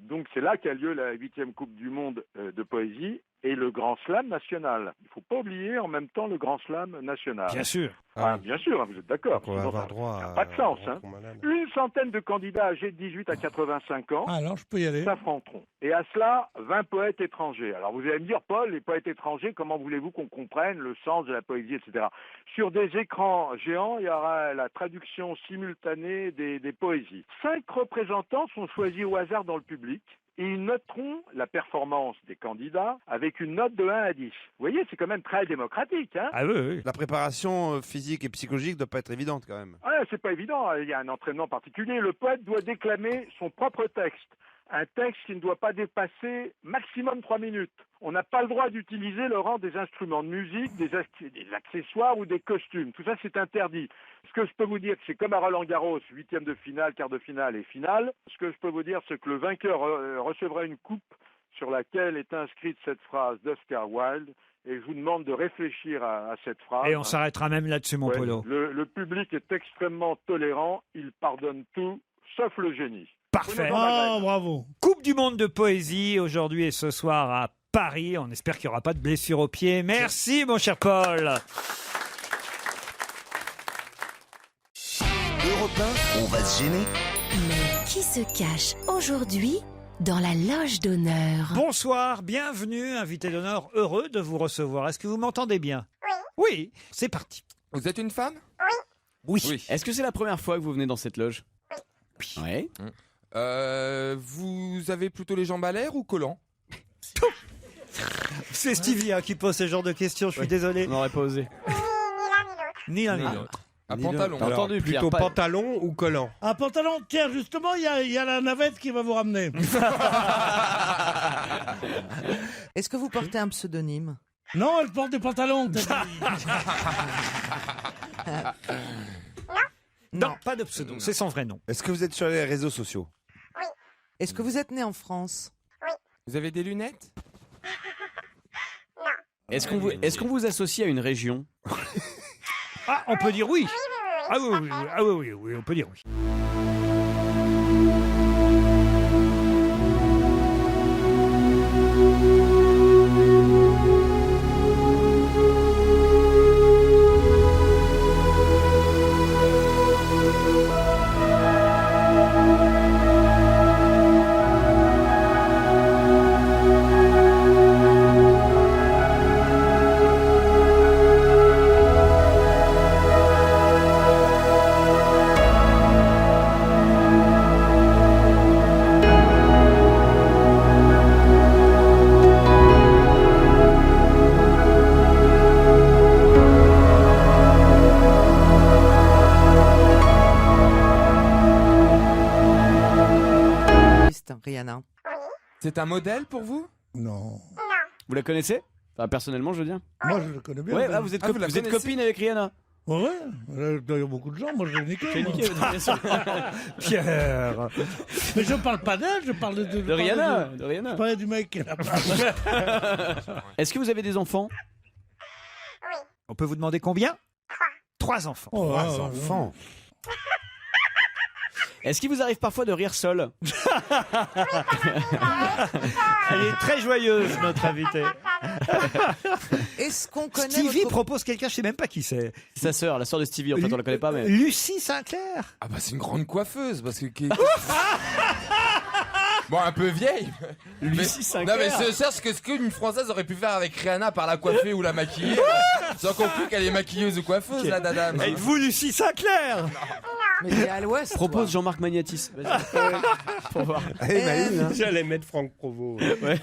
S11: Donc c'est là qu'a lieu la 8e Coupe du Monde de poésie et le Grand Slam national. Il ne faut pas oublier en même temps le Grand Slam national.
S3: Bien sûr.
S11: Ah, bien sûr, hein, vous êtes d'accord.
S9: On va
S11: Sinon,
S9: avoir
S11: ça
S9: droit
S11: n'a
S9: à
S11: pas de sens.
S9: un
S11: Hein.
S9: recours malade.
S11: Une centaine de candidats âgés de 18 à 85 ans
S6: Alors, je peux y aller.
S11: s'affronteront. Et à cela, 20 poètes étrangers. Alors vous allez me dire, Paul, les poètes étrangers, comment voulez-vous qu'on comprenne le sens de la poésie, etc. Sur des écrans géants, il y aura la traduction simultanée des poésies. 5 représentants sont choisis au hasard dans le public. Et ils noteront la performance des candidats avec une note de 1 à 10. Vous voyez, c'est quand même très démocratique. Hein.
S3: Ah oui.
S5: La préparation physique et psychologique doit pas être évidente quand même.
S11: Ouais, c'est pas évident. Il y a un entraînement particulier. Le poète doit déclamer son propre texte. Un texte qui ne doit pas dépasser maximum 3 minutes. On n'a pas le droit d'utiliser, Laurent, des instruments de musique, des accessoires ou des costumes. Tout ça, c'est interdit. Ce que je peux vous dire, c'est comme à Roland-Garros, 8e de finale, quart de finale et finale. Ce que je peux vous dire, c'est que le vainqueur recevra une coupe sur laquelle est inscrite cette phrase d'Oscar Wilde. Et je vous demande de réfléchir à cette phrase.
S3: Et on s'arrêtera même là-dessus, mon Polo.
S11: Le public est extrêmement tolérant. Il pardonne tout, sauf le génie.
S3: Parfait.
S6: Oh, bravo.
S3: Coupe du Monde de poésie aujourd'hui et ce soir à Paris. On espère qu'il n'y aura pas de blessure au pied. Merci, mon cher Paul.
S2: Europe 1, on va se gêner.
S1: Mais qui se cache aujourd'hui dans la loge d'honneur?
S3: Bonsoir, bienvenue, invité d'honneur, heureux de vous recevoir. Est-ce que vous m'entendez bien? Oui. Oui, c'est parti.
S8: Vous êtes une femme?
S3: Oui.
S4: Est-ce que c'est la première fois que vous venez dans cette loge? Oui.
S8: Vous avez plutôt les jambes à l'air ou collants?
S3: C'est Stevie qui pose ce genre de questions, je suis désolé.
S4: On n'aurait pas osé.
S3: Ni l'un ni l'autre.
S8: Un pantalon.
S9: Alors,
S4: Entendu, Pierre,
S9: plutôt
S4: pas-
S9: pantalon ou collant?
S6: Un pantalon, tiens, justement, il y a la navette qui va vous ramener.
S7: Est-ce que vous portez un pseudonyme?
S6: Non, elle porte des pantalons. t'as dit.
S3: Non, pas de pseudo, c'est son vrai nom.
S5: Est-ce que vous êtes sur les réseaux sociaux?
S7: Est-ce que vous êtes né en France?
S8: Vous avez des lunettes?
S4: Est-ce qu'on vous associe à une région?
S3: Ah, on peut dire oui. Ah oui, on peut dire oui.
S7: Rihanna.
S8: C'est un modèle pour vous?
S6: Non.
S4: Vous la connaissez? Enfin, personnellement, je veux dire.
S6: Moi, je le connais bien.
S4: Ouais, vous êtes,
S8: vous la
S4: vous êtes
S8: connaissez
S4: copine avec Rihanna?
S6: Ouais, il y a beaucoup de gens, moi je l'ai niqué.
S4: J'ai
S6: moi.
S4: niqué, bien sûr.
S3: Pierre.
S6: Mais je parle pas d'elle, je parle
S4: De Rihanna, de
S6: Je
S4: Rihanna.
S6: parlais du mec qui est là-bas.
S4: Est-ce que vous avez des enfants?
S3: On peut vous demander combien? 3 enfants.
S6: Oh,
S5: 3 enfants.
S4: Est-ce qu'il vous arrive parfois de rire seul?
S3: Elle est très joyeuse, notre invitée.
S7: Est-ce qu'on connaît
S3: Stevie
S7: votre...
S3: propose quelqu'un, je sais même pas qui c'est.
S4: Sa sœur, la sœur de Stevie, en fait, on la connaît pas, mais.
S3: Lucie Sinclair.
S8: Ah bah c'est une grande coiffeuse parce que. Bon, un peu vieille.
S4: Lucie Sinclair.
S8: Non mais je cherche ce qu'une Française aurait pu faire avec Rihanna par la coiffer ou la maquiller. Sans conclure qu'elle est maquilleuse ou coiffeuse, la dame.
S3: Et vous, Lucie Sinclair?
S7: Mais t'es à l'ouest.
S4: Propose Jean-Marc Magnatis. Vas-y. Pour voir.
S9: J'allais mettre Franck Provost.
S4: Ouais.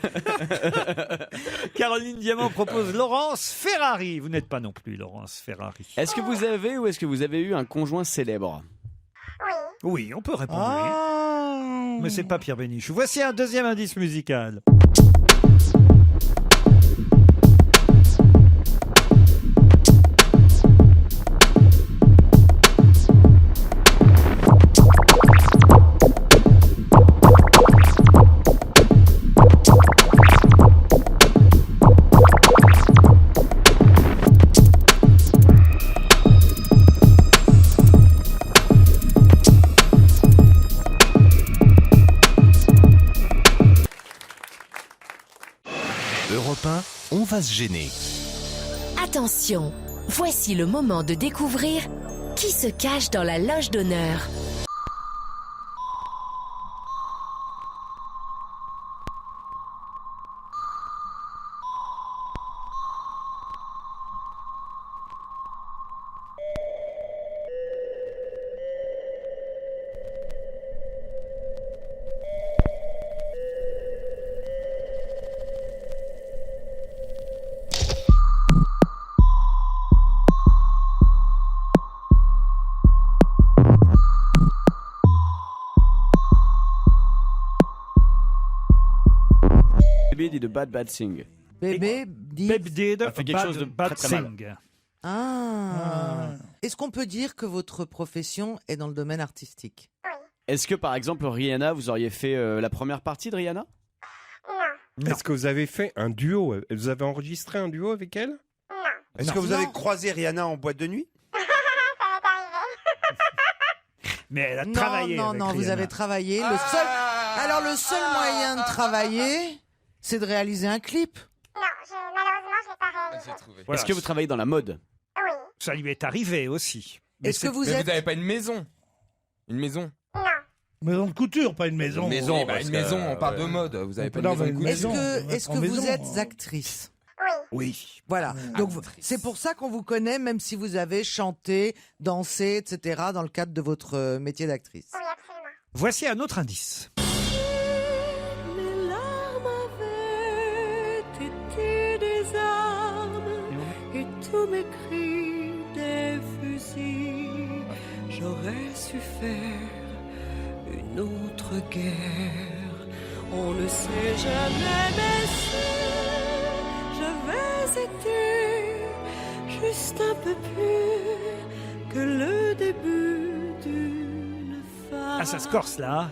S3: Caroline Diamant propose Laurence Ferrari. Vous n'êtes pas non plus Laurence Ferrari.
S4: Est-ce que vous avez ou est-ce que vous avez eu un conjoint célèbre?
S3: Oui, on peut répondre oui. Mais c'est pas Pierre Bénichou. Voici un deuxième indice musical.
S2: Europe 1, on va se gêner.
S1: Attention, voici le moment de découvrir qui se cache dans la loge d'honneur.
S4: Bébé dit de Bad Thing.
S7: Bébé dit...
S3: Babe did
S4: a fait quelque chose de
S3: bad
S4: très, très mal.
S3: thing.
S7: Est-ce qu'on peut dire que votre profession est dans le domaine artistique?
S4: Est-ce que par exemple Rihanna, vous auriez fait la première partie de Rihanna?
S3: Non.
S9: Est-ce que vous avez fait un duo? Vous avez enregistré un duo avec elle?
S5: Est-ce que vous avez croisé Rihanna en boîte de nuit?
S3: Mais elle a
S7: Non,
S3: travaillé
S7: non,
S3: avec
S7: non, vous
S3: Rihanna.
S7: avez travaillé. Alors le seul moyen de travailler, c'est de réaliser un clip.
S12: Malheureusement, je l'ai pas réalisé.
S3: Voilà.
S4: Est-ce que vous travaillez dans la mode?
S3: Ça lui est arrivé aussi. Mais
S7: Est-ce que vous
S8: Mais
S7: êtes...
S8: vous n'avez pas une maison? Une maison?
S6: Maison de couture, pas une maison.
S8: Oui, bah, une maison, on parle de mode. Vous avez pas une maison de couture.
S7: Est-ce que vous êtes actrice?
S3: Oui.
S7: Voilà. Donc c'est pour ça qu'on vous connaît, même si vous avez chanté, dansé, etc. dans le cadre de votre métier d'actrice.
S12: Oui, absolument.
S3: Voici un autre indice.
S14: Mes larmes avaient été des armes et tous mes cris des fusils. J'aurais su faire une autre guerre. On ne sait jamais, mais si j'avais été juste un peu plus que le début d'une femme.
S3: Ah, ça se corse là.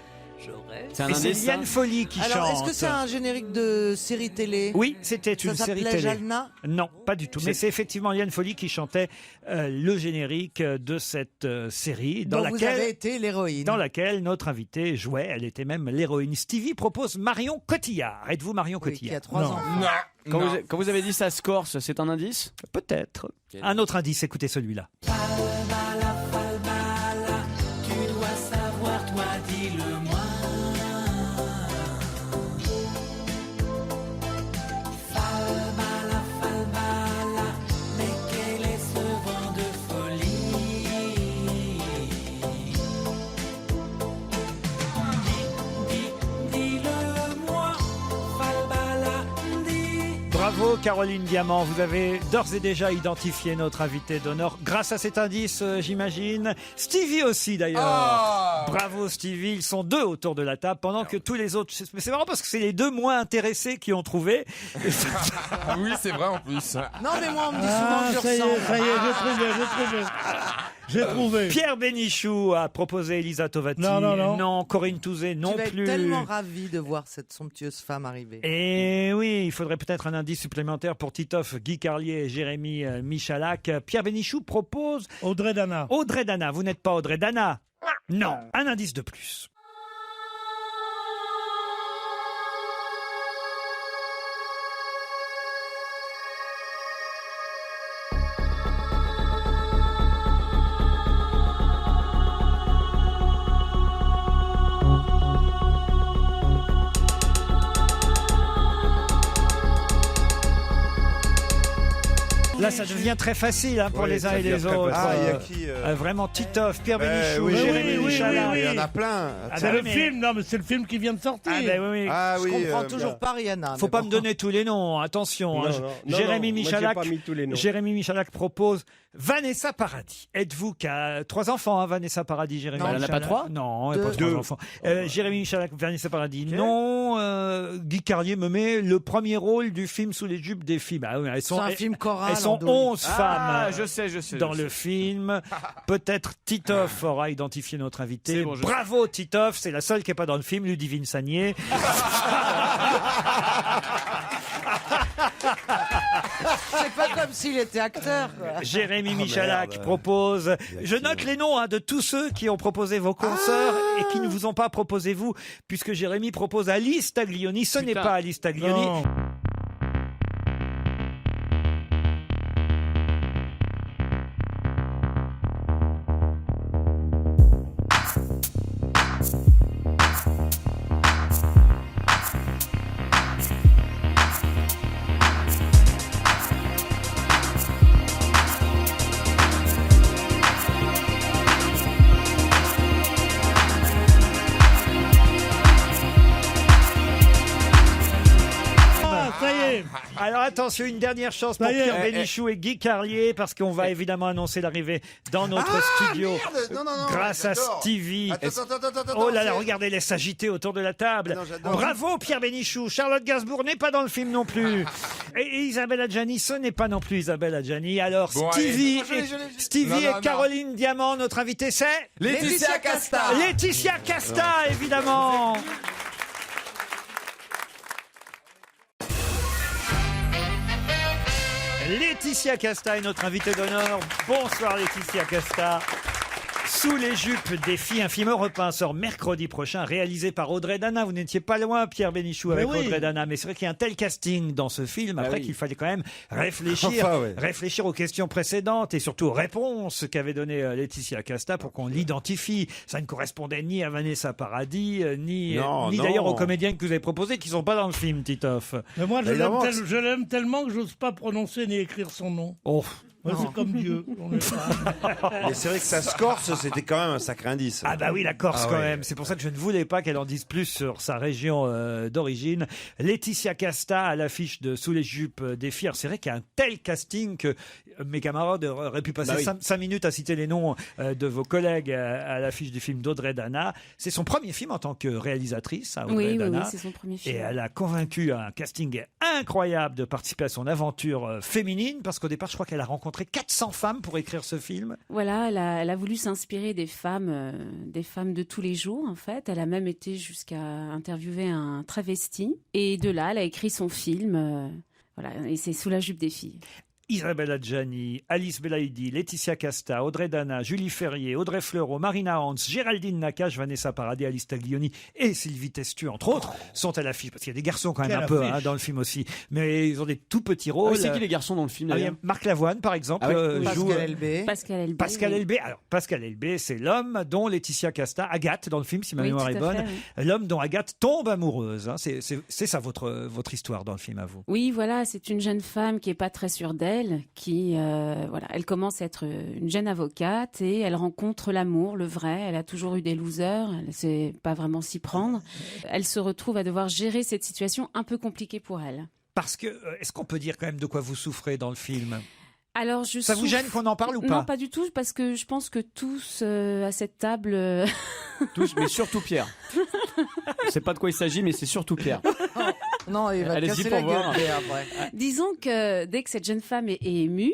S4: C'est un
S3: Et c'est
S4: indice,
S3: Liane
S4: ça
S3: Folly qui
S7: Alors,
S3: chante.
S7: est-ce que c'est un générique de série télé?
S3: Oui, c'était une
S7: Ça
S3: série
S7: s'appelait
S3: télé.
S7: Jalna?
S3: Non, pas du tout. Mais c'est effectivement Liane Folly qui chantait le générique de cette série
S7: dont vous avez été l'héroïne.
S3: dans laquelle notre invitée jouait. Elle était même l'héroïne. Stevie propose Marion Cotillard. Êtes-vous Marion Cotillard?
S7: qui a 3 enfants.
S8: Non.
S4: Quand vous avez dit ça se corse, c'est un indice?
S3: Peut-être. Un autre indice, écoutez celui-là.
S14: Tu dois savoir, toi, dis-le-moi. Falbala, mais quel est ce vent de folie? Dis-le-moi, Falbala, dis.
S3: Bravo Bravo Caroline Diamant, vous avez d'ores et déjà identifié notre invité d'honneur grâce à cet indice, j'imagine. Stevie aussi d'ailleurs. Bravo Stevie, ils sont 2 autour de la table pendant que tous les autres... Mais c'est marrant parce que c'est les 2 moins intéressés qui ont trouvé.
S8: Oui, c'est vrai en plus.
S7: Non, mais moi, on me dit souvent que je
S6: ça y est,
S7: ressemble.
S6: j'ai trouvé.
S3: Pierre Bénichou a proposé Elisa Tovati.
S6: Non.
S3: Corinne Touzé non
S7: Tu vas
S3: plus.
S7: être tellement ravi de voir cette somptueuse femme arriver.
S3: Et oui, il faudrait peut-être un indice supplémentaire pour Titoff, Guy Carlier et Jérémy Michalak. Pierre Bénichou propose...
S6: Audrey Dana.
S3: Audrey Dana, vous n'êtes pas Audrey Dana? Non, un indice de plus. Là, ça devient très facile pour les uns et les autres.
S5: Il y a qui
S3: Vraiment, Titoff, Pierre Bénichou,
S5: oui,
S3: Jérémy Michalak.
S5: il y en a plein.
S6: C'est le film, non, mais c'est le film qui vient de sortir.
S7: Je comprends toujours pas Rihanna.
S3: Faut pas me donner tous les noms, attention. Jérémy Michalak propose Vanessa Paradis. Êtes-vous qu'à 3 enfants, Vanessa Paradis, Jérémy
S4: Elle n'en a pas 3?
S3: Non, elle n'a pas 3 enfants. Jérémy Michalak, Vanessa Paradis, non. Guy Carlier me met le premier rôle du film Sous les jupes des filles.
S7: C'est un film choral.
S3: Elles sont 11 femmes
S4: je sais,
S3: dans le film. Peut-être Titoff aura identifié notre invité.
S4: Bon,
S3: Bravo Titoff, c'est la seule qui n'est pas dans le film, Ludivine Sagnier.
S7: C'est pas comme s'il était acteur. Quoi.
S3: Jérémy Michalak propose. Je note les noms de tous ceux qui ont proposé vos consoeurs et qui ne vous ont pas proposé vous, puisque Jérémy propose Alice Taglioni. Ce n'est pas Alice Taglioni.
S6: Non.
S3: Alors attention, une dernière chance pour Pierre Bénichou et Guy Carlier, parce qu'on va évidemment annoncer l'arrivée dans notre studio grâce à Stevie. Oh là là, regardez, laisse s'agiter autour de la table. Bravo Pierre Bénichou. Charlotte Gainsbourg n'est pas dans le film non plus. Et Isabelle Adjani, ce n'est pas non plus Isabelle Adjani. Alors Stevie et Caroline Diamant, notre invité c'est
S8: Laetitia Casta.
S3: Laetitia Casta, évidemment. Laetitia Casta est notre invitée d'honneur. Bonsoir Laetitia Casta. Sous les jupes des filles, un film européen sort mercredi prochain, réalisé par Audrey Dana. Vous n'étiez pas loin, Pierre Bénichou, avec Audrey Dana. Mais c'est vrai qu'il y a un tel casting dans ce film, après qu'il fallait quand même réfléchir aux questions précédentes et surtout aux réponses qu'avait donné Laetitia Casta pour qu'on l'identifie. Ça ne correspondait ni à Vanessa Paradis, ni d'ailleurs aux comédiennes que vous avez proposées, qui ne sont pas dans le film, Titoff.
S6: Mais moi, je l'aime tellement que j'ose pas prononcer ni écrire son nom.
S3: Oh.
S6: Ouais, c'est comme Dieu.
S5: Mais c'est vrai que sa Corse, c'était quand même un sacré indice.
S3: Ah bah oui, la Corse quand même. C'est pour ça que je ne voulais pas qu'elle en dise plus sur sa région d'origine. Laetitia Casta à l'affiche de Sous les jupes des filles. C'est vrai qu'il y a un tel casting que mes camarades auraient pu passer 5 minutes à citer les noms de vos collègues à l'affiche du film d'Audrey Dana. C'est son premier film en tant que réalisatrice, Audrey Dana.
S15: Oui, c'est son premier film.
S3: Et elle a convaincu un casting incroyable de participer à son aventure féminine, parce qu'au départ, je crois qu'elle a rencontré 400 femmes pour écrire ce film.
S15: Voilà, elle a voulu s'inspirer des femmes de tous les jours, en fait. Elle a même été jusqu'à interviewer un travesti. Et de là, elle a écrit son film. Voilà, et c'est Sous la jupe des filles.
S3: Isabelle Adjani, Alice Belaïdi, Laetitia Casta, Audrey Dana, Julie Ferrier, Audrey Fleurot, Marina Hans, Géraldine Nakache, Vanessa Paradis, Alice Taglioni et Sylvie Testu, entre autres, sont à l'affiche. Parce qu'il y a des garçons quand même un peu dans le film aussi. Mais ils ont des tout petits rôles.
S4: C'est qui les garçons dans le film d'ailleurs?
S3: Marc Lavoine, par exemple, joue Pascal Elbé. Alors, Pascal Elbé, c'est l'homme dont Laetitia Casta, Agathe, dans le film, si ma mémoire est bonne, l'homme dont Agathe tombe amoureuse. Hein. C'est ça votre histoire dans le film, à vous.
S15: Oui, voilà, c'est une jeune femme qui est pas très sûre d'elle, qui elle commence à être une jeune avocate et elle rencontre l'amour, le vrai. Elle a toujours eu des losers, elle ne sait pas vraiment s'y prendre. Elle se retrouve à devoir gérer cette situation un peu compliquée pour elle.
S3: Parce que, est-ce qu'on peut dire quand même de quoi vous souffrez dans le film ?
S15: Alors,
S3: Ça vous gêne qu'on en parle ou pas ?
S15: Non, pas du tout, parce que je pense que tous à cette table...
S4: Tous, mais surtout Pierre. Je sais pas de quoi il s'agit, mais c'est surtout Pierre.
S7: Non, il va te
S4: Allez-y
S7: casser
S4: pour
S7: la gueule,
S4: voir.
S7: Pierre, après.
S15: Disons que dès que cette jeune femme est émue,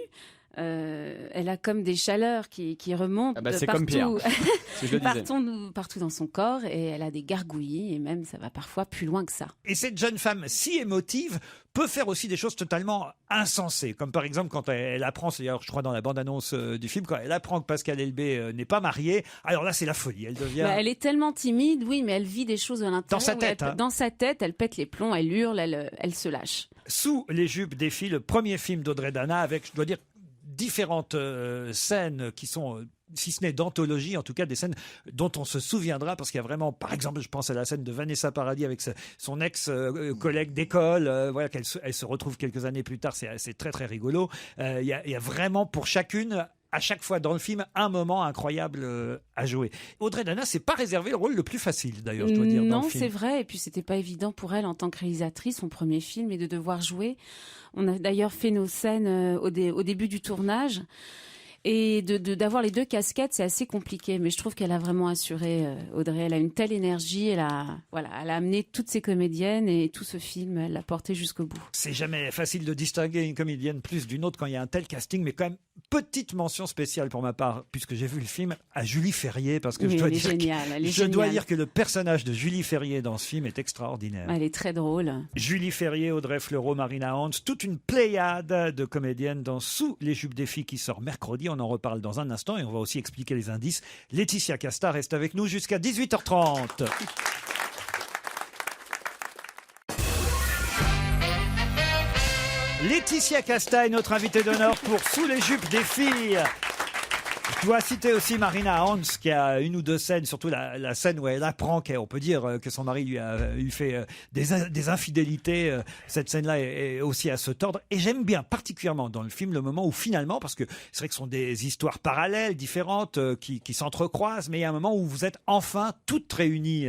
S15: elle a comme des chaleurs qui remontent
S4: c'est
S15: partout,
S4: comme Pierre. C'est ce que je disais.
S15: partout dans son corps, et elle a des gargouillis, et même ça va parfois plus loin que ça.
S3: Et cette jeune femme si émotive peut faire aussi des choses totalement insensées, comme par exemple quand elle apprend, c'est d'ailleurs je crois dans la bande-annonce du film, quand elle apprend que Pascal Elbé n'est pas marié, alors là c'est la folie, elle devient...
S15: Elle est tellement timide, oui, mais elle vit des choses à l'intérieur.
S3: Dans sa tête, hein.
S15: Dans sa tête, elle pète les plombs, elle hurle, elle se lâche.
S3: Sous les jupes des filles, le premier film d'Audrey Dana avec, je dois dire, différentes scènes qui sont, si ce n'est d'anthologie, en tout cas des scènes dont on se souviendra, parce qu'il y a vraiment, par exemple, je pense à la scène de Vanessa Paradis avec son ex-collègue d'école, voilà, elle se retrouve quelques années plus tard, c'est très très rigolo. Il y a vraiment pour chacune, à chaque fois dans le film, un moment incroyable à jouer. Audrey Dana, c'est pas réservé le rôle le plus facile, d'ailleurs, je dois dire, dans
S15: Non,
S3: le film.
S15: c'est vrai, et puis c'était pas évident pour elle en tant que réalisatrice, son premier film, et de devoir jouer. On a d'ailleurs fait nos scènes au début du tournage. Et d'avoir les deux casquettes, c'est assez compliqué. Mais je trouve qu'elle a vraiment assuré, Audrey. Elle a une telle énergie. Elle a amené toutes ses comédiennes et tout ce film, elle l'a porté jusqu'au bout.
S3: C'est jamais facile de distinguer une comédienne plus d'une autre quand il y a un tel casting, mais quand même, petite mention spéciale pour ma part, puisque j'ai vu le film, à Julie Ferrier, parce que
S15: Oui,
S3: je dois
S15: elle est géniale,
S3: dois dire que le personnage de Julie Ferrier dans ce film est extraordinaire.
S15: Elle est très drôle.
S3: Julie Ferrier, Audrey Fleurot, Marina Hans, toute une pléiade de comédiennes dans Sous les jupes des filles qui sort mercredi. On en reparle dans un instant et on va aussi expliquer les indices. Laetitia Casta reste avec nous jusqu'à 18h30. Laetitia Casta est notre invitée d'honneur pour Sous les jupes des filles. Je dois citer aussi Marina Hans qui a une ou deux scènes, surtout la scène où elle apprend qu'on peut dire que son mari lui a fait des infidélités. Cette scène-là est aussi à se tordre. Et j'aime bien particulièrement dans le film le moment où finalement, parce que c'est vrai que ce sont des histoires parallèles, différentes, qui s'entrecroisent, mais il y a un moment où vous êtes enfin toutes réunies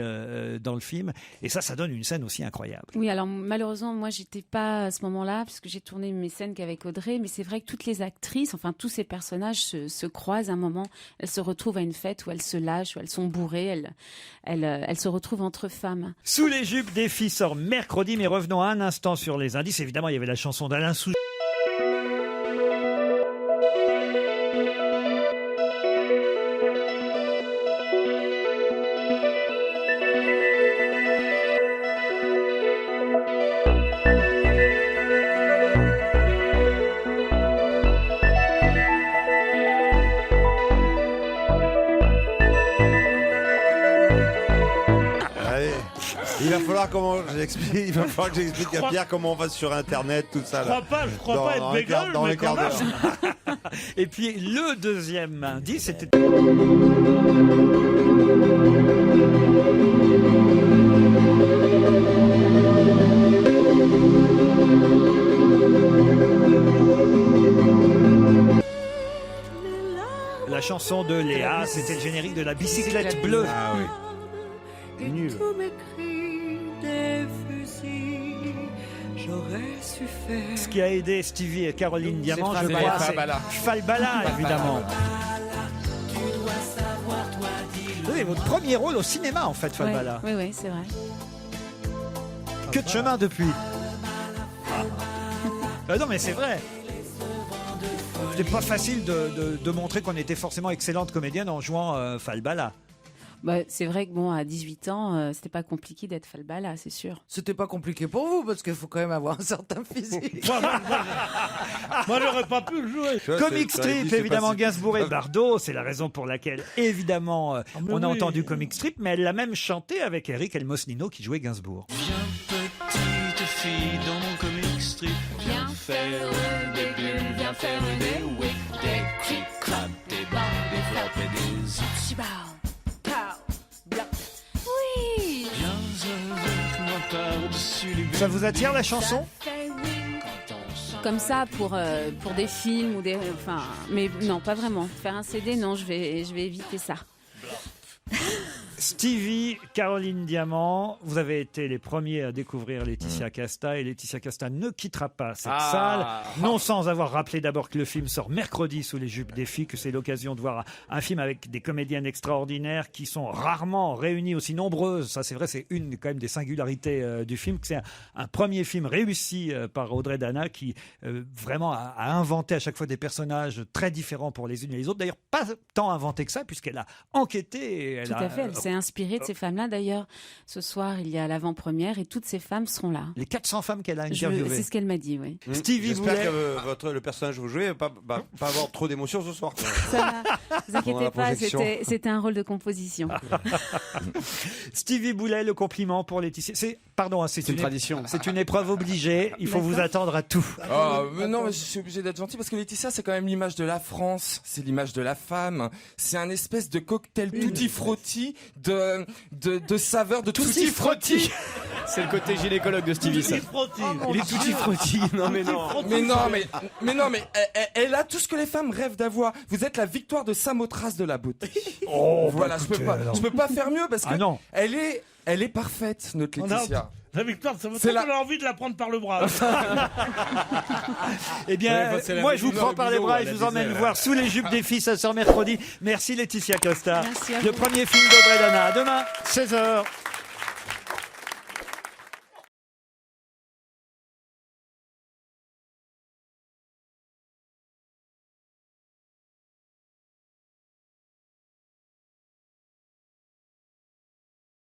S3: dans le film. Et ça donne une scène aussi incroyable.
S15: Oui, alors malheureusement, moi, j'étais pas à ce moment-là, puisque j'ai tourné mes scènes qu'avec Audrey. Mais c'est vrai que toutes les actrices, enfin tous ces personnages se croisent à un moment. Elles se retrouvent à une fête où elles se lâchent, où elles sont bourrées. Elles se retrouvent entre femmes.
S3: Sous les jupes des filles sort mercredi, mais revenons un instant sur les indices. Évidemment, il y avait la chanson d'Alain Souchon.
S5: Il va falloir que j'explique à Pierre comment on va sur Internet, tout ça.
S6: Je crois pas être bégueule,
S5: dans
S6: mais
S5: les quarts
S6: quand
S5: d'heure.
S3: Et puis le deuxième indice, c'était... La chanson de Léa, c'était le générique de La bicyclette bleue.
S5: Ah oui. Nul.
S3: Ce qui a aidé Stevie et Caroline Diamant, je
S8: c'est
S3: crois, c'est
S8: Falbala.
S3: Falbala, évidemment. Oui, votre premier rôle au cinéma, en fait, Falbala.
S15: Oui, c'est vrai.
S3: Que de chemin depuis. Non, mais c'est vrai. C'était pas facile de montrer qu'on était forcément excellente comédienne en jouant Falbala.
S15: Bah, c'est vrai que bon, à 18 ans, c'était pas compliqué d'être Falbala, c'est sûr.
S7: C'était pas compliqué pour vous, parce qu'il faut quand même avoir un certain physique.
S6: Moi, j'aurais pas pu le jouer.
S3: Comic Strip, évidemment, Gainsbourg et Bardot, c'est la raison pour laquelle, évidemment, on a entendu Comic Strip, mais elle l'a même chanté avec Eric Elmosnino qui jouait Gainsbourg.
S14: Viens petite fille dans mon comic strip, viens faire des bulles, viens faire des whips, des clic-clac, des barres, des flops et des zips.
S15: Oui.
S14: Viens avec moi par-dessus les bulles.
S3: Ça vous attire la chanson ?
S15: Comme ça pour des films ou des, enfin, mais non, pas vraiment. Faire un CD, non, je vais éviter ça.
S3: Stevie, Caroline Diamant, vous avez été les premiers à découvrir Laetitia Casta et Laetitia Casta ne quittera pas cette salle, non sans avoir rappelé d'abord que le film sort mercredi sous les jupes des filles, que c'est l'occasion de voir un film avec des comédiennes extraordinaires qui sont rarement réunies aussi nombreuses. Ça c'est vrai, c'est une quand même des singularités du film, que c'est un premier film réussi par Audrey Dana qui vraiment a inventé à chaque fois des personnages très différents pour les unes et les autres. D'ailleurs, pas tant inventé que ça, puisqu'elle a enquêté. Et
S15: Tout à fait, elle s'est inspirée de ces femmes-là. D'ailleurs, ce soir, il y a l'avant-première et toutes ces femmes seront là.
S3: Les 400 femmes qu'elle a interviewées.
S15: C'est ce qu'elle m'a dit, oui.
S3: Stevie
S5: J'espère
S3: Boulet.
S5: que le personnage que vous jouez va pas avoir trop d'émotions ce soir.
S15: Ça va, vous inquiétez pas, c'était un rôle de composition.
S3: Stevie Boulet, le compliment pour Laetitia. C'est
S4: une tradition.
S3: C'est une épreuve obligée. Il faut vous attendre à tout.
S8: Mais non, mais je suis obligé d'être gentil parce que Laetitia, c'est quand même l'image de la France, c'est l'image de la femme. C'est un espèce de cocktail tutti frutti de saveurs de tutti frutti.
S4: C'est le côté gynécologue de Stevie, ça. Il est tutti frutti. Non, mais non.
S8: Mais elle a tout ce que les femmes rêvent d'avoir. Vous êtes la victoire de Samothrace de la beauté. Voilà, je peux pas faire mieux parce que elle est parfaite, notre Laetitia.
S6: La victoire, ça veut dire qu'on a envie de la prendre par le bras.
S3: Eh bien, moi je vous prends par les bras et je vous emmène voir Sous les jupes des filles, ça sort mercredi. Merci Laetitia Casta.
S15: Merci à
S3: le
S15: vous.
S3: premier film d'Audrey Dana. À demain, 16h.